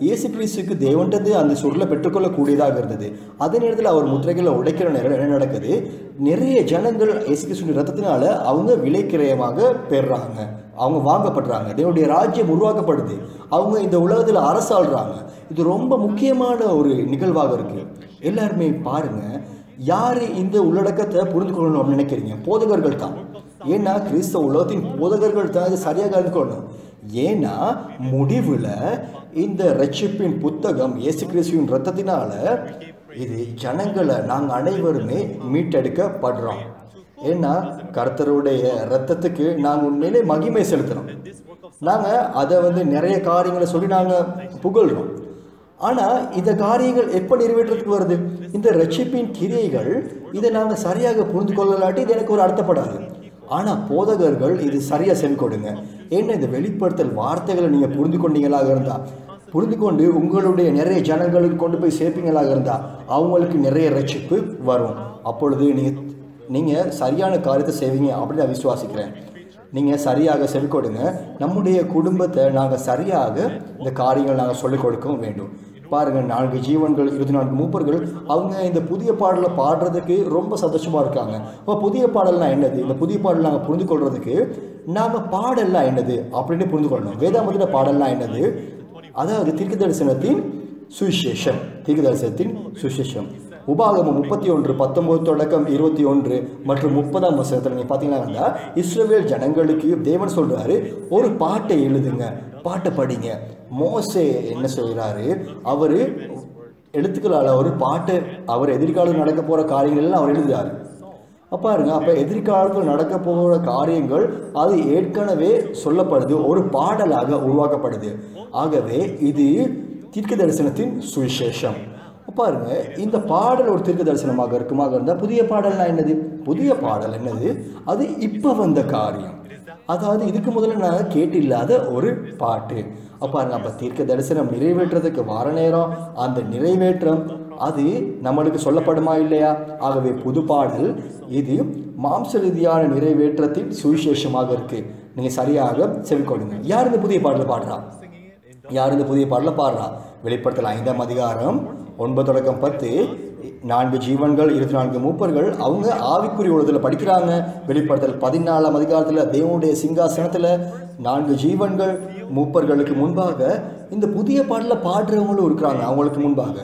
Speaker 2: இயேசு கிறிஸ்துக்கு தேவன்றது அந்த சுருளை பெற்றுக்கொள்ளக்கூடியதாக இருந்தது. அதே நேரத்தில் அவர் முத்திரைகளை உடைக்கிற நேரம் என்ன நடக்குது, நிறைய ஜனங்கள் இயேசு கிறிஸ்துவின் ரத்தத்தினால அவங்க விலைக்கிரயமாக பெறுறாங்க, அவங்க வாங்கப்படுறாங்க, தேவனுடைய ராஜ்யம் உருவாக்கப்படுது, அவங்க இந்த உலகத்தில் அரசாள்றாங்க. இது ரொம்ப முக்கியமான ஒரு நிகழ்வாக இருக்கு. எல்லாருமே பாருங்க, யார் இந்த உள்ளடக்கத்தை புரிந்து கொள்ளணும் அப்படின்னு நினைக்கிறீங்க? போதகர்கள் தான். ஏன்னா கிறிஸ்தவ உலகத்தின் போதகர்கள் தான் இதை சரியாக அறிந்து கொள்ளணும். ஏன்னா முடிவில் இந்த ரட்சிப்பின் புத்தகம் இயேசு கிறிஸ்துவின் ரத்தத்தினால இது ஜனங்களை நாங்கள் அனைவருமே மீட்டெடுக்கப்படுறோம். ஏன்னா கர்த்தருடைய ரத்தத்துக்கு நாங்கள் உண்மையிலே மகிமை செலுத்துகிறோம். நாங்கள் அதை நிறைய காரியங்களை சொல்லி நாங்கள் புகழ்கிறோம். ஆனால் இந்த காரியங்கள் எப்போ நிறைவேற்றத்துக்கு வருது? இந்த ரட்சிப்பின் கிரியைகள் இதை நாங்கள் சரியாக புரிந்து கொள்ளலாட்டி இது எனக்கு ஒரு அர்த்தப்படாது. ஆனால் போதகர்கள் இது சரியாக செவி கொடுங்க. ஏன்னா இந்த வெளிப்படுத்தல் வார்த்தைகளை நீங்கள் புரிந்து கொண்டீங்களாக இருந்தால், புரிந்து கொண்டு உங்களுடைய நிறைய ஜனங்களுக்கு கொண்டு போய் சேர்ப்பீங்களாக இருந்தால் அவங்களுக்கு நிறைய ரட்சிப்பு வரும். அப்பொழுது நீங்கள் சரியான காரியத்தை செய்வீங்க அப்படின்னு நான் விசுவாசிக்கிறேன். நீங்கள் சரியாக செவி கொடுங்க. நம்முடைய குடும்பத்தை நாங்கள் சரியாக இந்த காரியங்கள் நாங்கள் சொல்லிக் கொடுக்கவும் வேண்டும். பாருங்கள், 4 ஜீவன்கள் 24 மூப்பர்கள் அவங்க இந்த புதிய பாடலை பாடுறதுக்கு ரொம்ப சந்தோஷமாக இருக்காங்க. அப்போ புதிய பாடல்னால் என்னது? இந்த புதிய பாடல் நாங்கள் புரிந்து கொள்றதுக்கு நாங்கள் பாடல்லாம் என்னது அப்படின்னு புரிந்து கொள்ளணும். வேதாமத்தில் பாடல்லாம் என்னது? அதாவது தீர்க்க தரிசனத்தின் சுவிசேஷம். தீர்க்க தரிசனத்தின் சுவிசேஷம். உபாகமம் 31:19 தொடக்கம் 21 மற்றும் 30ஆம் வசனத்தில் நீங்கள் பார்த்தீங்கன்னா இஸ்ரவேல் ஜனங்களுக்கு தேவன் சொல்கிறாரு, ஒரு பாட்டை எழுதுங்க, பாட்டை படிங்க. மோசே என்ன சொல்கிறாரு, அவர் எழுத்துக்களால் ஒரு பாட்டை அவர் எதிர்காலம் நடக்க போகிற காரியங்கள் எல்லாம் அவர் எழுதுகிறார். பாருங்க, அப்போ எதிர்காலத்தில் நடக்க போகிற காரியங்கள் அது ஏற்கனவே சொல்லப்படுது, ஒரு பாடலாக உருவாக்கப்படுது. ஆகவே இது தீர்க்க தரிசனத்தின் சுவிசேஷம். பாருங்க, இந்த பாடல் ஒரு தீர்க்க தரிசனமாக இருக்குமாக இருந்தால் புதிய பாடல்னா என்னது? புதிய பாடல் என்னது? அது இப்போ வந்த காரியம், அதாவது இதுக்கு முதல்ல நாங்கள் கேட்டில்லாத ஒரு பாட்டு. பாருங்க, அப்போ தீர்க்க தரிசனம் நிறைவேற்றதுக்கு வர நேரம், அந்த நிறைவேற்றம் அது நம்மளுக்கு சொல்லப்படுமா இல்லையா? ஆகவே புது பாடல் இது மாம்ச ரீதியான நிறைவேற்றத்தின் சுவிசேஷமாக இருக்கு. நீங்கள் சரியாக செவிக்கொடுங்க. யார் இந்த புதிய பாடலை பாடுறா? யார் இந்த புதிய பாடலை பாடுறா? வெளிப்படுத்தல் 5ஆம் அதிகாரம் 9 தொடக்கம் 10 4 ஜீவன்கள் 24 மூப்பர்கள் அவங்க ஆவிக்குரிய உலகத்தில் படிக்கிறாங்க. வெளிப்படுத்தல் 14ஆம் அதிகாரத்தில் தேவனுடைய சிங்காசனத்தில் 4 ஜீவன்கள் மூப்பர்களுக்கு முன்பாக இந்த புதிய பாடலில் பாடுறவங்களும் இருக்கிறாங்க. அவங்களுக்கு முன்பாக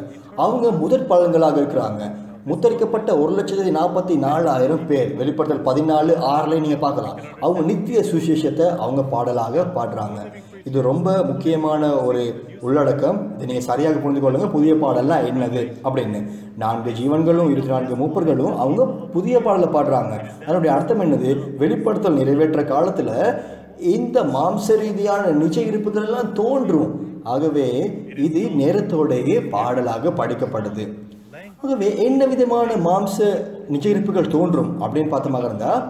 Speaker 2: அவங்க முதற் பலன்களாக இருக்கிறாங்க. முத்தரிக்கப்பட்ட 1,44,000 பேர். வெளிப்படுத்தல் 14:6 நீங்கள் பார்க்கலாம். அவங்க நித்திய சுவிசேஷத்தை அவங்க பாடலாக பாடுறாங்க. இது ரொம்ப முக்கியமான ஒரு உள்ளடக்கம். இதை நீங்கள் சரியாக புரிந்து கொள்ளுங்கள். புதிய பாடல்லாம் என்னது அப்படின்னு 4 ஜீவன்களும் 24 மூப்பர்களும் அவங்க புதிய பாடலை பாடுறாங்க. அதனுடைய அர்த்தம் என்னது? வெளிப்படுத்தல் நிறைவேற்ற காலத்தில் இந்த மாம்ச ரீதியான நிஜ இருப்புகள் எல்லாம் தோன்றும். ஆகவே இது நேரத்தோடையே பாடலாக படிக்கப்படுது. ஆகவே என்ன விதமான மாம்ச நிஜ இருப்புகள் தோன்றும் அப்படின்னு பார்த்தமாக இருந்தால்,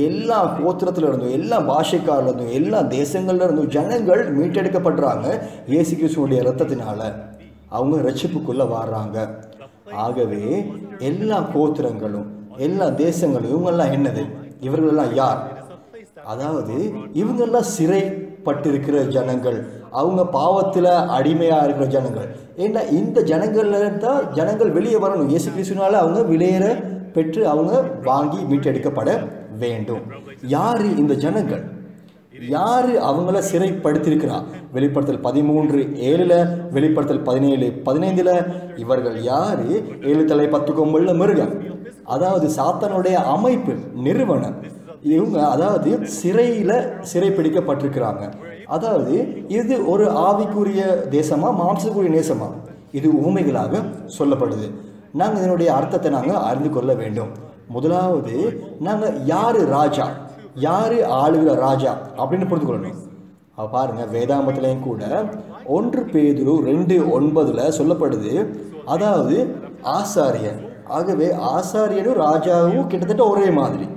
Speaker 2: எல்லா கோத்திரத்தில் இருந்தும், எல்லா பாஷைக்காரில் இருந்தும், எல்லா தேசங்கள்ல இருந்தும் ஜனங்கள் மீட்டெடுக்கப்படுறாங்க. இயேசு கிறிஸ்துவுடைய இரத்தத்தினால அவங்க ரட்சிப்புக்குள்ள வர்றாங்க. ஆகவே எல்லா கோத்திரங்களும் எல்லா தேசங்களும் இவங்கெல்லாம் என்னது? இவர்களெல்லாம் யார்? அதாவது இவங்கெல்லாம் சிறைப்பட்டிருக்கிற ஜனங்கள், அவங்க பாவத்தில் அடிமையாக இருக்கிற ஜனங்கள். ஏன்னா இந்த ஜனங்கள்ல தான் ஜனங்கள் வெளியே வரணும். இயேசு கிறிஸ்துவினால அவங்க வெளியேற பெற்று அவங்க வாங்கி மீட்டெடுக்கப்பட வேண்டும். யாரு இந்த ஜனங்கள்? யாரு அவங்கள சிறைப்படுத்தியிருக்கிறா? வெளிப்படுத்தல் 13:7, வெளிப்படுத்தல் 17:15 இவர்கள் யாரு? 7 தலை 10 கொம்புள்ள மிருகம், அதாவது சாத்தானுடைய அமைப்பு நிறுவனம். இவங்க அதாவது சிறைப்பிடிக்கப்பட்டிருக்கிறாங்க. அதாவது இது ஒரு ஆவிக்குரிய தேசமா மாம்சக்குரிய நேசமா? இது ஊமைகளாக சொல்லப்படுது. நாங்கள் இதனுடைய அர்த்தத்தை நாங்கள் அறிந்து கொள்ள வேண்டும். முதலாவது நாங்கள் யாரு ராஜா, யாரு ஆளுகிற ராஜா அப்படின்னு புரிந்து கொள்ளணும். பாருங்க, வேதாமத்திலையும் கூட 1 பேதுரு 2:9 சொல்லப்படுது, அதாவது ஆசாரியன். ஆகவே ஆசாரியனும் ராஜாவும் கிட்டத்தட்ட ஒரே மாதிரி,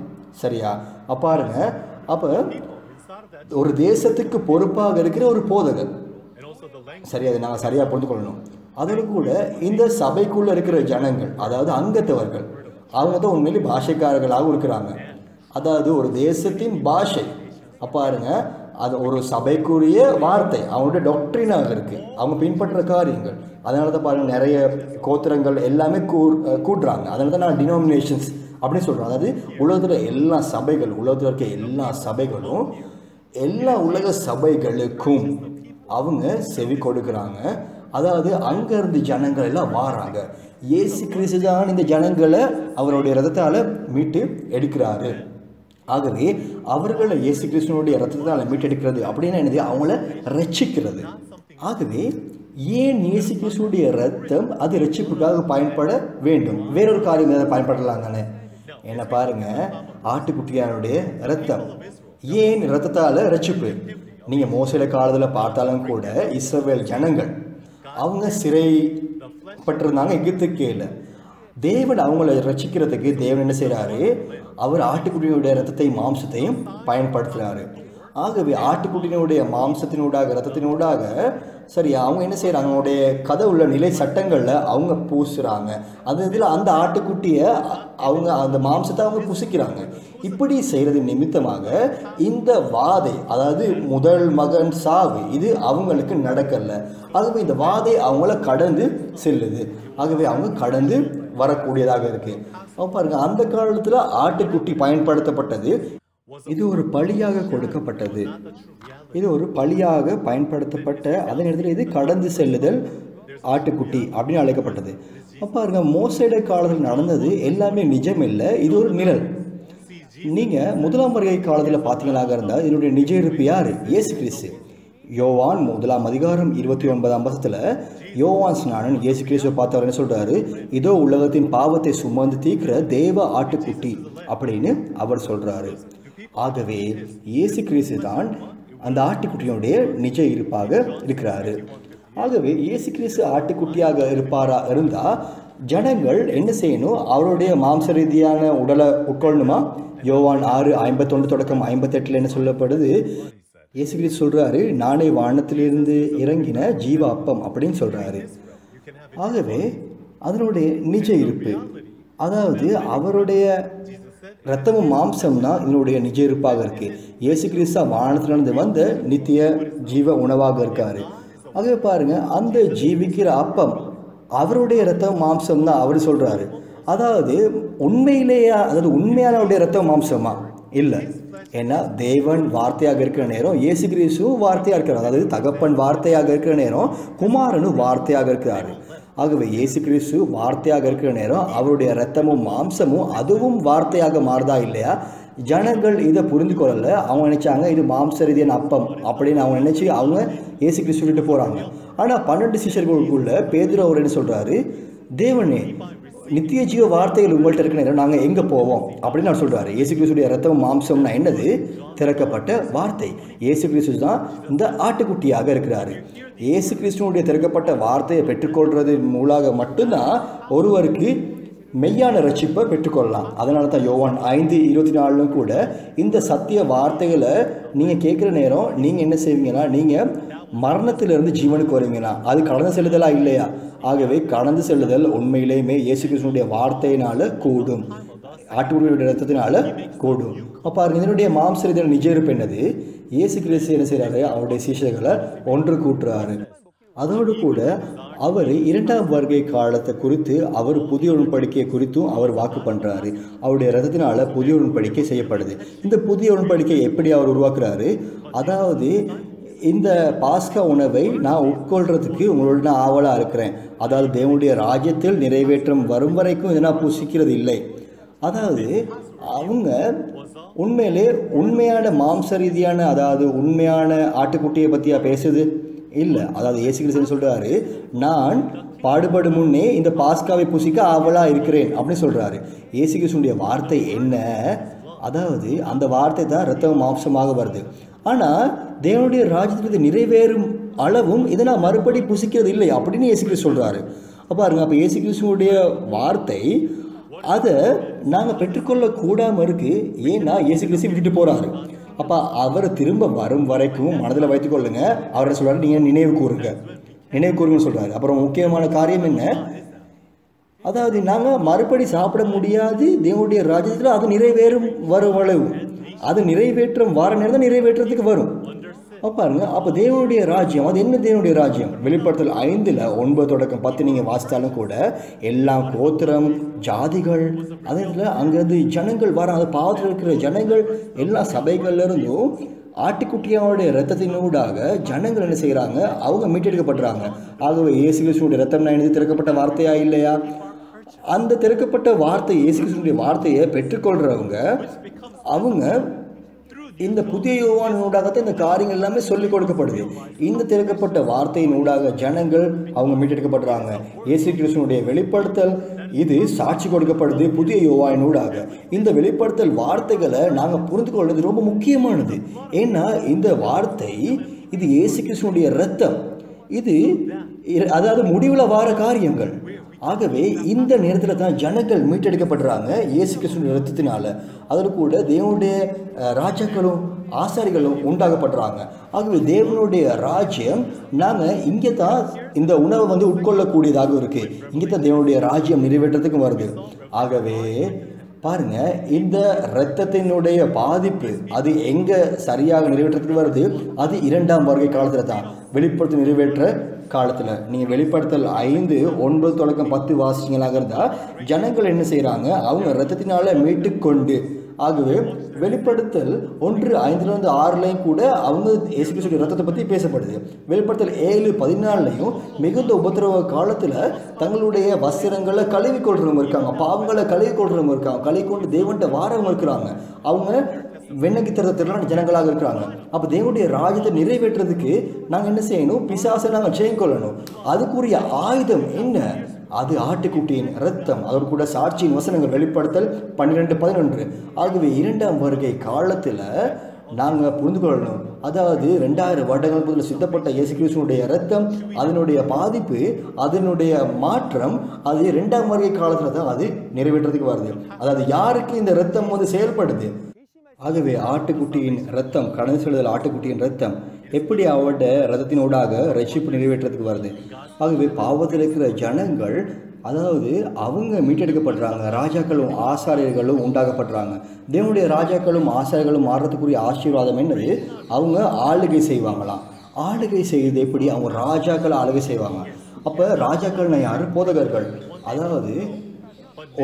Speaker 2: சரியா? பாருங்க, அப்போ ஒரு தேசத்துக்கு பொறுப்பாக இருக்கிற ஒரு போதகர், சரியா? அதை நாங்கள் சரியாக புரிந்து கொள்ளணும். அதோடு கூட இந்த சபைக்குள்ளே இருக்கிற ஜனங்கள், அதாவது அங்கத்தவர்கள், அவங்க தான் உண்மையிலே பாஷைக்காரர்களாகவும் இருக்கிறாங்க. அதாவது ஒரு தேசத்தின் பாஷை, அப்போ பாருங்க அது ஒரு சபைக்குரிய வார்த்தை, அவங்களுடைய டாக்டரினாக இருக்குது, அவங்க பின்பற்ற காரியங்கள். அதனால தான் பாருங்கள் நிறைய கோத்திரங்கள் எல்லாமே கூட்டுறாங்க. அதனால தான் நான் டினாமினேஷன்ஸ் அப்படின்னு சொல்கிறேன். அதாவது உலகத்தில் எல்லா சபைகள், உலகத்தில் இருக்க எல்லா சபைகளும் எல்லா உலக சபைகளுக்கும் அவங்க செவி கொடுக்குறாங்க. அதாவது அங்கேருந்து ஜனங்கள் எல்லாம் வாராங்க. இயேசு கிறிஸ்து தான் இந்த ஜனங்களை அவருடைய ரத்தத்தால் மீட்டு எடுக்கிறாரு. ஆகவே அவர்களை இயேசு கிறிஸ்துவனுடைய ரத்தத்தால் மீட்டெடுக்கிறது அப்படின்னா என்னது? அவங்கள ரட்சிக்கிறது. ஆகவே ஏன் இயேசு கிறிஸ்துவனுடைய ரத்தம் அது ரட்சிப்புக்காக பயன்பட வேண்டும்? வேறொரு காரியம் ஏதாவது பயன்படலாம் தானே? என்ன பாருங்க, ஆட்டுக்குட்டியானுடைய ரத்தம் ஏன் ரத்தத்தால் ரட்சிப்பு? நீங்கள் மோசேல காலத்தில் பார்த்தாலும் கூட இஸ்ரவேல் ஜனங்கள் அவங்க சிறைப்பட்டிருந்தாங்க எகிப்துக்கேல. தேவன் அவங்கள ரட்சிக்கிறதுக்கு தேவன் என்ன செய்கிறாரு? அவர் ஆட்டுக்குட்டியினுடைய ரத்தத்தை மாம்சத்தையும் பயன்படுத்துகிறாரு. ஆகவே ஆட்டுக்குட்டியினுடைய மாம்சத்தினூடாக ரத்தத்தினூடாக சரி அவங்க என்ன செய்கிறாங்க? அவங்களுடைய கதை உள்ள நிலை சட்டங்களில் அவங்க பூசுகிறாங்க. அது இதில் அந்த ஆட்டுக்குட்டியை அவங்க அந்த மாம்சத்தை அவங்க புசிக்கிறாங்க. இப்படி செய்கிறது நிமித்தமாக இந்த வாதை, அதாவது முதல் மகன் சாவு, இது அவங்களுக்கு நடக்கலை. ஆகவே இந்த வாதை அவங்கள கடந்து செல்லுது. ஆகவே அவங்க கடந்து வரக்கூடியதாக இருக்குது. அப்போ பாருங்க, அந்த காலத்தில் ஆட்டுக்குட்டி பயன்படுத்தப்பட்டது. இது ஒரு பலியாக கொடுக்கப்பட்டது. இது ஒரு பலியாக பயன்படுத்தப்பட்ட அதே நேரத்தில் இது கடந்து செல்லுதல் ஆட்டுக்குட்டி அப்படின்னு அழைக்கப்பட்டது. அப்போ பாருங்க, மோசேட காலத்தில் நடந்தது எல்லாமே நிஜம் இல்லை, இது ஒரு நிழல். நீங்கள் முதலாம் வருகை காலத்தில் பார்த்தீங்கன்னாக இருந்தால் இதனுடைய நிஜ இருப்பு யார்? இயேசு கிறிஸ்து. யோவான் 1:29 யோவான் ஸ்நானன் இயேசு கிறிஸ்துவை பார்த்து அவர் என்ன சொல்கிறாரு? இதோ உலகத்தின் பாவத்தை சுமந்து தீர்க்கிற தேவ ஆட்டுக்குட்டி அப்படின்னு அவர் சொல்கிறாரு. ஆகவே இயேசு கிறிஸ்து தான் அந்த ஆட்டுக்குட்டியினுடைய நிஜ இருப்பாக இருக்கிறாரு. ஆகவே இயேசு கிறிஸ்து ஆட்டுக்குட்டியாக இருந்தால் ஜனங்கள் என்ன செய்யணும்? அவருடைய மாம்ச ரீதியான உடலை உட்கொள்ளணுமா? யோவான் 6:51-58 என்ன சொல்லப்படுது? இயேசு கிறிஸ்து சொல்கிறாரு, நானே வானத்திலிருந்து இறங்கின ஜீவ அப்பம் அப்படின்னு சொல்கிறாரு. ஆகவே அதனுடைய நிஜ இருப்பு, அதாவது அவருடைய இரத்தமும் மாம்சம் தான் இதனுடைய நிஜ இருப்பாக இருக்குது. இயேசு கிறிஸ்து வானத்திலிருந்து வந்த நித்திய ஜீவ உணவாக இருக்காரு. ஆகவே பாருங்கள், அந்த ஜீவிக்கிற அப்பம் அவருடைய இரத்தம் மாம்சம் தான் அவர் சொல்கிறாரு. அதாவது உண்மையிலேயே, அதாவது உண்மையானவருடைய இரத்தம் மாம்சமா? இல்லை. ஏன்னா தேவன் வார்த்தையாக இருக்கிற நேரம் இயேசு கிறிஸ்துவும் வார்த்தையாக இருக்கிறார். அதாவது தகப்பன் வார்த்தையாக இருக்கிற நேரம் குமாரனும் வார்த்தையாக இருக்கிறாரு. ஆகவே இயேசு கிறிஸ்து வார்த்தையாக இருக்கிற நேரம் அவருடைய இரத்தமும் மாம்சமும் அதுவும் வார்த்தையாக மாறுதா இல்லையா? ஜனங்கள் இதை புரிந்து கொள்ளலை. அவங்க நினைச்சாங்க இது மாம்ச ரீதியான அப்பம் அப்படின்னு அவங்க நினச்சி அவங்க இயேசு கிறிஸ்து விட்டு போகிறாங்க. ஆனால் 12 சிஷ்யர்களுக்குள்ள பேதுரு அவர் என்ன சொல்கிறாரு? தேவனே, நித்திய ஜீவ வார்த்தைகள் உங்கள்கிட்ட இருக்கிற நேரம் நாங்கள் எங்கே போவோம் அப்படின்னு நான் சொல்கிறாரு. இயேசு கிறிஸ்துடைய ரத்தம் மாம்சம்னா என்னது? திறக்கப்பட்ட வார்த்தை. இயேசு கிறிஸ்து தான் இந்த ஆட்டுக்குட்டியாக இருக்கிறாரு. இயேசு கிறிஸ்துவனுடைய திறக்கப்பட்ட வார்த்தையை பெற்றுக்கொள்றது மூலமாக மட்டும்தான் ஒருவருக்கு மெய்யான ரட்சிப்பை பெற்றுக்கொள்ளலாம். அதனால தான் யோவான் 5:24 கூட இந்த சத்திய வார்த்தைகளை நீங்கள் கேட்குற நேரம் நீங்கள் என்ன செய்வீங்கன்னா, நீங்கள் மரணத்திலிருந்து ஜீவனுக்கு வருவீங்களா? அது கடந்து செல்லுதலா இல்லையா? ஆகவே கடந்து செல்லுதல் உண்மையிலேயுமே இயேசு கிறிஸ்துவனுடைய வார்த்தையினால கூடும், ஆட்டுக்குட்டியுடைய ரத்தத்தினால கூடும். அப்போ இதனுடைய மாம்ச ரீதியான நிஜ இருப்பு என்னது? இயேசு கிறிஸ்து என்ன செய்கிறாரு? அவருடைய சீஷர்களை ஒன்று கூட்டுறாரு. அதோடு கூட அவர் 2ஆம் வருகை காலத்தை குறித்து அவர் புதிய உடன்படிக்கையை குறித்தும் அவர் வாக்கு பண்ணுறாரு. அவருடைய ரத்தத்தினால புதிய உடன்படிக்கை செய்யப்படுது. இந்த புதிய உடன்படிக்கை எப்படி அவர் உருவாக்குறாரு? அதாவது இந்த பாஸ்கா உணவை நான் உட்கொள்றதுக்கு உங்களோட நான் ஆவலாக இருக்கிறேன். அதாவது தேவனுடைய ராஜ்யத்தில் நிறைவேற்றம் வரும் வரைக்கும் இதை நான் புசிக்கிறது இல்லை. அதாவது அவங்க உண்மையிலே உண்மையான மாம்ச ரீதியான, அதாவது உண்மையான ஆட்டுக்குட்டியை பற்றியா பேசுது? இல்லை. அதாவது இயேசு கிறிஸ்து சொல்கிறாரு, நான் பாடுபடும் முன்னே இந்த பாஸ்காவை புசிக்க ஆவலாக இருக்கிறேன் அப்படின்னு சொல்கிறாரு. இயேசு கிறிஸ்துடைய வார்த்தை என்ன? அதாவது அந்த வார்த்தை தான் இரத்தம் மாம்சமாக வருது. ஆனால் தேவனுடைய ராஜ்யத்திற்கு நிறைவேறும் அளவும் இதை நான் மறுபடி புசிக்கிறது இல்லை அப்படின்னு இயேசு கிறிஸ்து சொல்கிறாரு. அப்போ பாருங்க, அப்போ இயேசு கிறிஸ்துடைய வார்த்தை அதை நாங்கள் பெற்றுக்கொள்ளக்கூடாமல் இருக்குது. ஏன்னா இயேசு கிறிஸ்து விட்டுட்டு போகிறாரு. அப்போ அவர் திரும்ப வரும் வரைக்கும் மனதில் வைத்துக்கொள்ளுங்க. அவரை சொல்கிறாரு, நீங்கள் நினைவு கூறுங்கன்னு சொல்கிறாரு. அப்புறம் முக்கியமான காரியம் என்ன? அதாவது நாங்கள் மறுபடி சாப்பிட முடியாது, தேவனுடைய ராஜ்யத்தில் அது நிறைவேறும் வரும் அளவு. அது நிறைவேற்றம் வார நேரம் தான் நிறைவேற்றத்துக்கு வரும். பாருங்க, அப்போ தேவனுடைய ராஜ்யம் அது என்ன? தேவனுடைய ராஜ்யம் வெளிப்படுத்தல் 5:9 தொடக்கம் 10 நீங்கள் வாசித்தாலும் கூட எல்லாம் கோத்திரம் ஜாதிகள் அதே இதில் அங்கேருந்து ஜனங்கள் வர அந்த பாவத்தில் இருக்கிற ஜனங்கள் எல்லா சபைகள்ல இருந்தும் ஆட்டுக்குட்டியாவுடைய இரத்தத்தினூடாக ஜனங்கள் என்ன செய்கிறாங்க? அவங்க மீட்டெடுக்கப்படுறாங்க. ஆகவே இயேசு கிறிஸ்துவுடைய இரத்தம் நான் திறக்கப்பட்ட வார்த்தையா இல்லையா? அந்த திறக்கப்பட்ட வார்த்தை இயேசு கிறிஸ்துவுடைய வார்த்தையை பெற்றுக்கொள்கிறவங்க அவங்க இந்த புதிய யோவானூடாகத்தான் இந்த காரியங்கள் எல்லாமே சொல்லிக் கொடுக்கப்படுது. இந்த திறக்கப்பட்ட வார்த்தையினூடாக ஜனங்கள் அவங்க மீட்டெடுக்கப்படுறாங்க. இயேசு கிறிஸ்துவுடைய வெளிப்படுத்தல் இது சாட்சி கொடுக்கப்படுது புதிய யோவானூடாக. இந்த வெளிப்படுத்தல் வார்த்தைகளை நாங்கள் புரிந்து கொள்வது ரொம்ப முக்கியமானது. ஏன்னா இந்த வார்த்தை இது இயேசு கிறிஸ்துவுடைய இரத்தம், இது அதாவது முடிவில் வார காரியங்கள். ஆகவே இந்த நேரத்தில் தான் ஜனங்கள் மீட்டெடுக்கப்படுறாங்க இயேசு கிறிஸ்துவின் இரத்தத்தினால. அதோடு கூட தேவனுடைய ராஜாக்களும் ஆசாரிகளும் உண்டாகப்படுறாங்க. ஆகவே தேவனுடைய ராஜ்யம் நாங்கள் இங்கே தான் இந்த உணவை உட்கொள்ளக்கூடியதாக இருக்கு. இங்கே தான் தேவனுடைய ராஜ்யம் நிறைவேற்றத்துக்கு வருது. ஆகவே பாருங்க, இந்த இரத்தத்தினுடைய பாதிப்பு அது எங்க சரியாக நிறைவேற்றத்துக்கு வருது? அது 2ஆம் வருகை காலத்துல தான், வெளிப்படுத்த நிறைவேற்ற காலத்துல. நீங்க வெளிப்படுத்தல் 5:9 தொடக்கம் 10 வாசிங்களாக இருந்தா ஜனங்கள் என்ன செய்யறாங்க? அவங்க இரத்தத்தினால மீட்டு கொண்டு. ஆகவே வெளிப்படுத்தல் 1:5-6 கூட அவங்க இயேசு கிறிஸ்துவின் இரத்தத்தை பற்றி பேசப்படுது. வெளிப்படுத்தல் 7:14 மிகுந்த உபத்திரவ காலத்தில் தங்களுடைய வஸ்திரங்களை கழுவி கொள்றவங்க இருக்காங்க, பாவங்களை கழுவி கொள்றவங்க இருக்காங்க, கழுவி கொண்டு தேவன்கிட்ட வாரவங்க இருக்கிறாங்க. அவங்க வெண்ணக்கி திறத்திலான ஜனங்களாக இருக்கிறாங்க. அப்போ தேவனுடைய ராஜ்யத்தை நிறைவேற்றுறதுக்கு நாங்கள் என்ன செய்யணும்? பிசாசை நாங்கள் ஜெயம் கொள்ளணும். அதுக்குரிய ஆயுதம் என்ன? அது ஆட்டுக்குட்டியின் இரத்தம், அதோடு கூட சாட்சியின் வசனங்கள். வெளிப்படுத்தல் 12:11. ஆகவே 2ஆம் வருகை காலத்தில் நாங்கள் புரிந்து கொள்ளணும். அதாவது 2000 வருடங்கள் முதல் சித்தப்பட்ட இயேசு கிறிஸ்துவினுடைய இரத்தம், அதனுடைய பாதிப்பு, அதனுடைய மாற்றம் அது 2ஆம் வருகை காலத்தில் தான் அது நிறைவேற்றத்துக்கு வருது. அதாவது யாருக்கு இந்த இரத்தம் செயல்படுது? ஆகவே ஆட்டுக்குட்டியின் இரத்தம், கடந்து செல்லுதல் ஆட்டுக்குட்டியின் இரத்தம் எப்படி அவருடைய இரத்தத்தினூடாக ரட்சிப்பு நிறைவேற்றத்துக்கு வருது? ஆகவே பாவத்தில் இருக்கிற ஜனங்கள் அதாவது அவங்க மீட்டெடுக்கப்படுறாங்க. ராஜாக்களும் ஆசாரியர்களும் உண்டாகப்படுறாங்க. தேவனுடைய ராஜாக்களும் ஆசாரியர்களும் மாறுறதுக்குரிய ஆசீர்வாதம் என்னது? அவங்க ஆளுகை செய்வாங்களாம். ஆளுகை செய்து எப்படி? அவங்க ராஜாக்களை ஆளுகை செய்வாங்க. அப்போ ராஜாக்கள்னா யார்? போதகர்கள். அதாவது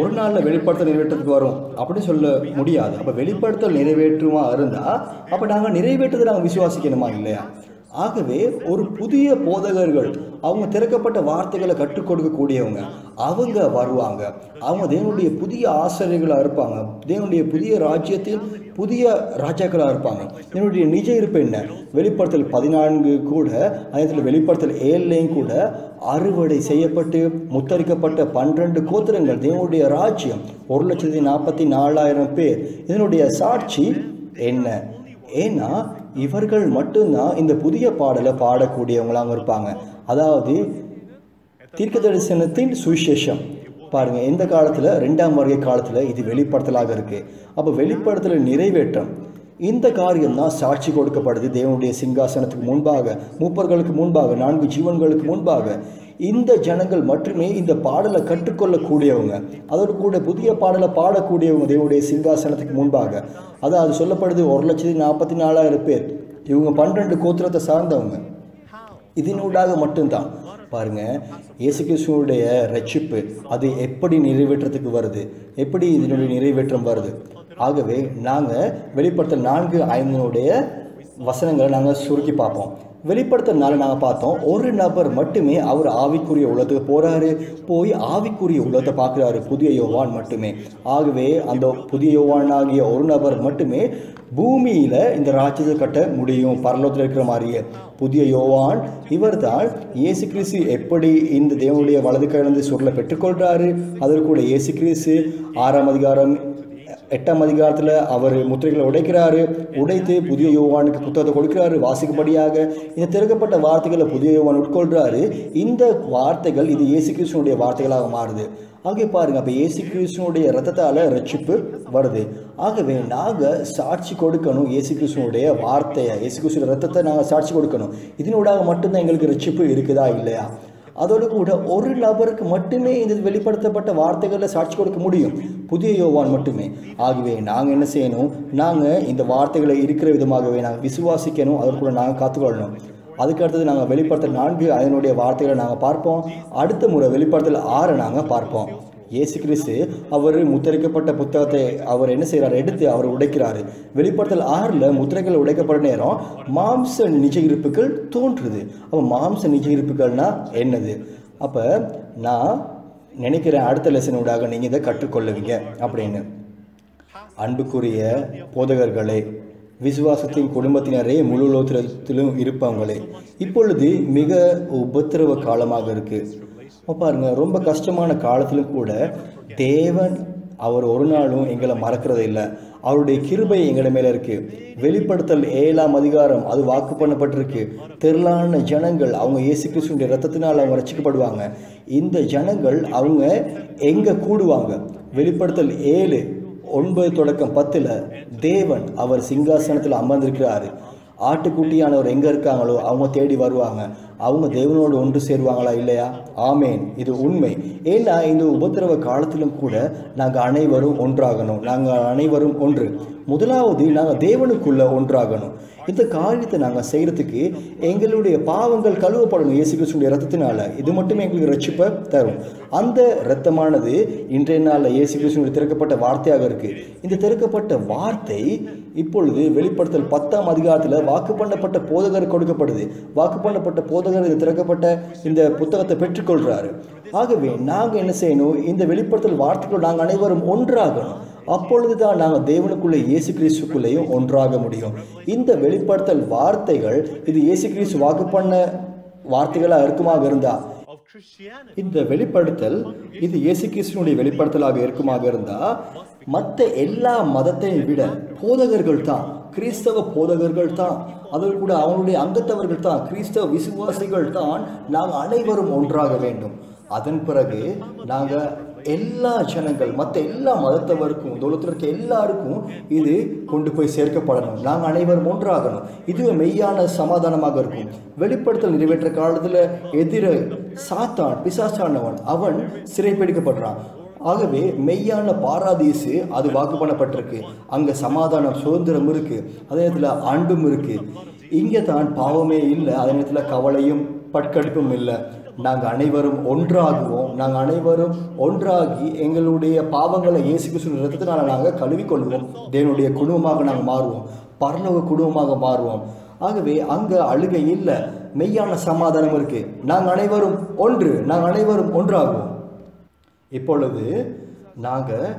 Speaker 2: ஒரு நாளில் வெளிப்படுத்தல் நிறைவேற்றத்துக்கு வரும் அப்படின்னு சொல்ல முடியாது. அப்போ வெளிப்படுத்தல் நிறைவேற்றுமா இருந்தால் அப்போ நாங்கள் நிறைவேற்றதை நாங்கள் விசுவாசிக்கணுமா இல்லையா? ஆகவே ஒரு புதிய போதகர்கள், அவங்க திறக்கப்பட்ட வார்த்தைகளை கற்றுக் கொடுக்கக்கூடியவங்க, அவங்க வருவாங்க. அவங்க தேவனுடைய புதிய ஆசிரியர்களாக இருப்பாங்க. தேவனுடைய புதிய ராஜ்யத்தில் புதிய ராஜாக்களாக இருப்பாங்க. என்னுடைய நிஜ இருப்பு என்ன? வெளிப்படுத்தல் 14 கூட, அதே வெளிப்படுத்தல் 7 கூட அறுவடை செய்யப்பட்டு முத்தரிக்கப்பட்ட 12 கோத்திரங்கள், தேவனுடைய ராஜ்யம் 1,44,000 பேர். இதனுடைய சாட்சி என்ன? ஏன்னா இவர்கள் மட்டும்தான் இந்த புதிய பாடலை பாடக்கூடியவங்களாக இருப்பாங்க. அதாவது தீர்க்க தரிசனத்தின் சுவிசேஷம் பாருங்க, எந்த காலத்தில்? 2ஆம் வருகை காலத்தில் இது வெளிப்படுத்தலாக இருக்கு. அப்போ வெளிப்படுத்தல் நிறைவேற்றம் இந்த காரியம் தான் சாட்சி கொடுக்கப்படுது தேவனுடைய சிங்காசனத்துக்கு முன்பாக, மூப்பர்களுக்கு முன்பாக, 4 ஜீவன்களுக்கு முன்பாக. இந்த ஜனங்கள் மட்டுமே இந்த பாடலை கற்றுக்கொள்ளக்கூடியவங்க, அதோடு கூட புதிய பாடலை பாடக்கூடியவங்க தேவனுடைய சிங்காசனத்துக்கு முன்பாக. அதாவது சொல்லப்படுது 1,44,000 பேர். இவங்க 12 கோத்திரத்தை சார்ந்தவங்க. இதனூடாக மட்டும்தான் பாருங்க இயேசு கிறிஸ்துவுடைய ரட்சிப்பு அது எப்படி நிறைவேற்றத்துக்கு வருது, எப்படி இதனுடைய நிறைவேற்றம் வருது. ஆகவே நாங்கள் வெளிப்படுத்தல் 4:5 வசனங்களை நாங்கள் சுருக்கி பார்ப்போம். வெளிப்படுத்தனால நாங்கள் பார்த்தோம், ஒரு நபர் மட்டுமே அவர் ஆவிக்குரிய உலகத்துக்கு போகிறாரு, போய் ஆவிக்குரிய உலகத்தை பார்க்குறாரு, புதிய யோவான் மட்டுமே. ஆகவே அந்த புதிய யோவானாகிய ஒரு நபர் மட்டுமே பூமியில் இந்த ராஜ்யத்தை கட்ட முடியும், பரலோகத்தில் இருக்கிற மாதிரியே. புதிய யோவான் இவர் தான் இயேசு கிறிஸ்து எப்படி இந்த தேவனுடைய வலது கையிலிருந்து சுருளை பெற்றுக்கொள்கிறாரு. அதற்கு கூட இயேசு கிறிஸ்து 6ஆம் அதிகாரம் 8ஆம் அதிகாரத்தில் அவர் முத்திரைகளை உடைக்கிறாரு, உடைத்து புதிய யோவானுக்கு புத்தகத்தை கொடுக்கிறாரு வாசிக்கும்படியாக. இந்த திறக்கப்பட்ட வார்த்தைகளை புதிய யோவான் உட்கொள்கிறாரு. இந்த வார்த்தைகள் இது இயேசு கிறிஸ்துவனுடைய வார்த்தைகளாக மாறுது. ஆகவே பாருங்க, அப்போ இயேசு கிறிஸ்துவனுடைய இரத்தத்தால் ரட்சிப்பு வருது. ஆகவே நாங்கள் சாட்சி கொடுக்கணும் இயேசு கிறிஸ்துவனுடைய வார்த்தையை, இயேசு கிறிஸ்துவ இரத்தத்தை நாங்கள் சாட்சி கொடுக்கணும். இதனூடாக மட்டும்தான் எங்களுக்கு ரட்சிப்பு இருக்குதா இல்லையா? அதோடு கூட ஒரு நபருக்கு மட்டுமே இந்த வெளிப்படுத்தப்பட்ட வார்த்தைகளில் சாட்சி கொடுக்க முடியும், புதிய யோவான் மட்டுமே. ஆகவே நாங்கள் என்ன செய்யணும், நாங்கள் இந்த வார்த்தைகளை இருக்கிற விதமாகவே நாங்கள் விசுவாசிக்கணும், அதோடு கூட நாங்கள் காத்துக்கொள்ளணும். அதுக்கு அடுத்தது நாங்கள் வெளிப்படுத்தல் 4 அதனுடைய வார்த்தைகளை நாங்கள் பார்ப்போம். அடுத்த முறை வெளிப்படுத்தல் 6 நாங்கள் பார்ப்போம். இயேசு கிறிஸ்து அவர் முத்திரைக்கப்பட்ட புத்தகத்தை அவர் என்ன செய்கிறார், எடுத்து அவர் உடைக்கிறாரு. வெளிப்படுத்தல் 6 முத்திரைகள் உடைக்கப்பட்ட நேரம் மாம்ச நிஜ இருப்புகள் தோன்றுது. அப்போ மாம்ச நிஜ இருப்புகள்னா என்னது? அப்போ நான் நினைக்கிறேன் அடுத்த லெசன் ஊடாக நீங்கள் இதை கற்றுக்கொள்ளுவீங்க அப்படின்னு. அன்புக்குரிய போதகர்களே, விசுவாசத்தின் குடும்பத்தினரே, முழு உலகத்திலும் இருப்பவங்களே, இப்பொழுது மிக உபத்திரவ காலமாக இருக்குது. பாருங்க, ரொம்ப கஷ்டமான காலத்திலும் கூட தேவன் அவர் ஒரு நாளும் எங்களை மறக்கிறது இல்லை. அவருடைய கிருபை எங்களை மேலே இருக்கு. வெளிப்படுத்தல் 7ஆம் அதிகாரம் அது வாக்கு பண்ணப்பட்டிருக்கு. திரளான ஜனங்கள் அவங்க இயேசு கிறிஸ்துவின் இரத்தத்தினால் அவங்க ரட்சிக்கப்படுவாங்க. இந்த ஜனங்கள் அவங்க எங்கே கூடுவாங்க? வெளிப்படுத்தல் 7:9 தொடக்கம் 10 தேவன் அவர் சிங்காசனத்தில் அமர்ந்திருக்கிறாரு. ஆட்டுக்குட்டியானவர் எங்கே இருக்காங்களோ அவங்க தேடி வருவாங்க. அவங்க தேவனோடு ஒன்று சேருவாங்களா இல்லையா? ஆமேன், இது உண்மை. ஏன்னா இந்த உபத்திரவ காலத்திலும் கூட நாங்கள் அனைவரும் ஒன்றாகணும். நாங்கள் அனைவரும் ஒன்று. முதலாவது நாங்கள் தேவனுக்குள்ள ஒன்றாகணும். இந்த காரியத்தை நாங்கள் செய்கிறதுக்கு எங்களுடைய பாவங்கள் கழுவப்படணும் இயேசு கிறிஸ்துவின் இரத்தத்தினால. இது மட்டுமே எங்களுக்கு ரட்சிப்பை தரும். அந்த இரத்தமானது இன்றைய நாளில் இயேசு கிறிஸ்துவின் திறக்கப்பட்ட வார்த்தையாக இருக்குது. இந்த திறக்கப்பட்ட வார்த்தை இப்பொழுது வெளிப்படுத்தல் 10ஆம் அதிகாரத்தில் வாக்கு பண்ணப்பட்ட போதகர் கொடுக்கப்படுது. வாக்கு பண்ணப்பட்ட போதகர் இது திறக்கப்பட்ட இந்த புத்தகத்தை பெற்றுக்கொள்கிறாரு. ஆகவே நாங்கள் என்ன செய்யணும், இந்த வெளிப்படுத்தல் வார்த்தைகள் நாங்கள் அனைவரும் ஒன்றாகணும். அப்பொழுதுதான் நாங்கள் தேவனுக்குள்ளே இயேசு கிறிஸ்துக்குள்ளேயும் ஒன்றாக முடியும். இந்த வெளிப்படுத்தல் வார்த்தைகள் இது இயேசு கிறிஸ்து வாக்கு பண்ண வார்த்தைகளாக இருக்குமாக இருந்தா, இந்த வெளிப்படுத்தல் இது இயேசு கிறிஸ்துவினுடைய வெளிப்படுத்தலாக இருக்குமாக இருந்தா, மற்ற எல்லா மதத்தையும் விட போதகர்கள் தான், கிறிஸ்தவ போதகர்கள் தான், அதோடு கூட அவங்களுடைய அங்கத்தவர்கள் தான், கிறிஸ்தவ விசுவாசிகள் தான் நாங்கள் அனைவரும் ஒன்றாக வேண்டும். அதன் பிறகு நாங்கள் எல்லா ஜனங்கள் மற்ற எல்லா மதத்தவருக்கும் உலகத்தில் இருக்க எல்லாருக்கும் இது கொண்டு போய் சேர்க்கப்படணும். நாங்கள் அனைவரும் ஒன்றாகணும். இதுவே மெய்யான சமாதானமாக இருக்கும். வெளிப்படுத்தல் நிறைவேற்ற காலத்தில் எதிர சாத்தான் பிசாசானவன் அவன் சிறைப்பிடிக்கப்படுறான். ஆகவே மெய்யான பாராதீசு அது வாக்கு பண்ணப்பட்டிருக்கு. அங்கே சமாதானம் சுதந்திரம் இருக்கு, அதே நேரத்தில் அன்பும் இருக்கு. இங்கே தான் பாவமே இல்லை, அதே நேரத்தில் கவலையும் பட்கடிப்பும் இல்லை. நாங்கள் அனைவரும் ஒன்றாகுவோம். நாங்கள் அனைவரும் ஒன்றாகி எங்களுடைய பாவங்களை இயேசு கிறிஸ்துவின் இரத்தத்தினால நாங்கள் கழுவிக்கொள்வோம். தேவனுடைய குடும்பமாக நாங்கள் மாறுவோம், பரலோக குடும்பமாக மாறுவோம். ஆகவே அங்கே அழுகை இல்லை, மெய்யான சமாதானம் இருக்கு. நாங்கள் அனைவரும் ஒன்று, நாங்கள் அனைவரும் ஒன்றாகுவோம். இப்பொழுது நாங்கள்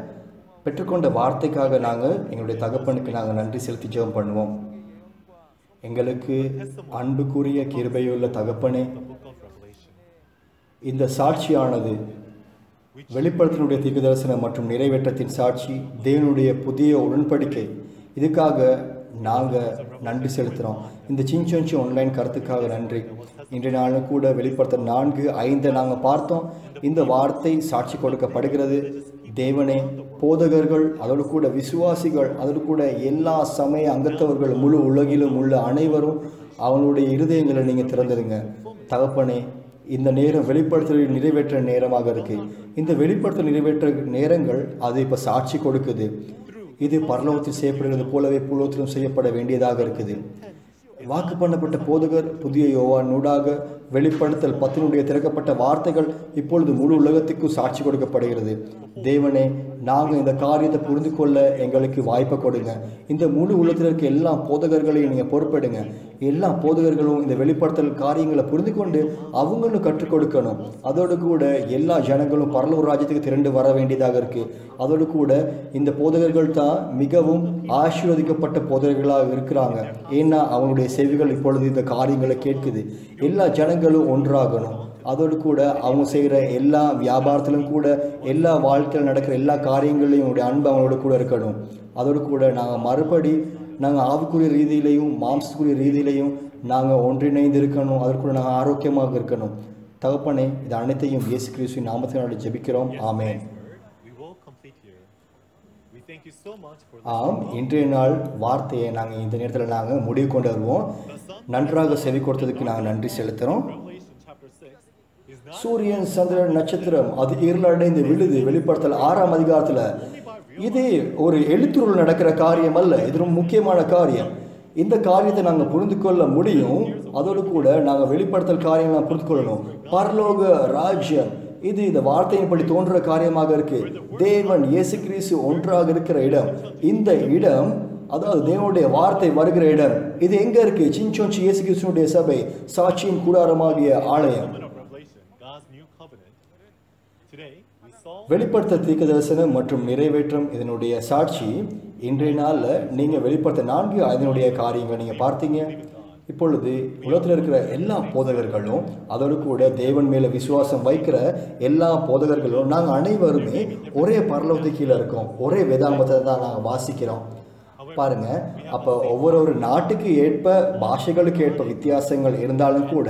Speaker 2: பெற்றுக்கொண்ட வார்த்தைக்காக நாங்கள் எங்களுடைய தகப்பனுக்கு நாங்கள் நன்றி செலுத்தி ஜெபம் பண்ணுவோம். எங்களுக்கு அன்புக்குரிய கிருபையுள்ள தகப்பனே, இந்த சாட்சியானது வெளிப்படுத்தலுடைய தீர்க்கதரிசனம் மற்றும் நிறைவேற்றத்தின் சாட்சி, தேவனுடைய புதிய உடன்படிக்கை, இதுக்காக நாங்கள் நன்றி செலுத்துகிறோம். இந்த சின்ன ஆன்லைன் கருத்துக்காக நன்றி. இன்றைய நாளும் கூட வெளிப்படுத்தல் 4:5 நாங்கள் பார்த்தோம். இந்த வார்த்தை சாட்சி கொடுக்கப்படுகிறது. தேவனே, போதகர்கள், அதோடு கூட விசுவாசிகள், அதோடு கூட எல்லா சமய அங்கத்தவர்கள், முழு உலகிலும் உள்ள அனைவரும் அவங்களுடைய இருதயங்களை நீங்கள் திறந்துடுங்க தகப்பனே. இந்த நேரம் வெளிப்படுத்தல் நிறைவேற்ற நேரமாக இருக்கு. இந்த வெளிப்படுத்தல் நிறைவேற்ற நேரங்கள் அது இப்போ சாட்சி கொடுக்குது. இது பரலோகத்தில் செய்யப்படுகிறது போலவே பூலோகத்திலும் செய்யப்பட வேண்டியதாக இருக்குது. வாக்கு பண்ணப்பட்ட போதகர் புதிய யோவான் நூடாக வெளிப்படுத்தல் 10 திறக்கப்பட்ட வார்த்தைகள் இப்பொழுது முழு உலகத்துக்கும் சாட்சி கொடுக்கப்படுகிறது. தேவனே, நாங்கள் இந்த காரியத்தை புரிந்து கொள்ள எங்களுக்கு வாய்ப்பை கொடுங்க. இந்த முழு உலகத்தில் இருக்க எல்லா போதகர்களையும் நீங்கள் பொறுப்பெடுங்க. எல்லா போதகர்களும் இந்த வெளிப்படுத்தல் காரியங்களை புரிந்து கொண்டு அவங்களும் கற்றுக் கொடுக்கணும். அதோடு கூட எல்லா ஜனங்களும் பரலோக ராஜ்யத்துக்கு திரண்டு வர வேண்டியதாக இருக்குது. அதோடு கூட இந்த போதகர்கள் தான் மிகவும் ஆசீர்வதிக்கப்பட்ட போதகர்களாக இருக்கிறாங்க. ஏன்னா அவங்களுடைய செவிகள் இப்பொழுது இந்த காரியங்களை கேட்குது. எல்லா ஜனங்களும் ஒன்றாகணும். அதோடு கூட அவங்க செய்கிற எல்லா வியாபாரத்திலும் கூட எல்லா வாழ்க்கையில் நடக்கிற எல்லா காரியங்களையும் உங்களுடைய அன்பு அவங்களோட கூட இருக்கணும். அதோடு கூட நாங்கள் ஆவிக்குரிய ரீதியிலையும் மாம்சக்குரிய ரீதியிலையும் நாங்கள் ஒன்றிணைந்து இருக்கணும். அதோடு கூட நாங்கள் ஆரோக்கியமாக இருக்கணும். தகப்பனே, இது அனைத்தையும் இயேசு கிறிஸ்துவின் நாமத்தினால ஜெபிக்கிறோம். ஆமென். ஆம், இன்றைய நாள் வார்த்தையை நாங்கள் இந்த நேரத்தில் நாங்கள் முடிவு கொண்டு வருவோம். நன்றாக செவி கொடுத்ததுக்கு நாங்கள் நன்றி செலுத்துகிறோம். சூரியன் சந்திரன் நட்சத்திரம் அது இருளடைந்து விழுது. வெளிப்படுத்தல் 6ஆம் அதிகாரத்துல இது ஒரு எழுத்துருள் நடக்கிற காரியம் அல்ல, இது ரொம்ப முக்கியமான காரியம். இந்த காரியத்தை நாங்கள் புரிந்து கொள்ள முடியும். அதோடு கூட நாங்கள் வெளிப்படுத்தல் காரியம் நாங்கள் புரிந்து கொள்ளணும். பரலோக ராஜ்யம் இது இந்த வார்த்தையின்படி தோன்ற காரியமாக இருக்கு. தேவன் இயேசு கிறிஸ்து ஒன்றாக இருக்கிற இடம். இந்த இடம், அதாவது தேவனுடைய வார்த்தை வருகிற இடம், இது எங்க இருக்கு? சின்சோன்சி இயேசு கிறிஸ்துனுடைய சபை, சாட்சியின் கூடாரமாகிய ஆலயம். வெளிப்படுத்த தீர்க்க தரிசனம் மற்றும் நிறைவேற்றம் இதனுடைய சாட்சி. இன்றைய நாளில் நீங்கள் வெளிப்படுத்த 4 அதனுடைய காரியங்களை நீங்கள் பார்த்தீங்க. இப்பொழுது உலகத்தில் இருக்கிற எல்லா போதகர்களும், அதோடு கூட தேவன் மேலே விசுவாசம் வைக்கிற எல்லா போதகர்களும், நாங்கள் அனைவருமே ஒரே பரலோகத்துக்கு கீழே இருக்கோம். ஒரே வேதாகமத்தை தான் நாங்கள் வாசிக்கிறோம். பாருங்க, அப்போ ஒவ்வொரு நாட்டுக்கு ஏற்ப, பாஷைகளுக்கு ஏற்ப வித்தியாசங்கள் இருந்தாலும் கூட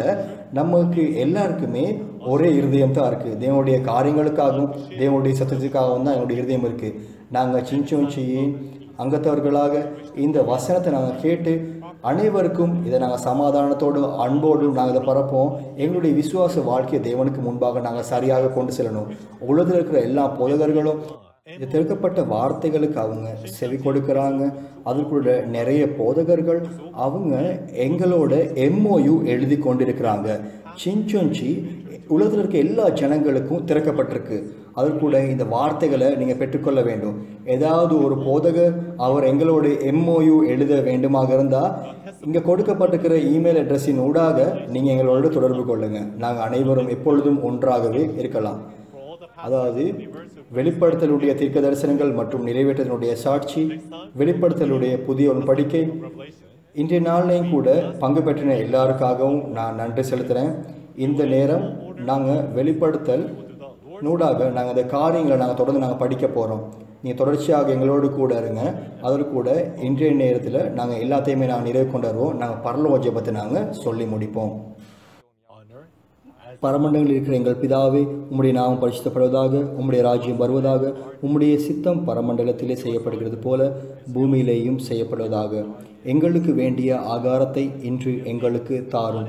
Speaker 2: நமக்கு எல்லாருக்குமே ஒரே இருதயம் தான் இருக்குது. தேவனுடைய காரியங்களுக்காகவும் தேவனுடைய சத்தத்துக்காகவும் தான் என்னுடைய இருதயம் இருக்குது. நாங்கள் சின்சோன்சியின் அங்கத்தவர்களாக இந்த வசனத்தை நாங்கள் கேட்டு அனைவருக்கும் இதை நாங்கள் சமாதானத்தோடும் அன்போடும் நாங்கள் இதை பரப்போம். எங்களுடைய விசுவாச வாழ்க்கையை தேவனுக்கு முன்பாக நாங்கள் சரியாக கொண்டு செல்லணும். உலகத்தில் இருக்கிற எல்லா போதகர்களும் இந்த திறக்கப்பட்ட வார்த்தைகளுக்கு அவங்க செவி கொடுக்குறாங்க. அதுக்குள்ள நிறைய போதகர்கள் அவங்க எங்களோட MOU எழுதி கொண்டிருக்கிறாங்க. சின்சோன்சி உலகத்தில் இருக்க எல்லா ஜனங்களுக்கும் திறக்கப்பட்டிருக்கு. அதற்கூட இந்த வார்த்தைகளை நீங்கள் பெற்றுக்கொள்ள வேண்டும். ஏதாவது ஒரு போதகர் அவர் எங்களோட MOU எழுத வேண்டுமாக இருந்தால் இங்கே கொடுக்கப்பட்டிருக்கிற இமெயில் அட்ரஸின் ஊடாக நீங்கள் எங்களோட தொடர்பு கொள்ளுங்கள். நாங்கள் அனைவரும் எப்பொழுதும் ஒன்றாகவே இருக்கலாம். அதாவது வெளிப்படுத்தலுடைய தீர்க்க தரிசனங்கள் மற்றும் நிறைவேற்றத்தினுடைய சாட்சி, வெளிப்படுத்தலுடைய புதிய உடன்படிக்கை. இன்றைய நாளையும் கூட பங்கு பெற்றின எல்லாருக்காகவும் நான் நன்றி செலுத்துகிறேன். இந்த நேரம் நாங்கள் வெளிப்படுத்தல் நூடாக நாங்கள் இந்த காரியங்களை நாங்கள் தொடர்ந்து நாங்கள் படிக்க போகிறோம். நீங்கள் தொடர்ச்சியாக எங்களோடு கூட இருங்க. அதோடு கூட இன்றைய நேரத்தில் நாங்கள் எல்லாத்தையுமே நாங்கள் நிறைவு கொண்டு வருவோம். நாங்கள் பரலோக ஜெபத்தை நாங்கள் சொல்லி முடிப்போம். பரமண்டங்களில் இருக்கிற எங்கள் பிதாவே, உம்முடைய நாமம் பரிசுத்தப்படுவதாக, உம்முடைய ராஜ்யம் வருவதாக, உம்முடைய சித்தம் பரமண்டலத்திலே செய்யப்படுகிறது போல பூமியிலேயும் செய்யப்படுவதாக. எங்களுக்கு வேண்டிய ஆகாரத்தை இன்று எங்களுக்கு தாரும்.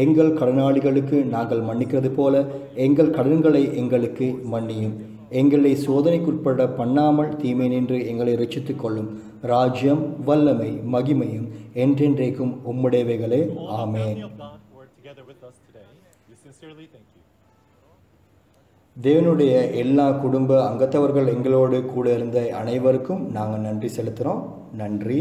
Speaker 2: எங்கள் கடனாளிகளுக்கு நாங்கள் மன்னிக்கிறது போல எங்கள் கடன்களை எங்களுக்கு மன்னியும். எங்களை சோதனைக்குட்பட பண்ணாமல் தீமை நின்று எங்களை ரட்சித்துக் கொள்ளும். ராஜ்யம், வல்லமை, மகிமையும் என்றென்றைக்கும் உம்முடையவைகளே. ஆமென். தேவனுடைய எல்லா குடும்ப அங்கத்தவர்கள் எங்களோடு கூட இருந்த அனைவருக்கும் நாங்கள் நன்றி செலுத்துகிறோம். நன்றி.